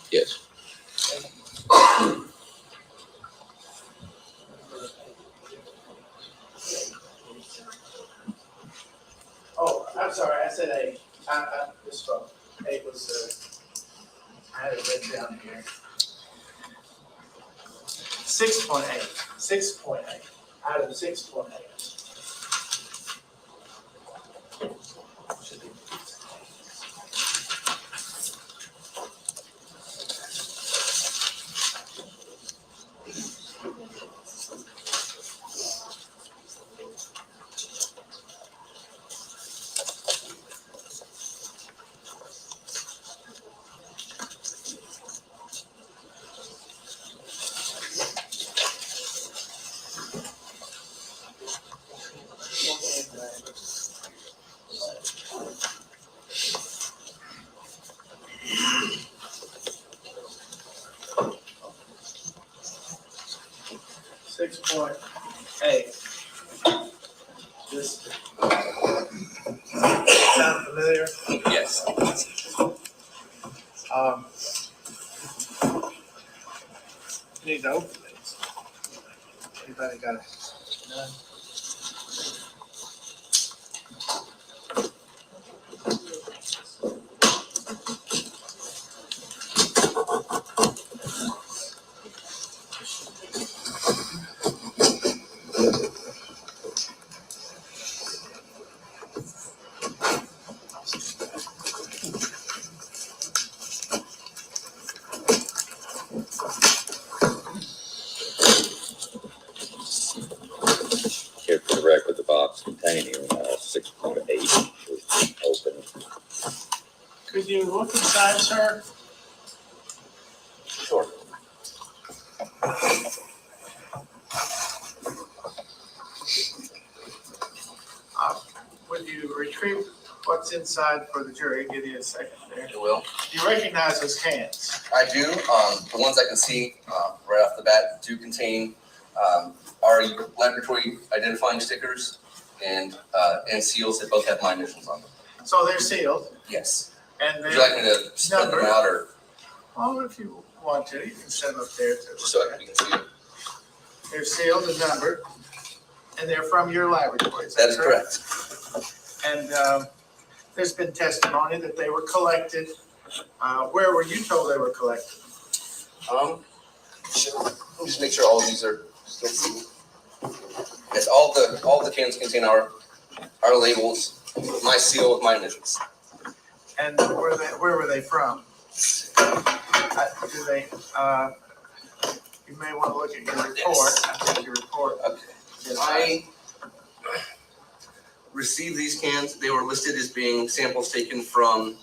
Speaker 4: Yes.
Speaker 8: Oh, I'm sorry, I said 8. I misspoke. 8 was, I had it written down here. 6.8, 6.8, item 6.8. Should be. This sound familiar?
Speaker 10: Yes.
Speaker 8: Need to open these. Anybody got it? None?
Speaker 9: Could you look inside, sir?
Speaker 10: Sure.
Speaker 9: Would you retrieve what's inside for the jury? Give you a second there.
Speaker 10: It will.
Speaker 9: Do you recognize those cans?
Speaker 10: I do. The ones I can see right off the bat do contain our laboratory identifying stickers and seals that both have my initials on them.
Speaker 9: So they're sealed
Speaker 10: Yes.
Speaker 9: and
Speaker 10: Would you like
Speaker 9: they're,
Speaker 10: me to spread them
Speaker 9: Number.
Speaker 10: out or
Speaker 9: well, if you want to, you can set them up there too.
Speaker 10: just so I can see it?
Speaker 9: They're sealed and numbered, and they're from your laboratory.
Speaker 10: That is correct.
Speaker 9: And there's been testimony that they were collected. Where were you told they were collected?
Speaker 10: Let me just make sure all of these are still sealed. Yes, all the cans contain our labels, my seal with my initials.
Speaker 9: And where were they from? You may want to look at your report.
Speaker 10: Yes.
Speaker 9: I think your report.
Speaker 10: Okay. I received these cans. They were listed as being samples taken from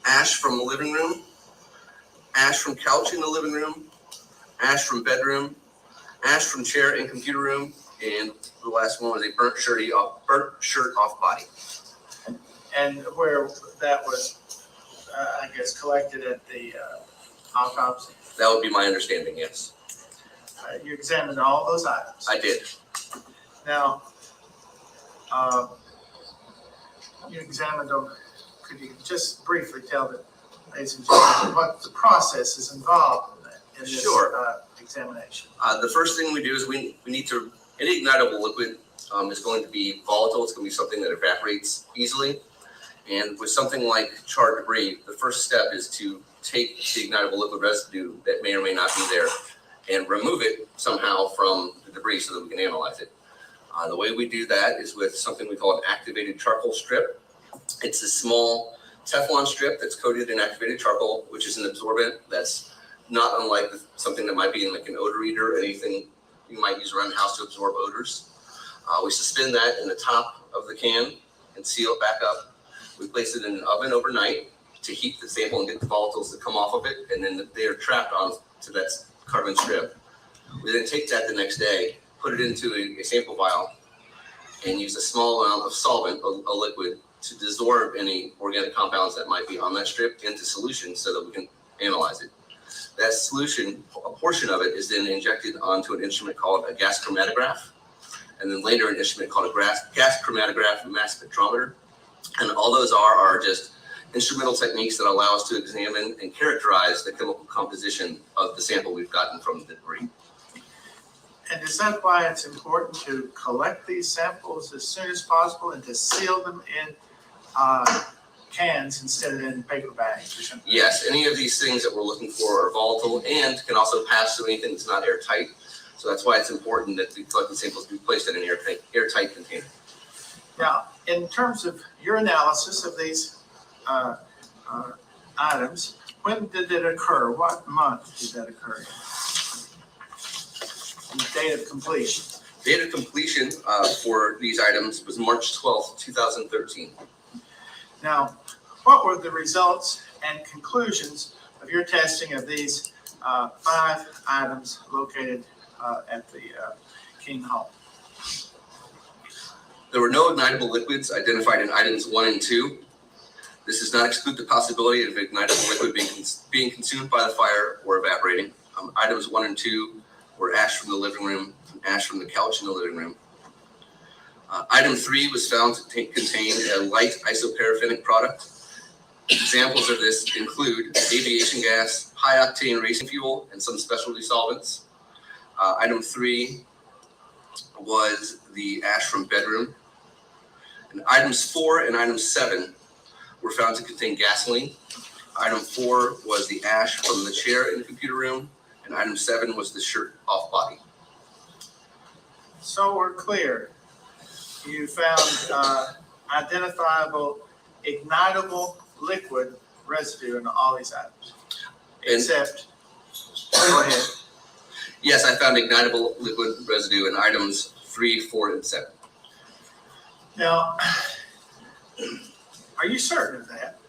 Speaker 10: ash from the living room, ash from couch in the living room, ash from bedroom, ash from chair and computer room, and the last one was a burnt shirt off body.
Speaker 9: And where that was, I guess, collected at the autopsy.
Speaker 10: That would be my understanding, yes.
Speaker 9: You examined all those items.
Speaker 10: I did.
Speaker 9: Now, you examined them. Could you just briefly tell the ladies and gentlemen what the process is involved in this
Speaker 10: Sure.
Speaker 9: examination?
Speaker 10: The first thing we do is we need to, any ignitable liquid is going to be volatile. It's going to be something that evaporates easily. And with something like charred debris, the first step is to take the ignitable liquid residue that may or may not be there and remove it somehow from the debris so that we can analyze it. The way we do that is with something we call an activated charcoal strip. It's a small Teflon strip that's coated in activated charcoal, which is an absorbent that's not unlike something that might be in like an odor eater or anything you might use around the house to absorb odors. We suspend that in the top of the can and seal it back up. We place it in an oven overnight to heat the sample and get the volatiles that come off of it, and then they are trapped onto that carbon strip. We then take that the next day, put it into a sample vial, and use a small amount of solvent, a liquid, to desorb any organic compounds that might be on that strip into solution so that we can analyze it. That solution, a portion of it, is then injected onto an instrument called a gas chromatograph, and then later an instrument called a gas chromatograph mass spectrometer. And all those are just instrumental techniques that allow us to examine and characterize the chemical composition of the sample we've gotten from the debris.
Speaker 9: And is that why it's important to collect these samples as soon as possible and to seal them in cans instead of in paper bags or something?
Speaker 10: Yes, any of these things that we're looking for are volatile and can also pass through anything that's not airtight. So that's why it's important that the collected samples be placed in an airtight container.
Speaker 9: Now, in terms of your analysis of these items, when did it occur? What month did that occur? And the date of completion?
Speaker 10: Date of completion for these items was March 12th, 2013.
Speaker 9: Now, what were the results and conclusions of your testing of these 5 items located at the King home?
Speaker 10: There were no ignitable liquids identified in items 1 and 2. This does not exclude the possibility of ignitable liquid being consumed by the fire or evaporating. Items 1 and 2 were ash from the living room and ash from the couch in the living room. Item 3 was found to contain a light isoparaffinic product. Examples of this include aviation gas, high-octane racing fuel, and some specialty solvents. Item 3 was the ash from bedroom. And items 4 and item 7 were found to contain gasoline. Item 4 was the ash from the chair in the computer room, and item 7 was the shirt off body.
Speaker 9: So we're clear. You found identifiable ignitable liquid residue in all these items,
Speaker 10: And
Speaker 9: except, go ahead.
Speaker 10: yes, I found ignitable liquid residue in items 3, 4, and 7.
Speaker 9: Now, are you certain of that?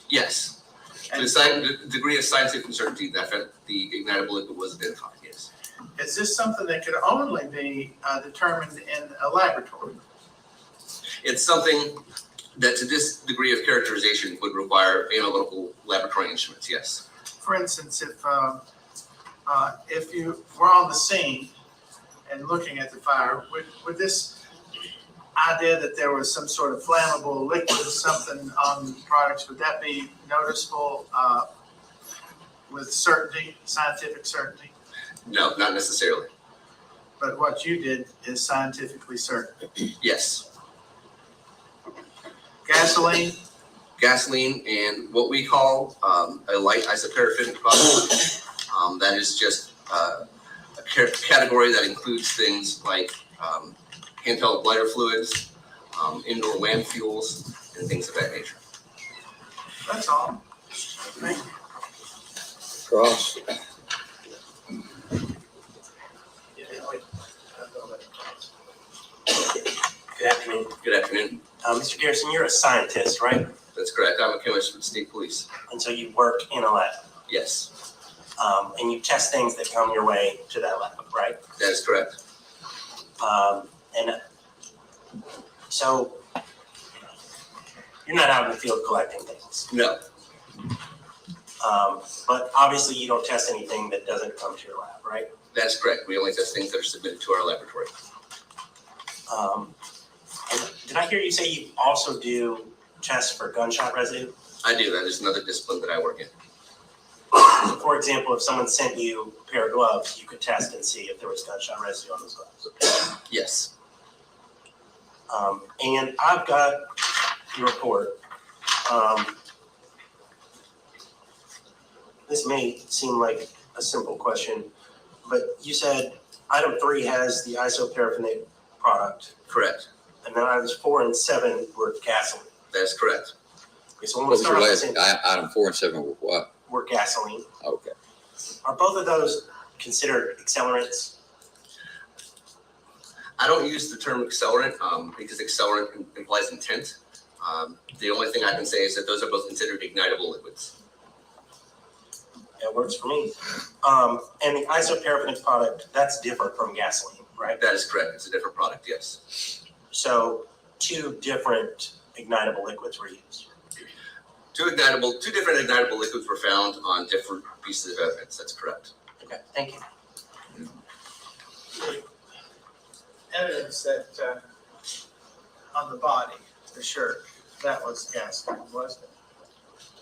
Speaker 10: Yes, to
Speaker 9: And
Speaker 10: the degree of scientific certainty that the ignitable liquid was identified, yes.
Speaker 9: is this something that could only be determined in a laboratory?
Speaker 10: It's something that to this degree of characterization would require analytical laboratory instruments, yes.
Speaker 9: For instance, if you were on the scene and looking at the fire, would this idea that there was some sort of flammable liquid or something on the products, would that be noticeable with certainty, scientific certainty?
Speaker 10: No, not necessarily.
Speaker 9: But what you did is scientifically certain.
Speaker 10: Yes.
Speaker 9: Gasoline,
Speaker 10: And what we call a light isoparaffinic product, that is just a category that includes things like handheld lighter fluids, indoor lamp fuels, and things of that nature.
Speaker 9: that's all. Thank you.
Speaker 4: Cross.
Speaker 2: Good afternoon.
Speaker 10: Good afternoon.
Speaker 2: Mr. Garrison, you're a scientist, right?
Speaker 10: That's correct. I'm a chemist with the state police.
Speaker 2: And so you work in a lab,
Speaker 10: Yes,
Speaker 2: and you test things that come your way to that lab, right?
Speaker 10: that is correct.
Speaker 2: And so you're not out in the field collecting things.
Speaker 10: No,
Speaker 2: But obviously you don't test anything that doesn't come to your lab, right?
Speaker 10: that's correct. We only test things that are submitted to our laboratory.
Speaker 2: And did I hear you say you also do tests for gunshot residue?
Speaker 10: I do. That is another discipline that I work in.
Speaker 2: So for example, if someone sent you a pair of gloves, you could test and see if there was gunshot residue on those gloves.
Speaker 10: Yes.
Speaker 2: And I've got your report. This may seem like a simple question, but you said item 3 has the isoparaffinic product,
Speaker 10: Correct.
Speaker 2: and then items 4 and 7 were gasoline.
Speaker 10: That is correct.
Speaker 2: Okay, so when
Speaker 4: What
Speaker 2: we
Speaker 4: was your
Speaker 2: start
Speaker 4: last,
Speaker 2: with
Speaker 4: item 4 and 7 were what?
Speaker 2: were gasoline.
Speaker 4: Okay.
Speaker 2: Are both of those considered accelerants?
Speaker 10: I don't use the term accelerant because accelerant implies intent. The only thing I can say is that those are both considered ignitable liquids.
Speaker 2: That works for me. And the isoparaffinic product, that's different from gasoline, right?
Speaker 10: That is correct. It's a different product, yes.
Speaker 2: So 2 different ignitable liquids were used.
Speaker 10: Two different ignitable liquids were found on different pieces of evidence. That's correct.
Speaker 2: Okay, thank you.
Speaker 9: Evidence that on the body, the shirt, that was gasoline, wasn't it?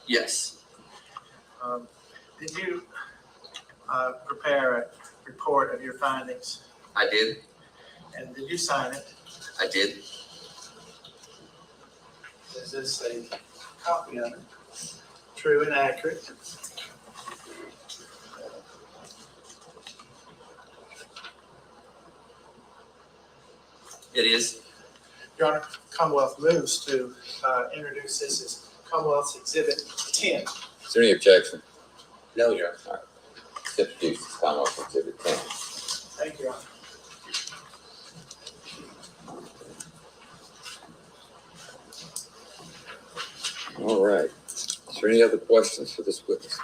Speaker 10: Yes,
Speaker 9: Did you prepare a report of your findings,
Speaker 10: I did.
Speaker 9: and did you sign it?
Speaker 10: I did.
Speaker 9: Is this a copy of it? True and accurate?
Speaker 10: It is.
Speaker 9: Your Honor, Commonwealth moves to introduce this as Commonwealth's Exhibit 10.
Speaker 4: Is there any objection?
Speaker 10: No, Your Honor.
Speaker 4: All right. Introduce Commonwealth Exhibit 10.
Speaker 9: Thank you, Your Honor.
Speaker 4: All right. Is there any other questions for this witness?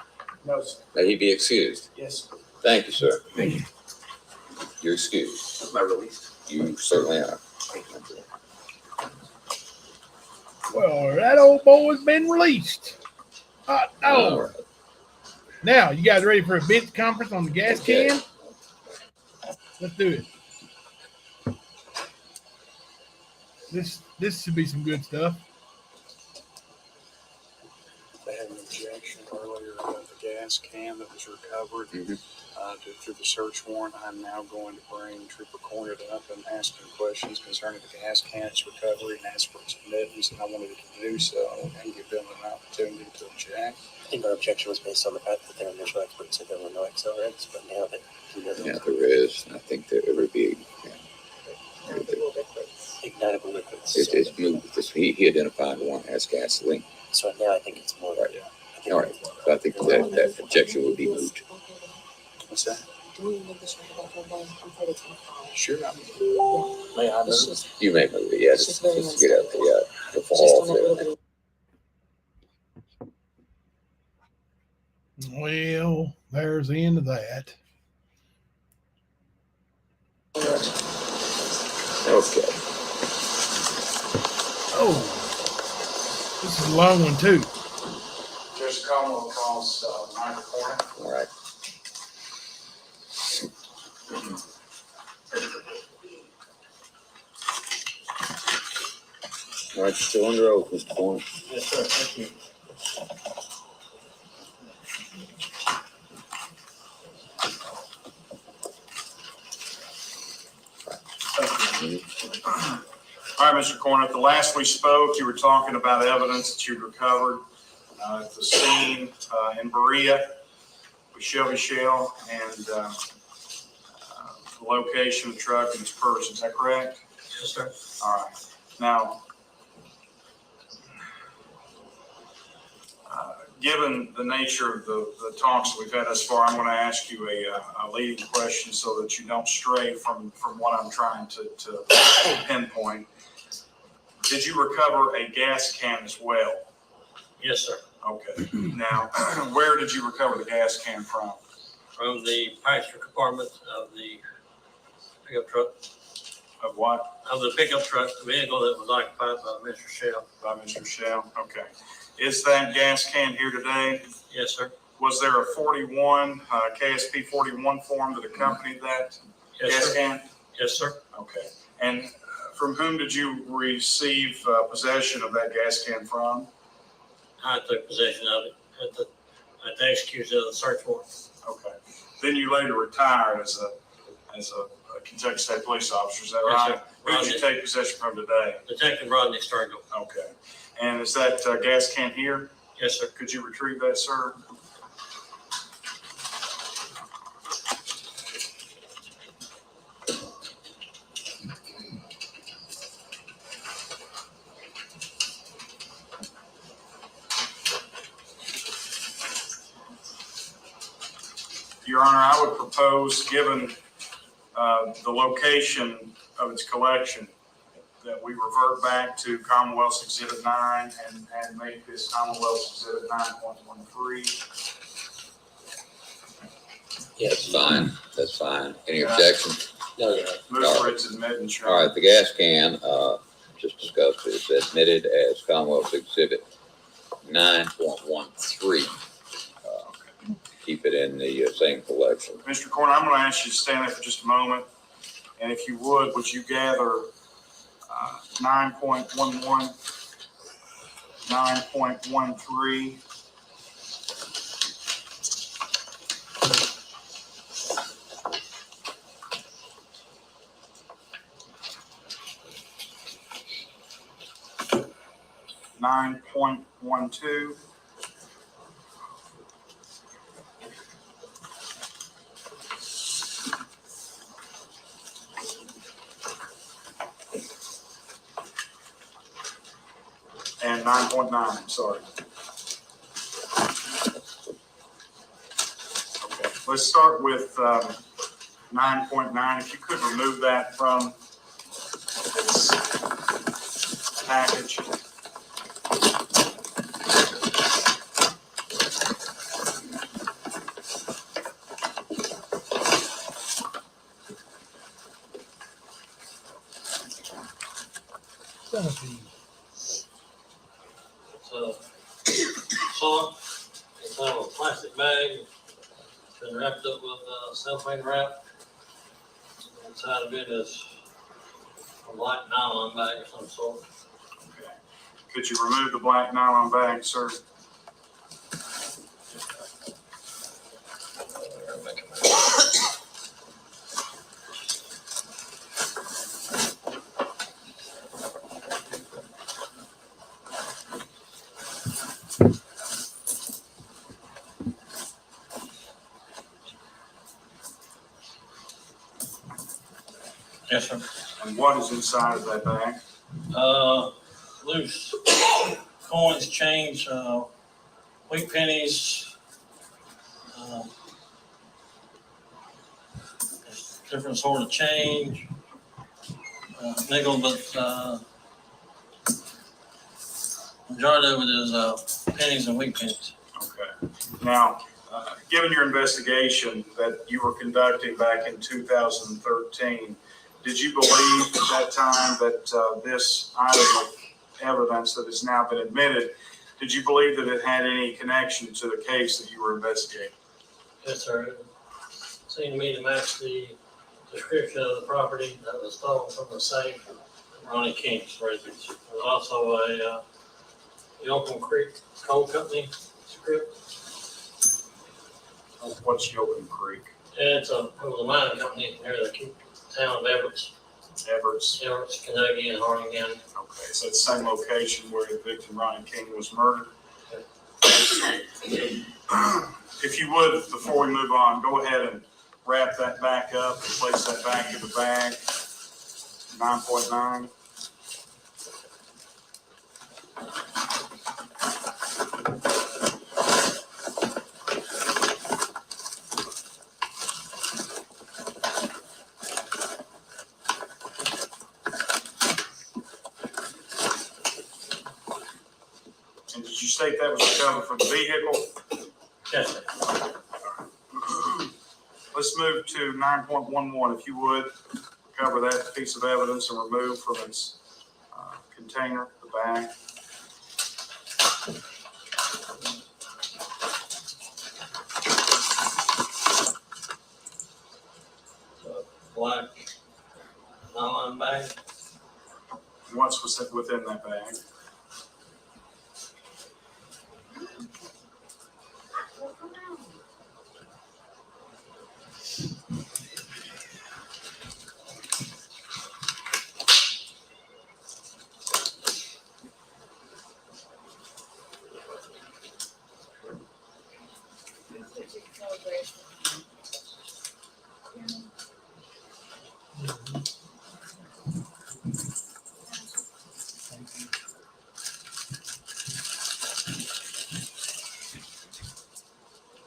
Speaker 9: No, sir.
Speaker 4: May he be excused.
Speaker 9: Yes.
Speaker 4: Thank you, sir. Thank you. You're excused.
Speaker 10: Am I released?
Speaker 4: You certainly are.
Speaker 1: Well, that old boy's been released. Hot
Speaker 4: All
Speaker 1: dog.
Speaker 4: right.
Speaker 1: Now, you guys ready for a bench conference on the gas can? Let's do it. This should be some good stuff.
Speaker 7: They had an objection earlier about the gas can that was recovered
Speaker 4: Mhm.
Speaker 7: through the search warrant. I'm now going to bring Trooper Cornett up and ask him questions concerning the gas can's recovery and ask for its admittance, and I wanted to do so and give them an opportunity to object.
Speaker 2: I think our objection was based on the fact that their initial experts said there were no accelerants, but now that he knows
Speaker 4: Yeah, there is. I think there would be.
Speaker 2: ignitable liquids.
Speaker 4: It's moved. He identified one as gasoline.
Speaker 2: So now I think it's more.
Speaker 4: Right. All right. So I think that objection would be moved.
Speaker 7: What's that?
Speaker 5: Do we move this right back over? I'm afraid it's gonna fall.
Speaker 7: Sure.
Speaker 2: May I
Speaker 5: It's
Speaker 2: move?
Speaker 5: just,
Speaker 4: You may move it. Yeah,
Speaker 5: It's
Speaker 4: just
Speaker 5: just very
Speaker 4: get out the
Speaker 5: it's just
Speaker 4: fall
Speaker 5: on that
Speaker 4: there.
Speaker 5: little bit of
Speaker 1: Well, there's the end of that.
Speaker 7: Okay.
Speaker 1: Oh, this is a long one too.
Speaker 8: Just come across, Michael Corner.
Speaker 4: All right. All right, still under oath, Mr. Corner.
Speaker 3: Yes, sir, thank you.
Speaker 8: All right, Mr. Corner, at the last we spoke, you were talking about evidence that you'd recovered at the scene in Berea with Shelby Shell and the location of the truck and its purse. Is that correct?
Speaker 3: Yes, sir.
Speaker 8: All right. Now, given the nature of the talks that we've had thus far, I'm going to ask you a leading question so that you don't stray from what I'm trying to pinpoint. Did you recover a gas can as well?
Speaker 3: Yes, sir.
Speaker 8: Okay. Now, where did you recover the gas can from?
Speaker 3: From the passenger compartment of the pickup truck,
Speaker 8: Of what?
Speaker 3: of the pickup truck, the vehicle that was occupied by Mr. Shell.
Speaker 8: By Mr. Shell? Okay. Is that gas can here today?
Speaker 3: Yes, sir.
Speaker 8: Was there a 41, KSP 41 form that accompanied that
Speaker 3: Yes,
Speaker 8: gas
Speaker 3: sir.
Speaker 8: can?
Speaker 3: Yes, sir.
Speaker 8: Okay. And from whom did you receive possession of that gas can from?
Speaker 3: I took possession of it at the execution of the search warrant.
Speaker 8: Okay. Then you later retired as a Kentucky State Police officer, is that
Speaker 3: Yes,
Speaker 8: right?
Speaker 3: sir.
Speaker 8: Who did you take possession from today?
Speaker 3: Detective Rodney Sturgill.
Speaker 8: Okay. And is that gas can here?
Speaker 3: Yes, sir.
Speaker 8: Could you retrieve that, sir? Your Honor, I would propose, given the location of its collection, that we revert back to Commonwealth's Exhibit 9 and make this Commonwealth's Exhibit 9.13.
Speaker 4: Yeah, that's fine. That's fine. Any objection?
Speaker 3: No, Your
Speaker 8: Move for its admittance, Your
Speaker 4: All
Speaker 8: Honor.
Speaker 4: right, the gas can, just discussed, is admitted as Commonwealth's Exhibit 9.13. Keep it in the same collection.
Speaker 8: Mr. Corner, I'm going to ask you to stand there for just a moment. And if you would you gather 9.11, 9.13, nine point 12, and 9.9, sorry. Okay, let's start with 9.9. If you could remove that from its package.
Speaker 3: Sock, it's kind of a plastic bag, been wrapped up with cellophane wrap. Inside of it is a black nylon bag of some sort.
Speaker 8: Okay. Could you remove the black nylon bag, sir?
Speaker 3: Yes, sir.
Speaker 8: And what is inside of that bag?
Speaker 3: Loose coins, change, wheat pennies, different sort of change, nickel, but majority of it is pennies and wheat pennies.
Speaker 8: Okay. Now, Given your investigation that you were conducting back in 2013, did you believe at that time that this item of evidence that has now been admitted, did you believe that it had any connection to the case that you were investigating?
Speaker 3: Yes, sir. It seemed to me to match the description of the property that was stolen from the safe at Ronnie King's residence. It was also the Open Creek Coal Company script.
Speaker 8: What's Yilton Creek?
Speaker 3: It was a mining company near the town of Everett,
Speaker 8: Everett's.
Speaker 3: Kentucky, and Harding County.
Speaker 8: Okay, so it's the same location where the victim Ronnie King was murdered. If you would, before we move on, go ahead and wrap that back up and place that back in the bag. 9.9. And did you state that was the cover for the vehicle?
Speaker 3: Yes, sir.
Speaker 8: Let's move to 9.11, if you would, cover that piece of evidence and remove from its container, the bag.
Speaker 3: Black nylon bag.
Speaker 8: What's within that bag?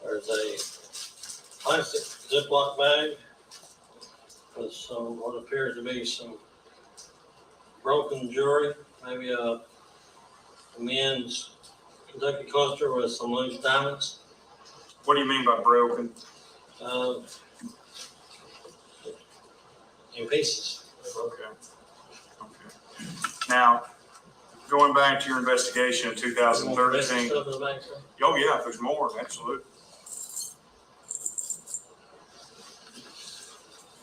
Speaker 3: There's a plastic Ziploc bag with some, what appears to be some broken jewelry, maybe a men's Kentucky cluster with some loose diamonds.
Speaker 8: What do you mean by broken?
Speaker 3: In pieces.
Speaker 8: Okay. Now, going back to your investigation in 2013.
Speaker 3: Stuff in the bag, sir?
Speaker 8: Oh, yeah, if there's more, absolutely.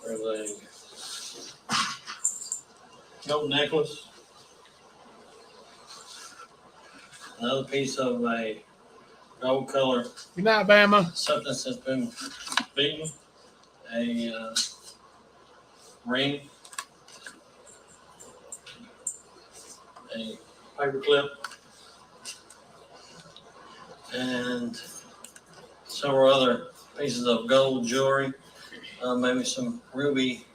Speaker 3: There's a gold necklace. Another piece of a gold color
Speaker 1: Good night, Bama.
Speaker 3: substance that's been beaten. A ring. A paper clip. And several other pieces of gold jewelry. Maybe some ruby,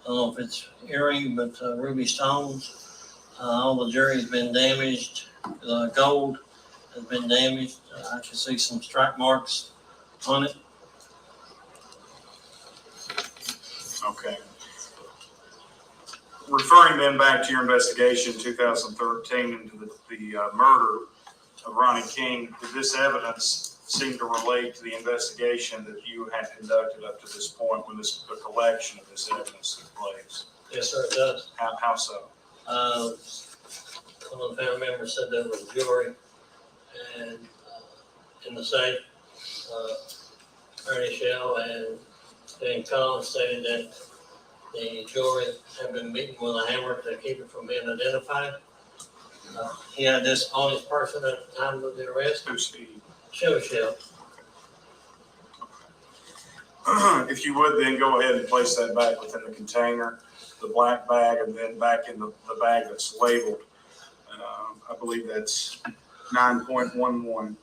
Speaker 3: I don't know if it's earring, but ruby stones. All the jewelry has been damaged. The gold has been damaged. I can see some strike marks on it.
Speaker 8: Okay. Referring then back to your investigation in 2013 into the murder of Ronnie King, did this evidence seem to relate to the investigation that you had conducted up to this point when the collection of this evidence took place?
Speaker 3: Yes, sir, it does.
Speaker 8: How so?
Speaker 3: One of the family members said there was jewelry and in the safe. Ernie Shell and Dan Collins stated that the jewelry had been beaten with a hammer to keep it from being identified. He had this on his person at the time of the arrest.
Speaker 8: Who's he?
Speaker 3: Shell.
Speaker 8: If you would, then go ahead and place that back within the container, the black bag, and then back in the bag that's labeled. I believe that's 9.11.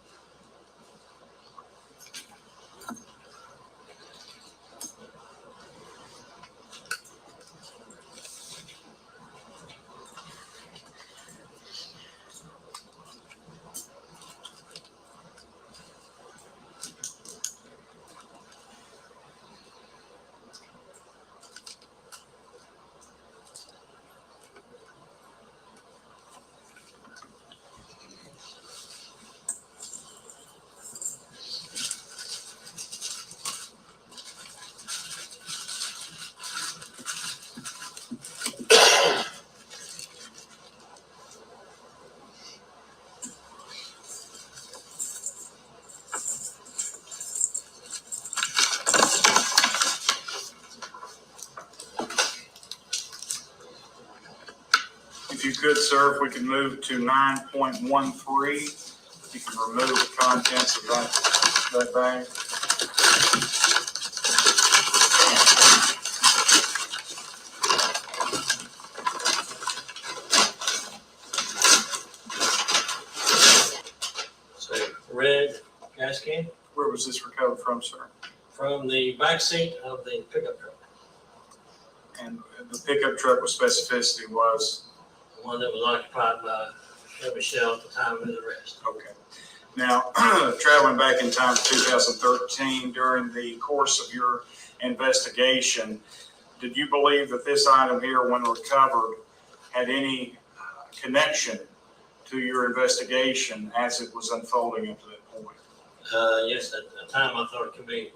Speaker 8: good, sir. If we can move to 9.13, if you can remove the contents of that bag.
Speaker 3: So red gas can
Speaker 8: Where was this recovered from, sir?
Speaker 3: from the back seat of the pickup truck,
Speaker 8: And the pickup truck with specificity was,
Speaker 3: the one that was occupied by Chevy Shell at the time of the arrest.
Speaker 8: okay. Now, traveling back in time to 2013, during the course of your investigation, did you believe that this item here, when recovered, had any connection to your investigation as it was unfolding up to that point?
Speaker 3: Yes, at the time I thought it could be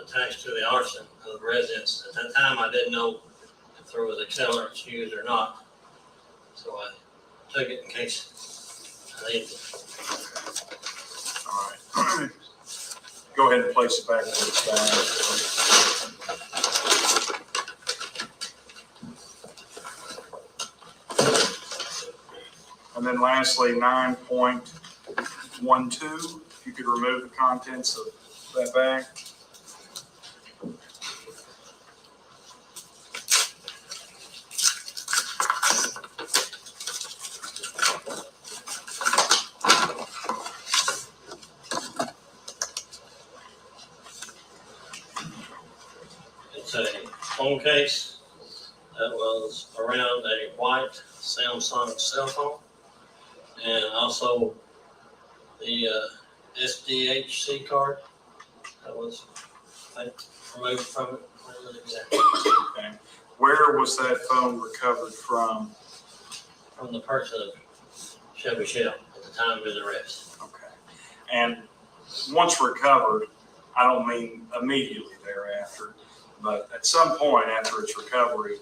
Speaker 3: attached to the arson of the residence. At that time, I didn't know if there was accelerants used or not. So I took it in case I needed it.
Speaker 8: All right. Go ahead and place it back in its bag. And then lastly, 9.12, if you could remove the contents of that bag.
Speaker 3: It's a phone case that was around a white Samsung cell phone. And also the SDHC card that was removed from it. What was it exactly?
Speaker 8: Okay. Where was that phone recovered from?
Speaker 3: From the person of Chevy Shell at the time of his arrest.
Speaker 8: Okay. And once recovered, I don't mean immediately thereafter, but at some point after its recovery,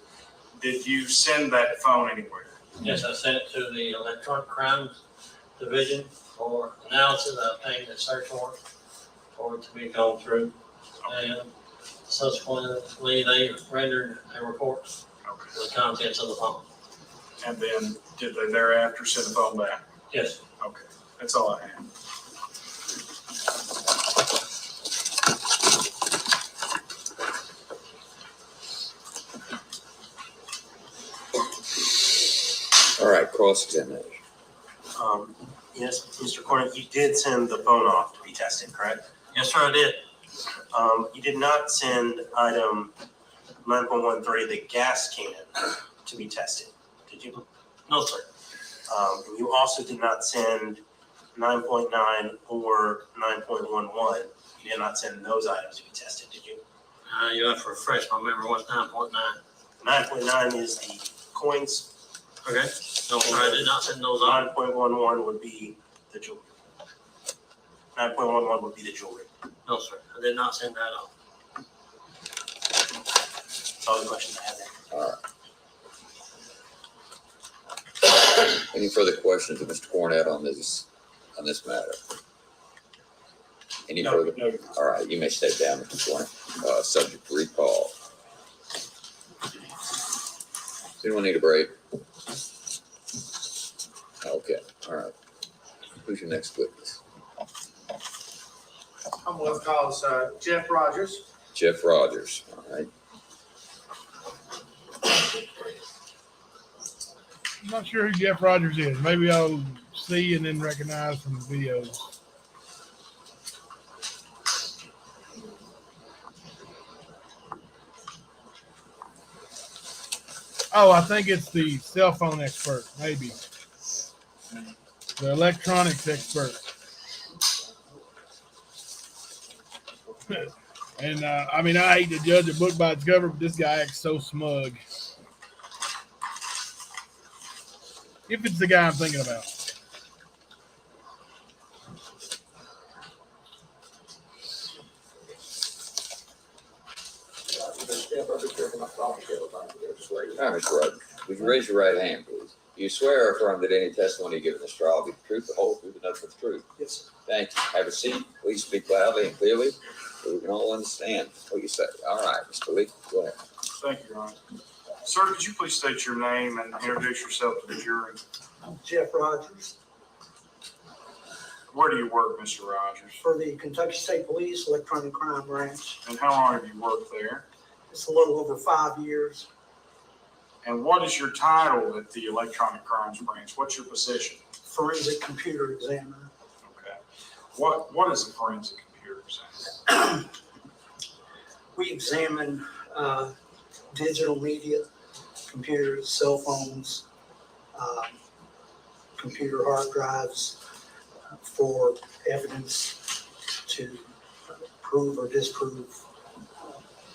Speaker 8: did you send that phone anywhere?
Speaker 3: Yes, I sent it to the Electronic Crimes Division for analysis. I obtained a search warrant for it to be gone through. And subsequently, they rendered a report
Speaker 8: Okay.
Speaker 3: for the contents of the phone.
Speaker 8: And then did they thereafter send the phone back?
Speaker 3: Yes,
Speaker 8: Okay, that's all I have.
Speaker 4: All right, cross-examination.
Speaker 2: Yes, Mr. Cornick, you did send the phone off to be tested, correct?
Speaker 3: yes, sir, I did.
Speaker 2: You did not send item 9.13, the gas can, to be tested, did you?
Speaker 3: No, sir.
Speaker 2: And you also did not send 9.9 or 9.11. You did not send those items to be tested, did you?
Speaker 3: You have to refresh my memory. What's 9.9?
Speaker 2: 9.9 is the coins.
Speaker 3: Okay. No, sir, I did not send those on.
Speaker 2: 9.11 would be the jewelry. 9.11 would be the jewelry.
Speaker 3: No, sir, I did not send that on.
Speaker 2: That's all the questions I have there.
Speaker 4: All right. Any further questions of Mr. Cornett on this matter? Any further?
Speaker 8: No.
Speaker 4: All right, you may step down, Mr. Cornett. Subject to recall. Does anyone need a break? Okay, all right. Who's your next witness?
Speaker 9: I'm going to call Jeff Rogers.
Speaker 4: Jeff Rogers, all right.
Speaker 1: I'm not sure who Jeff Rogers is. Maybe I'll see and then recognize from the videos. Oh, I think it's the cell phone expert, maybe. The electronics expert. And I mean, I hate to judge a book by its cover, but this guy acts so smug. If it's the guy I'm thinking about.
Speaker 4: All right, Mr. Rogers, would you raise your right hand, please? You swear or affirm that any testimony you give in this trial will be the truth, the whole truth, and nothing but the truth?
Speaker 2: Yes, sir.
Speaker 4: Thank you. Have a seat. Please speak loudly and clearly so we can all understand what you say. All right, Mr. Lee, go ahead.
Speaker 8: Thank you, Your Honor. Sir, could you please state your name and introduce yourself to the jury?
Speaker 11: I'm Jeff Rogers
Speaker 8: Where do you work, Mr. Rogers?
Speaker 11: for the Kentucky State Police Electronic Crime Branch.
Speaker 8: And how long have you worked there?
Speaker 11: It's a little over 5 years.
Speaker 8: And what is your title at the Electronic Crimes Branch? What's your position?
Speaker 11: Forensic computer examiner.
Speaker 8: Okay. What is a forensic computer examiner?
Speaker 11: We examine digital media, computers, cell phones, computer hard drives for evidence to prove or disprove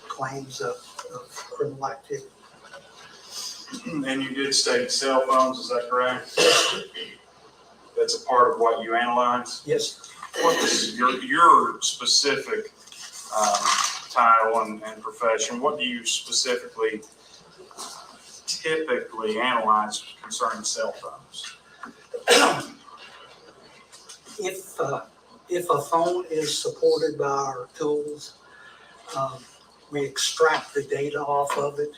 Speaker 11: claims of criminal activity.
Speaker 8: And you did state cell phones, is that correct? That's a part of what you analyze?
Speaker 11: Yes,
Speaker 8: What is your specific title and profession? What do you specifically typically analyze concerning cell phones?
Speaker 11: if a phone is supported by our tools, we extract the data off of it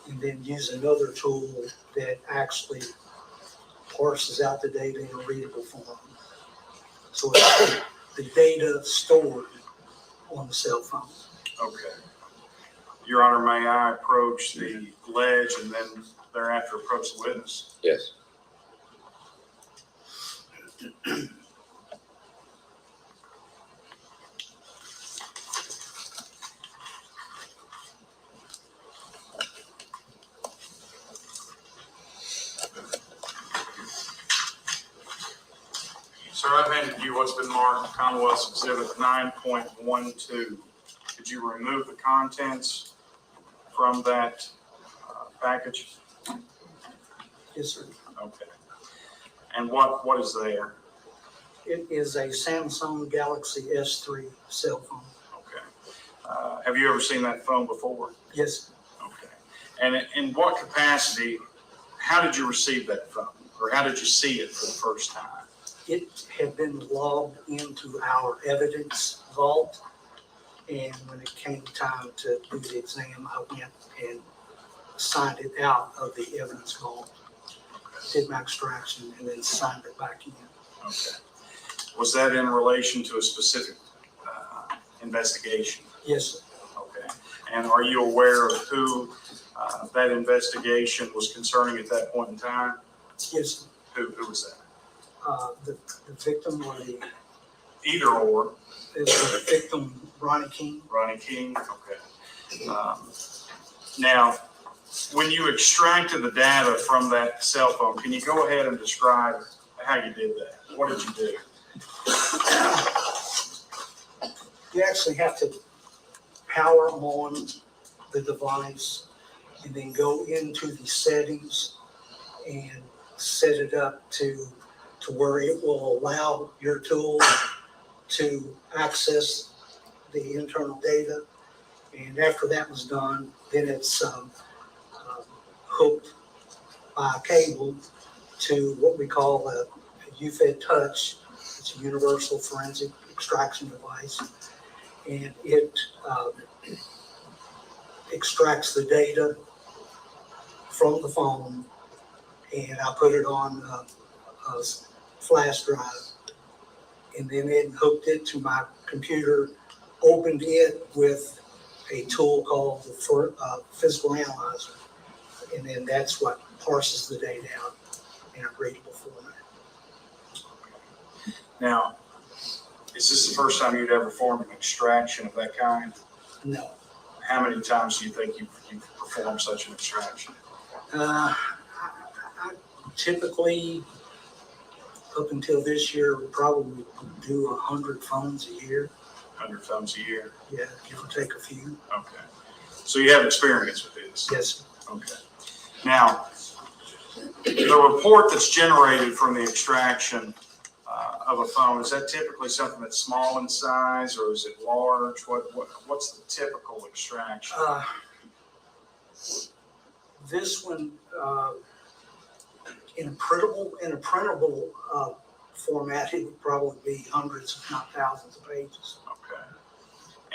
Speaker 11: and then use another tool that actually parses out the data in a readable form. So it's the data stored on the cell phone.
Speaker 8: Okay. Your Honor, may I approach the ledge and then thereafter approach the witness?
Speaker 4: Yes.
Speaker 8: Sir, I've handed you what's been marked Commonwealth's Exhibit 9.12. Could you remove the contents from that package?
Speaker 11: Yes, sir.
Speaker 8: Okay. And what is there?
Speaker 11: It is a Samsung Galaxy S3 cell phone.
Speaker 8: Okay. Have you ever seen that phone before?
Speaker 11: Yes,
Speaker 8: Okay. And in what capacity, how did you receive that phone? Or how did you see it for the first time?
Speaker 11: it had been logged into our evidence vault. And when it came time to do the exam, I went and signed it out of the evidence vault, did my extraction, and then signed it back in.
Speaker 8: Okay. Was that in relation to a specific investigation?
Speaker 11: Yes, sir.
Speaker 8: Okay. And are you aware of who that investigation was concerning at that point in time?
Speaker 11: Yes, sir.
Speaker 8: Who was that?
Speaker 11: The victim or the,
Speaker 8: Either or.
Speaker 11: the victim, Ronnie King.
Speaker 8: Ronnie King? Okay. Now, when you extracted the data from that cell phone, can you go ahead and describe how you did that? What did you do?
Speaker 11: You actually have to power on the device and then go into the settings and set it up to where it will allow your tool to access the internal data. And after that was done, then it's hooked by a cable to what we call a UFED Touch. It's a universal forensic extraction device. And it extracts the data from the phone, and I put it on a flash drive, and then it hooked it to my computer, opened it with a tool called the physical analyzer, and then that's what parses the data out in a readable format.
Speaker 8: Now, is this the first time you'd ever performed an extraction of that kind?
Speaker 11: No.
Speaker 8: How many times do you think you've performed such an extraction?
Speaker 11: I typically, up until this year, would probably do 100 phones a year.
Speaker 8: 100 phones a year?
Speaker 11: Yeah, give or take a few.
Speaker 8: Okay. So you have experience with this?
Speaker 11: Yes.
Speaker 8: Okay. Now, the report that's generated from the extraction of a phone, is that typically something that's small in size, or is it large? What's the typical extraction?
Speaker 11: This one, in a printable format, it would probably be hundreds, if not thousands of pages.
Speaker 8: Okay.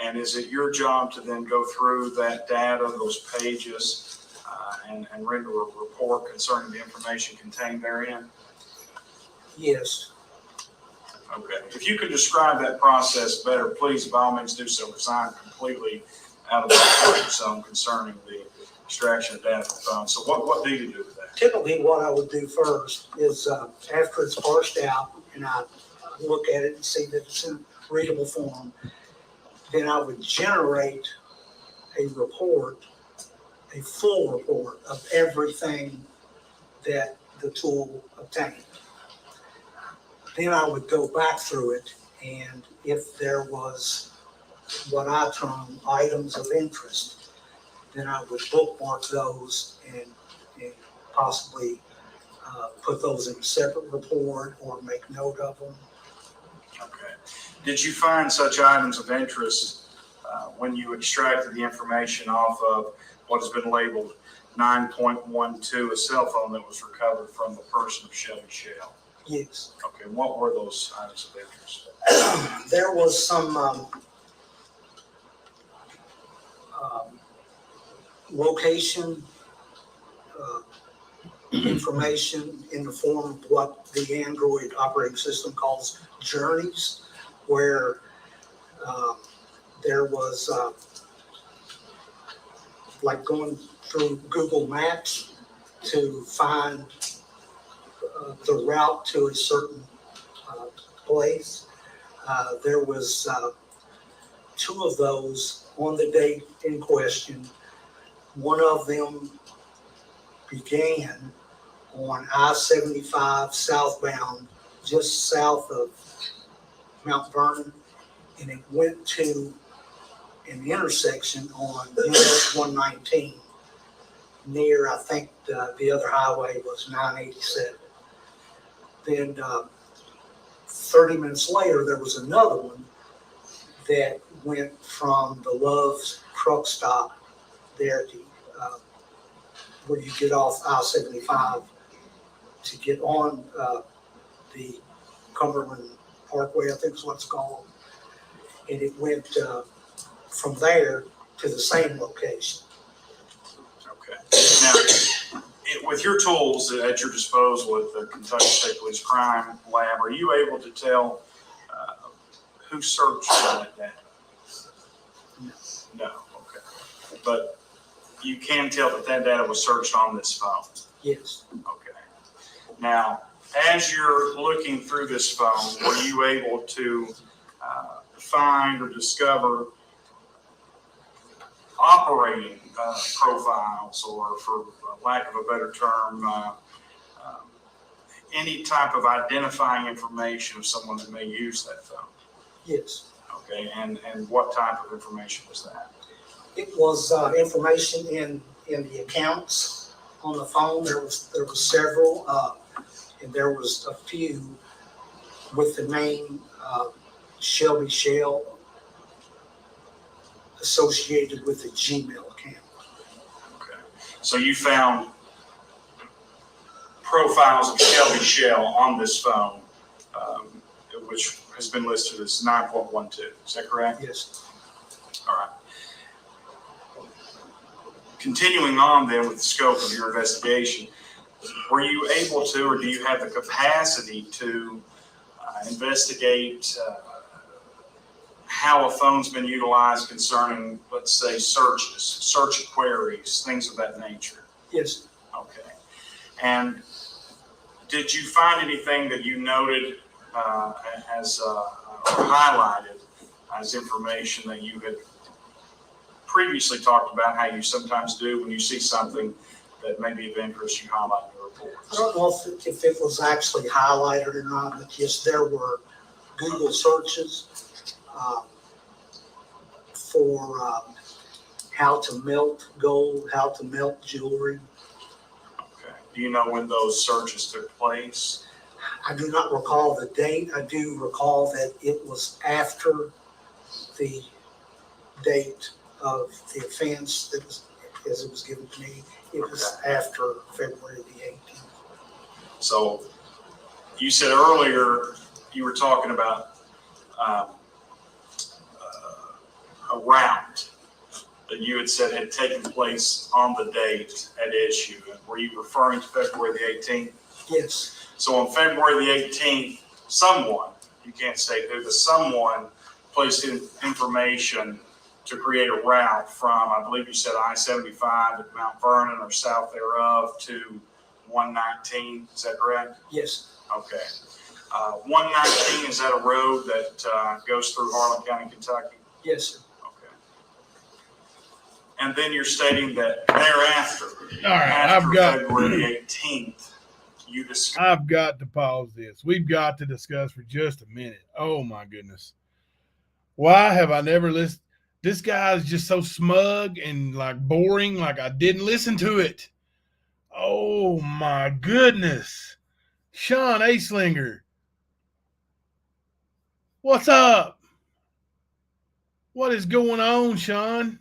Speaker 8: And is it your job to then go through that data, those pages, and render a report concerning the information contained therein?
Speaker 11: Yes.
Speaker 8: Okay. If you could describe that process better, please, by all means do so, because I'm completely out of the comfort zone concerning the extraction of data from phones. So what do you do with that?
Speaker 11: Typically, what I would do first is, after it's parsed out and I look at it and see that it's in readable form, then I would generate a report, a full report of everything that the tool obtained. Then I would go back through it, and if there was what I term items of interest, then I would bookmark those and possibly put those in a separate report or make note of them.
Speaker 8: Okay. Did you find such items of interest when you extracted the information off of what has been labeled 9.12, a cell phone that was recovered from the person of Shelby Shell?
Speaker 11: Yes.
Speaker 8: Okay, what were those items of interest?
Speaker 11: There was some location information in the form of what the Android operating system calls journeys, where there was like going through Google Maps to find the route to a certain place. There was 2 of those on the date in question. One of them began on I-75 southbound, just south of Mount Vernon, and it went to an intersection on US 119 near, I think the other highway was 987. Then 30 minutes later, there was another one that went from the Love's truck stop there to where you get off I-75 to get on the Cumberland Parkway, I think is what it's called. And it went from there to the same location.
Speaker 8: Okay. Now, with your tools at your disposal at the Kentucky State Police Crime Lab, are you able to tell who searched that data? No. Okay. But you can tell that that data was searched on this phone?
Speaker 11: Yes.
Speaker 8: Okay. Now, as you're looking through this phone, were you able to find or discover operating profiles, or for lack of a better term, any type of identifying information of someone that may use that phone?
Speaker 11: Yes.
Speaker 8: Okay, and what type of information was that?
Speaker 11: It was information in the accounts on the phone. There was several, and there was a few with the name Shelby Shell associated with the Gmail account.
Speaker 8: Okay, so you found profiles of Shelby Shell on this phone, which has been listed as 9.12. Is that correct?
Speaker 11: Yes.
Speaker 8: All right. Continuing on then with the scope of your investigation, were you able to, or do you have the capacity to investigate how a phone's been utilized concerning, let's say, searches, search queries, things of that nature?
Speaker 11: Yes.
Speaker 8: Okay. And did you find anything that you noted as highlighted as information that you had previously talked about, how you sometimes do when you see something that may be of interest, you highlight in your reports?
Speaker 11: I don't know if it was actually highlighted or not, but yes, there were Google searches for how to melt gold, how to melt jewelry.
Speaker 8: Okay. Do you know when those searches took place?
Speaker 11: I do not recall the date. I do recall that it was after the date of the offense that was, as it was given to me. It was after February the 18th.
Speaker 8: So you said earlier you were talking about a route that you had said had taken place on the date at issue. Were you referring to February the 18th?
Speaker 11: Yes,
Speaker 8: So on February the 18th, someone, you can't say who, but someone placed in information to create a route from, I believe you said I-75 at Mount Vernon or south thereof to 119. Is that correct?
Speaker 11: yes,
Speaker 8: Okay. 119, is that a road that goes through Harlan County, Kentucky?
Speaker 11: yes, sir.
Speaker 8: Okay. And then you're stating that thereafter,
Speaker 1: All right,
Speaker 8: after
Speaker 1: I've got
Speaker 8: February the 18th, you discussed.
Speaker 1: I've got to pause this. We've got to discuss for just a minute. Oh my goodness. Why have I never listened? This guy is just so smug and like boring, like I didn't listen to it. Oh my goodness. Sean Aslinger. What's up? What is going on, Sean?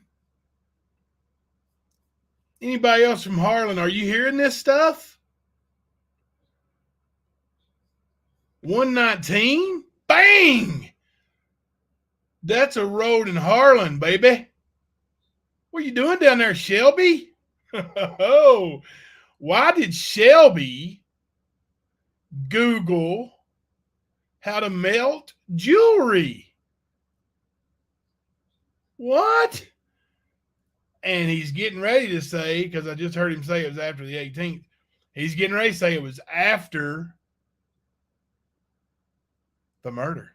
Speaker 1: Anybody else from Harlan? Are you hearing this stuff? 119? Bang! That's a road in Harlan, baby. What are you doing down there, Shelby? Oh, why did Shelby Google how to melt jewelry? What? And he's getting ready to say, because I just heard him say it was after the 18th, he's getting ready to say it was after the murder.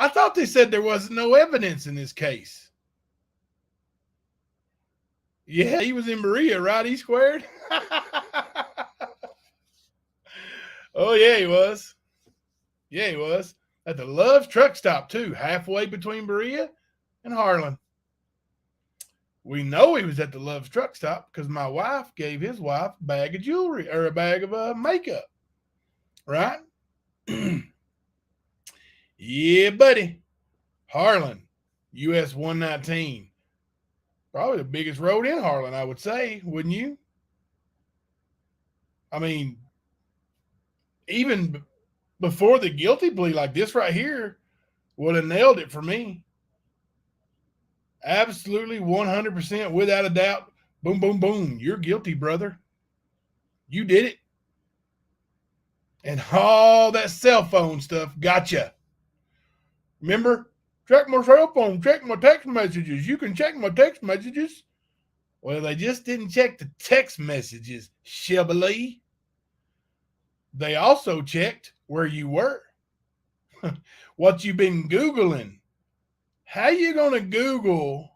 Speaker 1: I thought they said there was no evidence in this case. Yeah, he was in Berea, right? He squared. Oh, yeah, he was. Yeah, he was. At the Love's truck stop, too, halfway between Berea and Harlan. We know he was at the Love's truck stop because my wife gave his wife a bag of jewelry or a bag of makeup. Right? Yeah, buddy. Harlan, US 119. Probably the biggest road in Harlan, I would say, wouldn't you? I mean, even before the guilty plea, like this right here would have nailed it for me. Absolutely 100% without a doubt. Boom, boom, boom. You're guilty, brother. You did it. And all that cell phone stuff gotcha. Remember? Check my cell phone. Check my text messages. You can check my text messages. Well, they just didn't check the text messages, Shelby Lee. They also checked where you were. What you been Googling. How you going to Google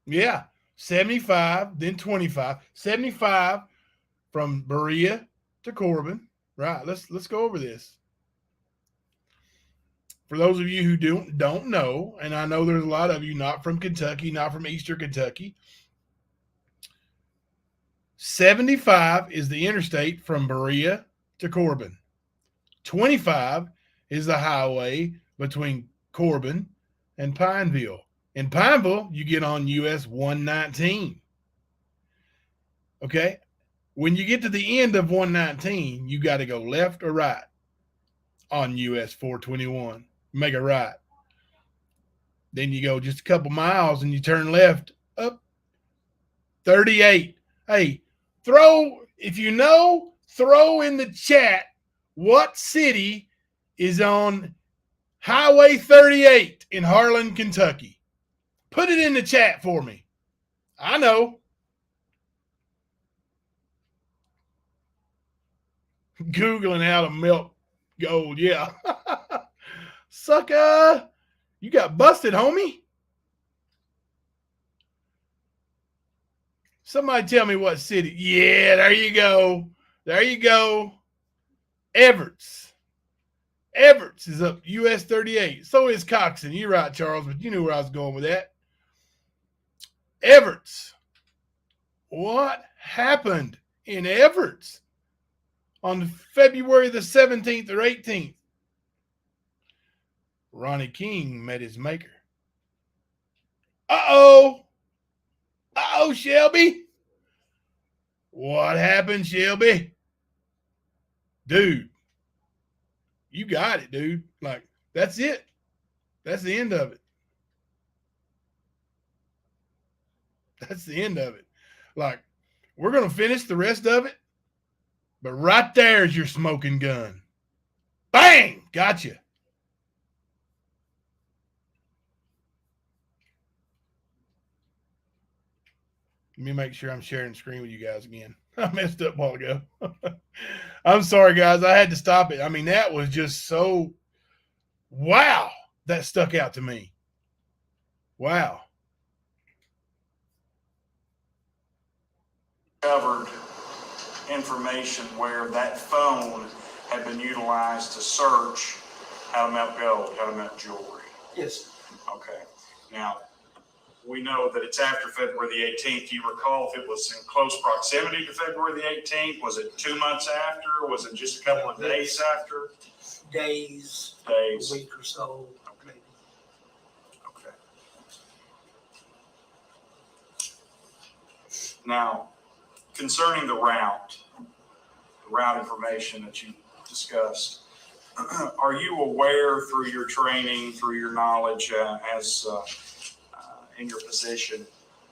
Speaker 1: Yeah, 75, then 25. 75 from Berea to Corbin. Right, let's go over this. For those of you who don't know, and I know there's a lot of you not from Kentucky, not from Eastern Kentucky, 75 is the interstate from Berea to Corbin. 25 is the highway between Corbin and Pineville. In Pineville, you get on US 119. Okay? When you get to the end of 119, you got to go left or right on US 421. Make a right. Then you go just a couple miles and you turn left up 38. Hey, if you know, throw in the chat what city is on Highway 38 in Harlan, Kentucky. Put it in the chat for me. I know. Googling how to melt gold. Yeah. Sucker. You got busted, homie. Somebody tell me what city. Yeah, there you go. There you go. Everts. Everts is up US 38. So is Coxon. You're right, Charles, but you knew where I was going with that. Everts. What happened in Everts on February the 17th or 18th? Ronnie King met his maker. Uh-oh. Uh-oh, Shelby. What happened, Shelby? Dude, you got it, dude. Like, that's it. That's the end of it. That's the end of it. Like, we're going to finish the rest of it, but right there's your smoking gun. Bang! Gotcha. Let me make sure I'm sharing the screen with you guys again. I messed up a while ago. I'm sorry, guys. I had to stop it. I mean, that was just so, wow, that stuck out to me. Wow.
Speaker 8: Covered information where that phone had been utilized to search how to melt gold, how to melt jewelry.
Speaker 11: Yes,
Speaker 8: Okay. Now, we know that it's after February the 18th. Do you recall if it was in close proximity to February the 18th? Was it 2 months after? Was it just a couple of days after?
Speaker 11: days,
Speaker 8: Days.
Speaker 11: a week or so, maybe.
Speaker 8: Okay. Now, concerning the route information that you discussed, are you aware through your training, through your knowledge as in your position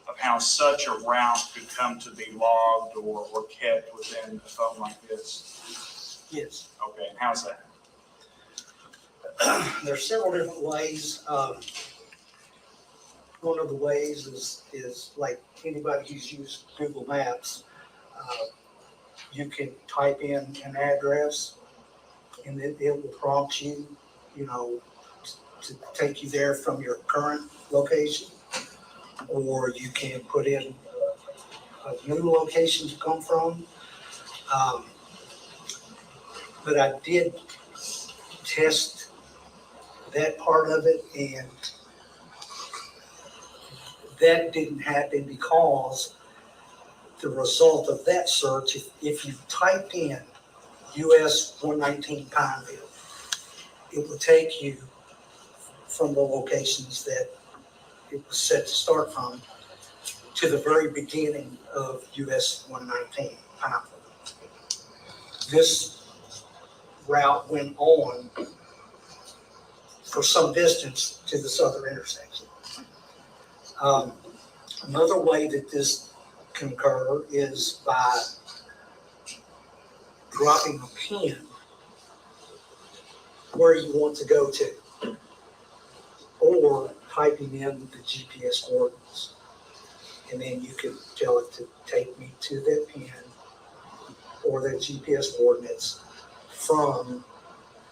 Speaker 8: of how such a route could come to be logged or kept within a phone like this?
Speaker 11: Yes.
Speaker 8: Okay, and how's that?
Speaker 11: There's several different ways. One of the ways is like anybody who's used Google Maps. You can type in an address and it will prompt you, to take you there from your current location. Or you can put in a new location to come from. But I did test that part of it, and that didn't happen because the result of that search, if you typed in US 119 Pineville, it will take you from the locations that it was set to start from to the very beginning of US 119 Pineville. This route went on for some distance to this other intersection. Another way that this can occur is by dropping a pin where you want to go to, or typing in the GPS coordinates. And then you can tell it to take me to that pin or that GPS coordinates from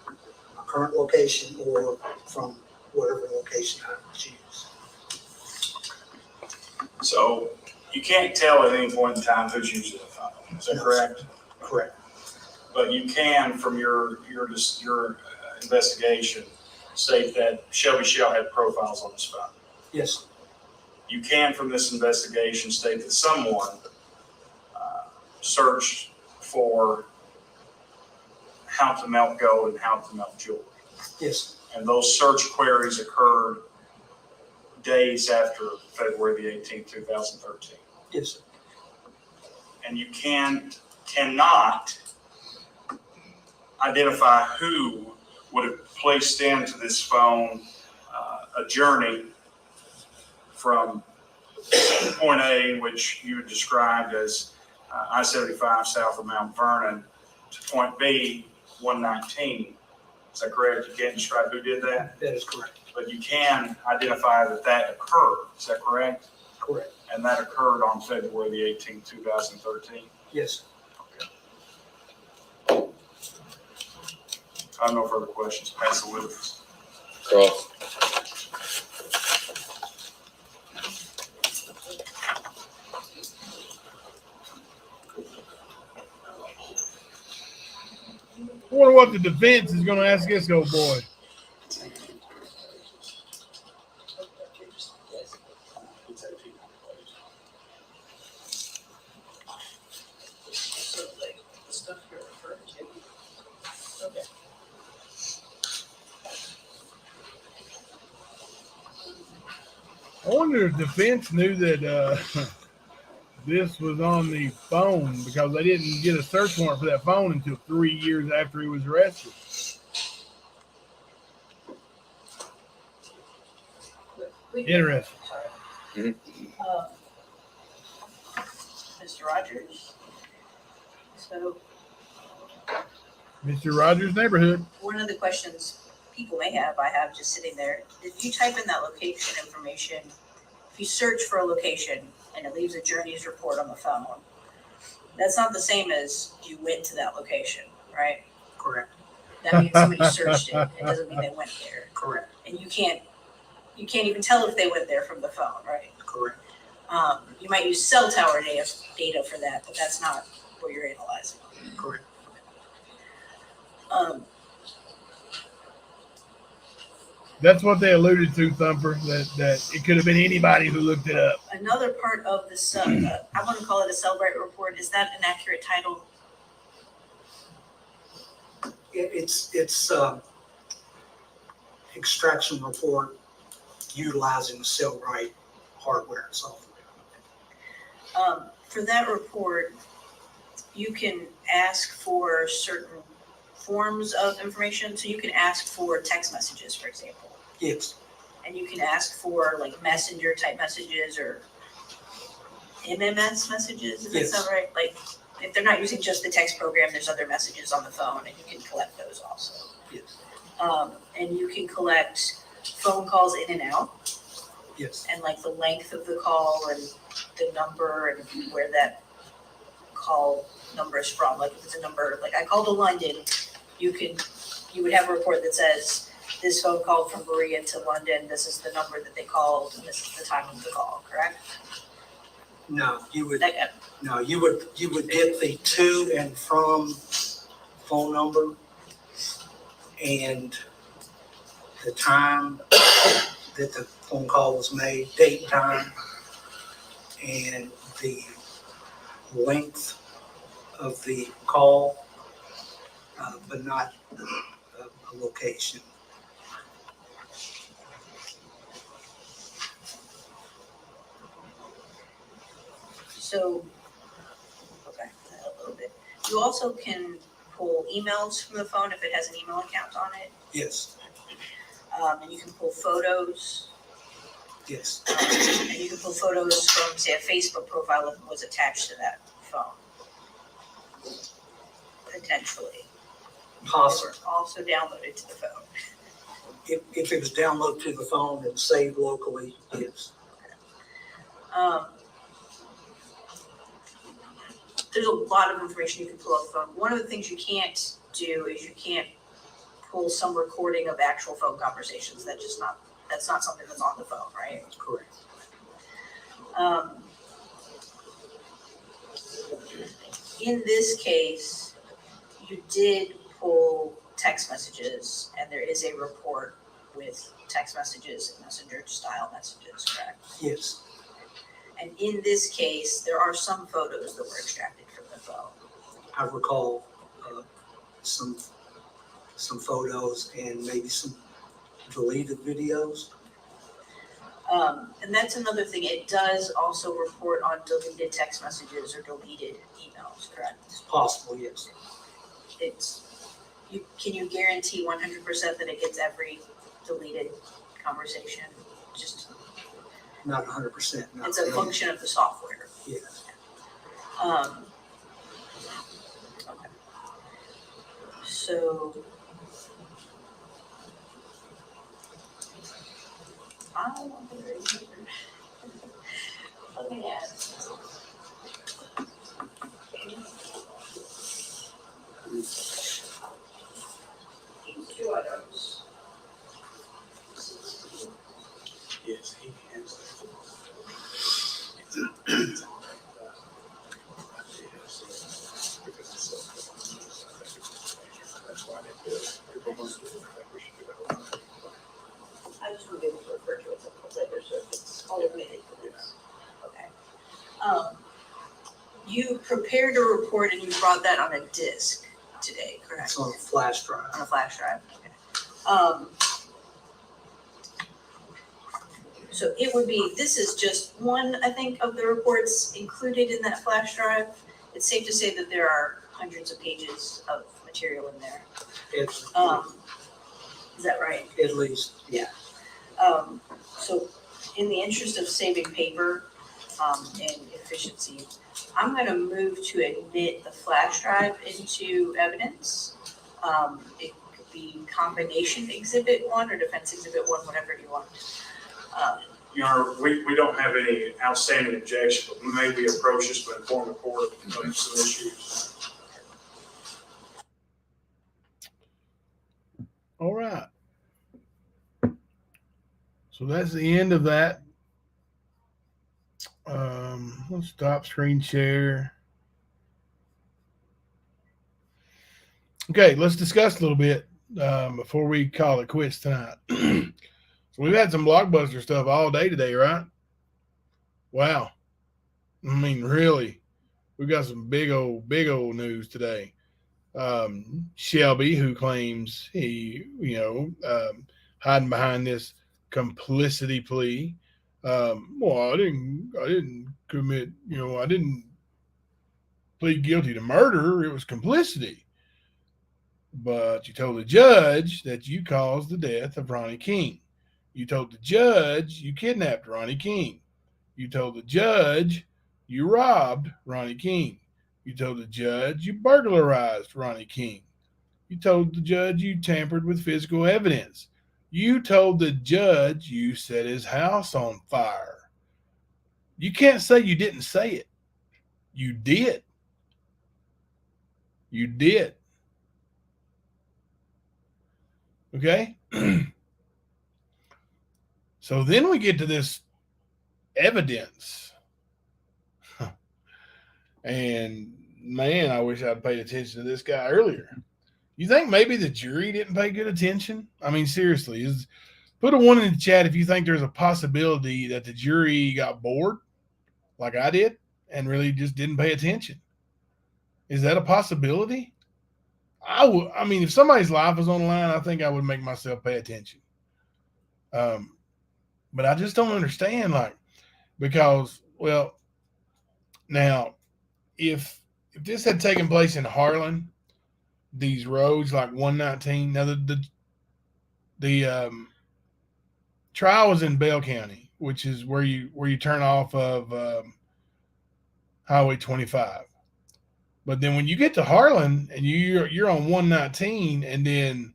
Speaker 11: a current location or from whatever location I choose.
Speaker 8: So you can't tell at any point in time who's using the phone. Is that correct?
Speaker 11: Correct.
Speaker 8: But you can, from your investigation, state that Shelby Shell had profiles on his phone.
Speaker 11: Yes.
Speaker 8: You can, from this investigation, state that someone searched for how to melt gold and how to melt jewelry.
Speaker 11: Yes.
Speaker 8: And those search queries occurred days after February the 18th, 2013.
Speaker 11: Yes.
Speaker 8: And you cannot identify who would have placed into this phone a journey from point A, which you described as I-75 south of Mount Vernon, to point B, 119. Is that correct? You can't describe who did that?
Speaker 11: That is correct.
Speaker 8: But you can identify that occurred. Is that correct?
Speaker 11: Correct.
Speaker 8: And that occurred on February the 18th, 2013.
Speaker 11: Yes.
Speaker 8: I have no further questions. Pass the witness.
Speaker 4: Cross.
Speaker 1: I wonder what the defense is going to ask this old boy. I wonder if defense knew that this was on the phone, because they didn't get a search warrant for that phone until 3 years after he was arrested. Interesting.
Speaker 12: Mr. Rogers. So
Speaker 1: Mr. Rogers' neighborhood.
Speaker 12: one of the questions people may have, I have just sitting there, if you type in that location information, if you search for a location and it leaves a journeys report on the phone, that's not the same as you went to that location, right?
Speaker 11: Correct,
Speaker 12: That means somebody searched it. It doesn't mean they went there.
Speaker 11: correct,
Speaker 12: And you can't even tell if they went there from the phone, right?
Speaker 11: correct.
Speaker 12: You might use cell tower data for that, but that's not what you're analyzing.
Speaker 11: Correct.
Speaker 1: That's what they alluded to, Thumper, that it could have been anybody who looked it up.
Speaker 12: Another part of the I want to call it a Cellbrite report. Is that an accurate title?
Speaker 11: It's extraction report utilizing the Cellbrite hardware and software.
Speaker 12: For that report, you can ask for certain forms of information. So you can ask for text messages, for example,
Speaker 11: Yes,
Speaker 12: and you can ask for like messenger type messages or MMS messages. Is that
Speaker 11: Yes.
Speaker 12: sound right? Like if they're not using just the text program, there's other messages on the phone, and you can collect those also.
Speaker 11: yes,
Speaker 12: And you can collect phone calls in and out,
Speaker 11: yes,
Speaker 12: and like the length of the call and the number and where that call number is from. Like if it's a number, like I called to London, you would have a report that says this phone call from Berea to London, this is the number that they called, and this is the time of the call, correct?
Speaker 11: no, you would,
Speaker 12: That,
Speaker 11: no, you would get the to and from phone number and the time that the phone call was made, date, time, and the length of the call, but not a location.
Speaker 12: so, okay, a little bit. You also can pull emails from the phone if it has an email account on it,
Speaker 11: Yes,
Speaker 12: and you can pull photos.
Speaker 11: yes,
Speaker 12: And you can pull photos from, say, a Facebook profile if it was attached to that phone. Potentially.
Speaker 11: possible.
Speaker 12: Or also downloaded to the phone.
Speaker 11: If it was downloaded to the phone and saved locally, yes.
Speaker 12: There's a lot of information you can pull off the phone. One of the things you can't do is you can't pull some recording of actual phone conversations. That's not something that's on the phone, right?
Speaker 11: Correct.
Speaker 12: In this case, you did pull text messages, and there is a report with text messages and messenger style messages, correct?
Speaker 11: Yes,
Speaker 12: And in this case, there are some photos that were extracted from the phone.
Speaker 11: I recall some photos and maybe some deleted videos.
Speaker 12: And that's another thing. It does also report on deleted text messages or deleted emails, correct?
Speaker 11: It's possible, yes.
Speaker 12: Can you guarantee 100% that it gets every deleted conversation? Just,
Speaker 11: Not 100%. No.
Speaker 12: it's a function of the software.
Speaker 11: Yes.
Speaker 12: Okay. So. Let me ask. Two items.
Speaker 8: Yes, he has. That's why they do it. People must do it. We should do it.
Speaker 12: I just want to be able to refer to it as a later, so if it's all admitted. Okay. You prepared a report and you brought that on a disk today, correct?
Speaker 11: It's on a flash drive.
Speaker 12: On a flash drive, okay. So it would be, this is just one, I think, of the reports included in that flash drive. It's safe to say that there are hundreds of pages of material in there.
Speaker 11: It's
Speaker 12: Is that right?
Speaker 11: at least,
Speaker 12: So in the interest of saving paper, and efficiency, I'm gonna move to admit the flash drive into evidence. It could be combination exhibit 1 or defense exhibit 1, whatever you want.
Speaker 8: Your Honor, we don't have any outstanding objections, but we may be approaches to inform the court of some issues.
Speaker 1: All right. So that's the end of that. Let's stop screen share. Okay, let's discuss a little bit before we call it quits tonight. So we've had some blockbuster stuff all day today, right? Wow. I mean, really, we've got some big old news today. Shelby, who claims he, hiding behind this complicity plea. Well, I didn't commit, I didn't plead guilty to murder. It was complicity. But you told the judge that you caused the death of Ronnie King. You told the judge you kidnapped Ronnie King. You told the judge you robbed Ronnie King. You told the judge you burglarized Ronnie King. You told the judge you tampered with physical evidence. You told the judge you set his house on fire. You can't say you didn't say it. You did. You did. Okay? So then we get to this evidence. And man, I wish I'd paid attention to this guy earlier. You think maybe the jury didn't pay good attention? I mean, seriously, put a 1 in the chat if you think there's a possibility that the jury got bored like I did and really just didn't pay attention. Is that a possibility? I mean, if somebody's life was on the line, I think I would make myself pay attention. But I just don't understand, because, well, now, if this had taken place in Harlan, these roads like 119, now the trial was in Bell County, which is where you turn off of Highway 25. But then when you get to Harlan and you're on 119 and then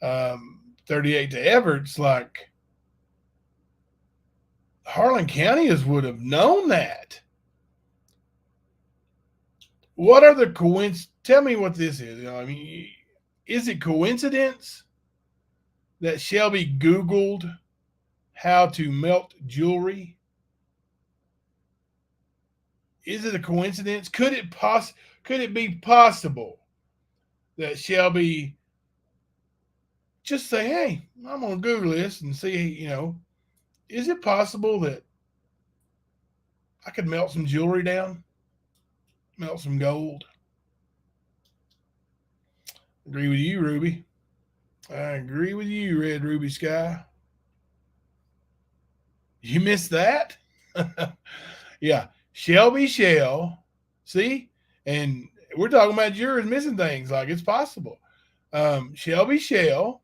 Speaker 1: 38 to Everett's, like, Harlan County would have known that. What are the coincidences? Tell me what this is. I mean, is it coincidence that Shelby Googled how to melt jewelry? Is it a coincidence? Could it be possible that Shelby just say, hey, I'm going to Google this and see, is it possible that I could melt some jewelry down? Melt some gold? Agree with you, Ruby. I agree with you, Red Ruby Sky. You missed that? Yeah. Shelby Shell. See? And we're talking about jurors missing things. Like, it's possible. Shelby Shell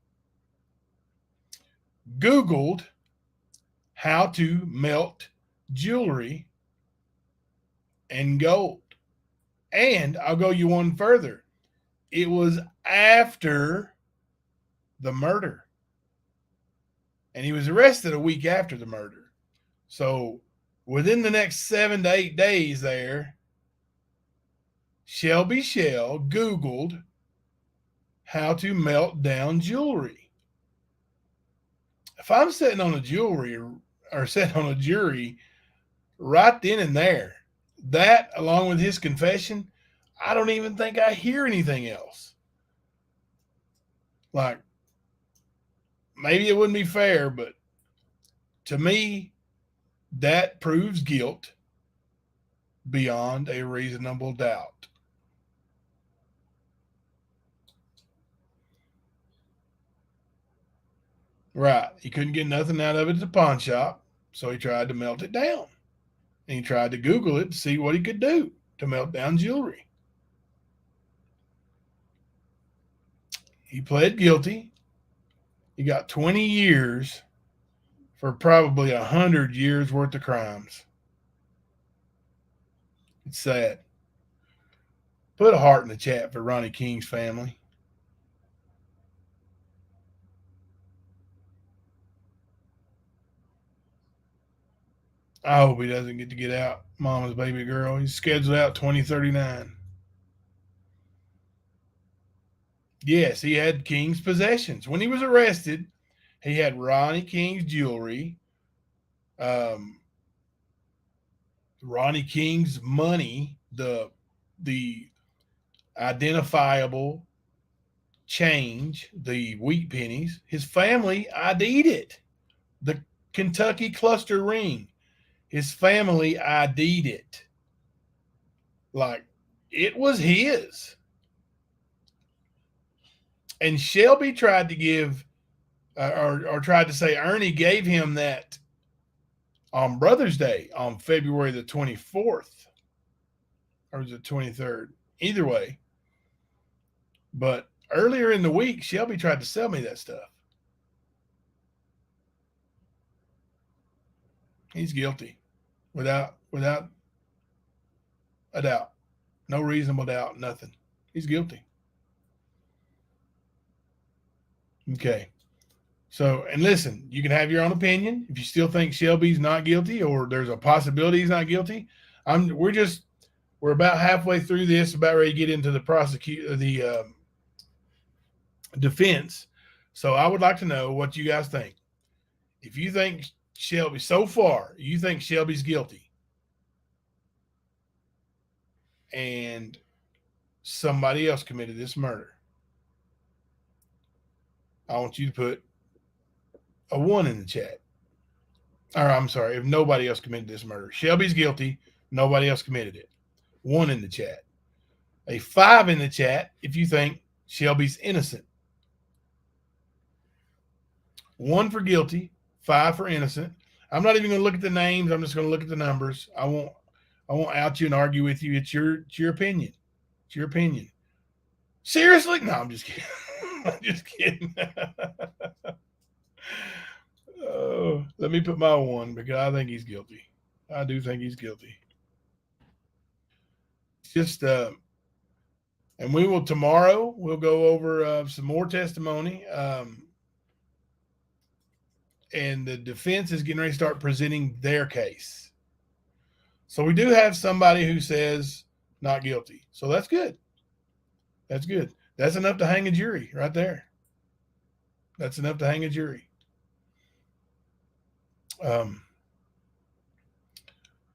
Speaker 1: Googled how to melt jewelry and gold. And I'll go you one further. It was after the murder. And he was arrested a week after the murder. So within the next 7 to 8 days there, Shelby Shell Googled how to melt down jewelry. If I'm sitting on a jewelry or sitting on a jury right then and there, that along with his confession, I don't even think I hear anything else. Like, maybe it wouldn't be fair, but to me, that proves guilt beyond a reasonable doubt. Right. He couldn't get nothing out of it at the pawn shop, so he tried to melt it down. And he tried to Google it to see what he could do to melt down jewelry. He pled guilty. He got 20 years for probably 100 years worth of crimes. It's sad. Put a heart in the chat for Ronnie King's family. I hope he doesn't get to get out, Mama's baby girl. He's scheduled out 2039. Yes, he had King's possessions. When he was arrested, he had Ronnie King's jewelry, Ronnie King's money, the identifiable change, the wheat pennies. His family ID'd it. The Kentucky cluster ring. His family ID'd it. Like, it was his. And Shelby tried to give, or tried to say Ernie gave him that on Brother's Day on February the 24th. Or was it 23rd? Either way. But earlier in the week, Shelby tried to sell me that stuff. He's guilty. Without a doubt. No reasonable doubt, nothing. He's guilty. Okay. So, and listen, you can have your own opinion. If you still think Shelby's not guilty or there's a possibility he's not guilty, we're about halfway through this, about ready to get into the defense. So I would like to know what you guys think. If you think Shelby, so far, you think Shelby's guilty and somebody else committed this murder, I want you to put a 1 in the chat. Or I'm sorry, if nobody else committed this murder. Shelby's guilty, nobody else committed it. 1 in the chat. A 5 in the chat if you think Shelby's innocent. 1 for guilty, 5 for innocent. I'm not even going to look at the names. I'm just going to look at the numbers. I won't out you and argue with you. It's your opinion. It's your opinion. Seriously? No, I'm just kidding. I'm just kidding. Oh, let me put my 1 because I think he's guilty. I do think he's guilty. Just and we will tomorrow. We'll go over some more testimony. And the defense is getting ready to start presenting their case. So we do have somebody who says not guilty. So that's good. That's good. That's enough to hang a jury right there. That's enough to hang a jury.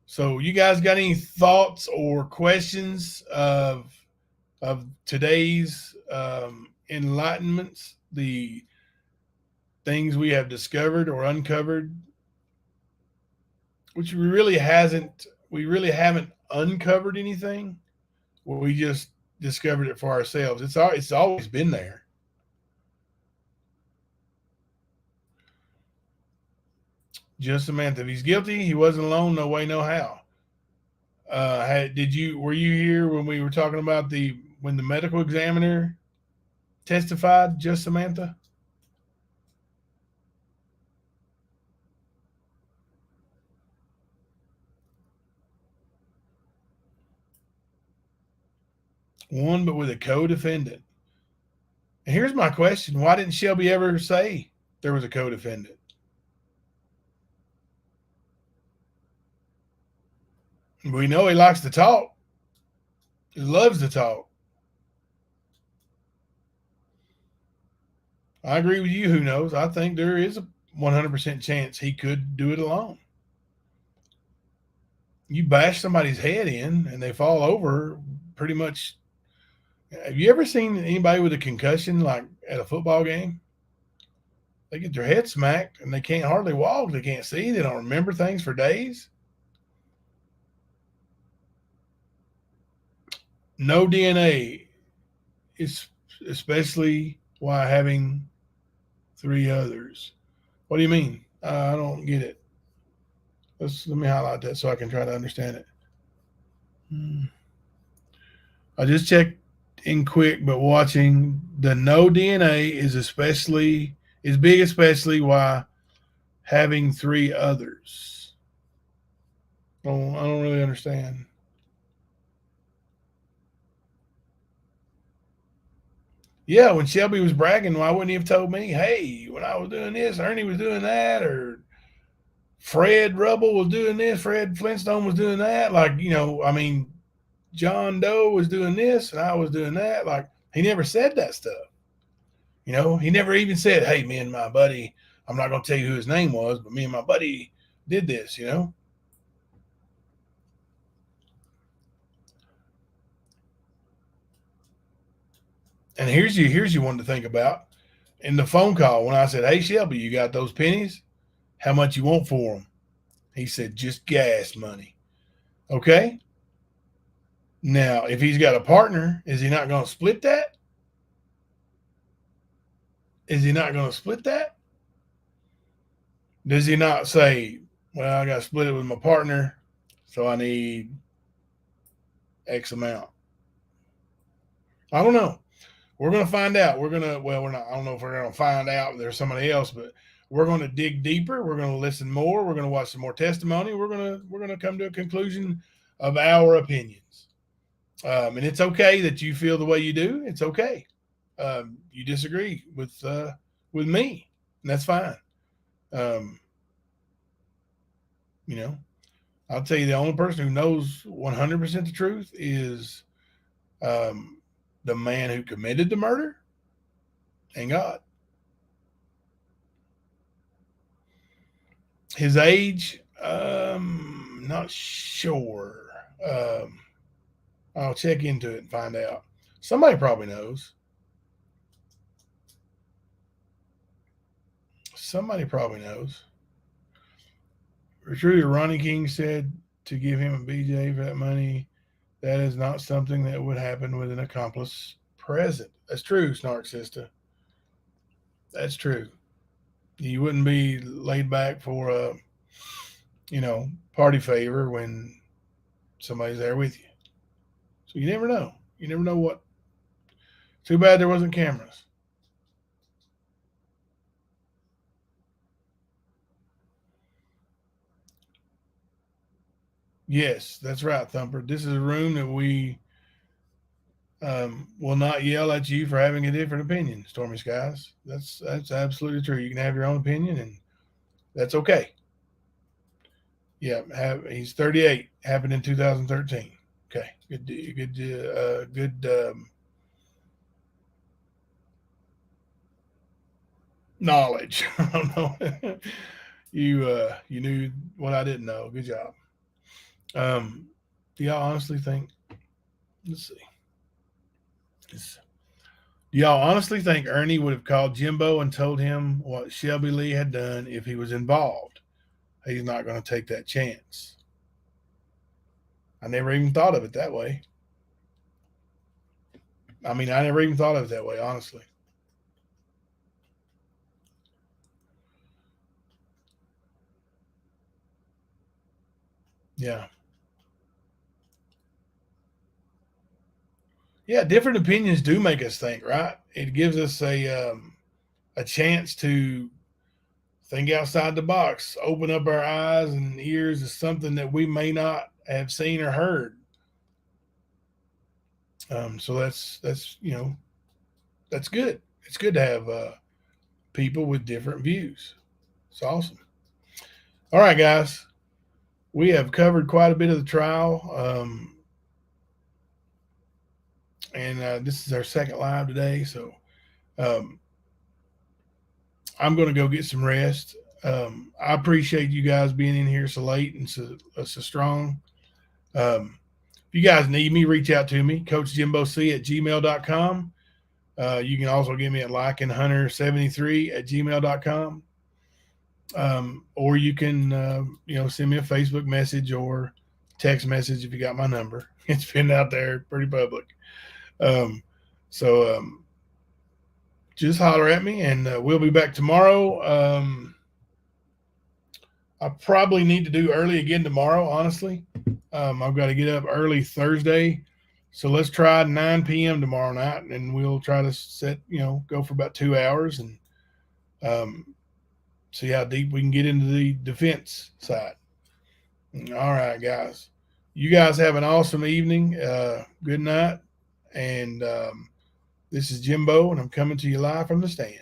Speaker 1: So you guys got any thoughts or questions of today's enlightenments, the things we have discovered or uncovered, which we really haven't uncovered anything. Well, we just discovered it for ourselves. It's always been there. Just Samantha, if he's guilty, he wasn't alone. No way, no how. Were you here when we were talking about when the medical examiner testified? Just Samantha. One, but with a co-defendant. And here's my question. Why didn't Shelby ever say there was a co-defendant? We know he likes to talk. He loves to talk. I agree with you. Who knows? I think there is a 100% chance he could do it alone. You bash somebody's head in and they fall over pretty much. Have you ever seen anybody with a concussion like at a football game? They get their head smacked and they can't hardly walk. They can't see. They don't remember things for days. No DNA, especially while having 3 others. What do you mean? I don't get it. Let me highlight that so I can try to understand it. I just checked in quick, but watching the no DNA is big, especially why having 3 others. I don't really understand. Yeah, when Shelby was bragging, why wouldn't he have told me, hey, when I was doing this, Ernie was doing that, or Fred Rubble was doing this, Fred Flintstone was doing that? Like, you know, I mean, John Doe was doing this and I was doing that. Like, he never said that stuff. You know, he never even said, hey, me and my buddy, I'm not going to tell you who his name was, but me and my buddy did this, you know? And here's you one to think about. In the phone call, when I said, hey, Shelby, you got those pennies? How much you want for them? He said, just gas money. Okay. Now, if he's got a partner, is he not going to split that? Is he not going to split that? Does he not say, well, I got to split it with my partner, so I need X amount? I don't know. We're going to find out. We're not, I don't know if we're going to find out there's somebody else, but we're going to dig deeper. We're going to listen more. We're going to watch some more testimony. We're going to come to a conclusion of our opinions. And it's okay that you feel the way you do. It's okay. You disagree with me, and that's fine. You know, I'll tell you, the only person who knows 100% the truth is the man who committed the murder and God. His age, not sure. I'll check into it and find out. Somebody probably knows. Somebody probably knows. True, Ronnie King said to give him a BJ for that money. That is not something that would happen with an accomplice present. That's true, Snark Sister. That's true. You wouldn't be laid back for a, party favor when somebody's there with you. So you never know. You never know what. Too bad there wasn't cameras. Yes, that's right, Thumper. This is a room that we will not yell at you for having a different opinion, Stormy Skies. That's absolutely true. You can have your own opinion, and that's okay. Yeah, he's 38. Happened in 2013. Okay, good knowledge. I don't know. You knew what I didn't know. Good job. Do y'all honestly think? Let's see. Do y'all honestly think Ernie would have called Jimbo and told him what Shelby Lee had done if he was involved? He's not going to take that chance. I never even thought of it that way. I mean, I never even thought of it that way, honestly. Yeah. Yeah, different opinions do make us think, right? It gives us a chance to think outside the box, open up our eyes and ears to something that we may not have seen or heard. So that's that's good. It's good to have people with different views. It's awesome. All right, guys, we have covered quite a bit of the trial. And this is our second live today. So I'm going to go get some rest. I appreciate you guys being in here so late and so strong. If you guys need me, reach out to me, CoachJimboC@gmail.com. You can also get me at LikenHunter73@gmail.com. Or you can, send me a Facebook message or text message if you got my number. It's been out there pretty public. Just holler at me, and we'll be back tomorrow. I probably need to do early again tomorrow, honestly. I've got to get up early Thursday. So let's try 9 p.m. tomorrow night, and we'll try to go for about 2 hours. And see how deep we can get into the defense side. All right, guys. You guys have an awesome evening. Good night. And this is Jimbo, and I'm coming to you live from the stand.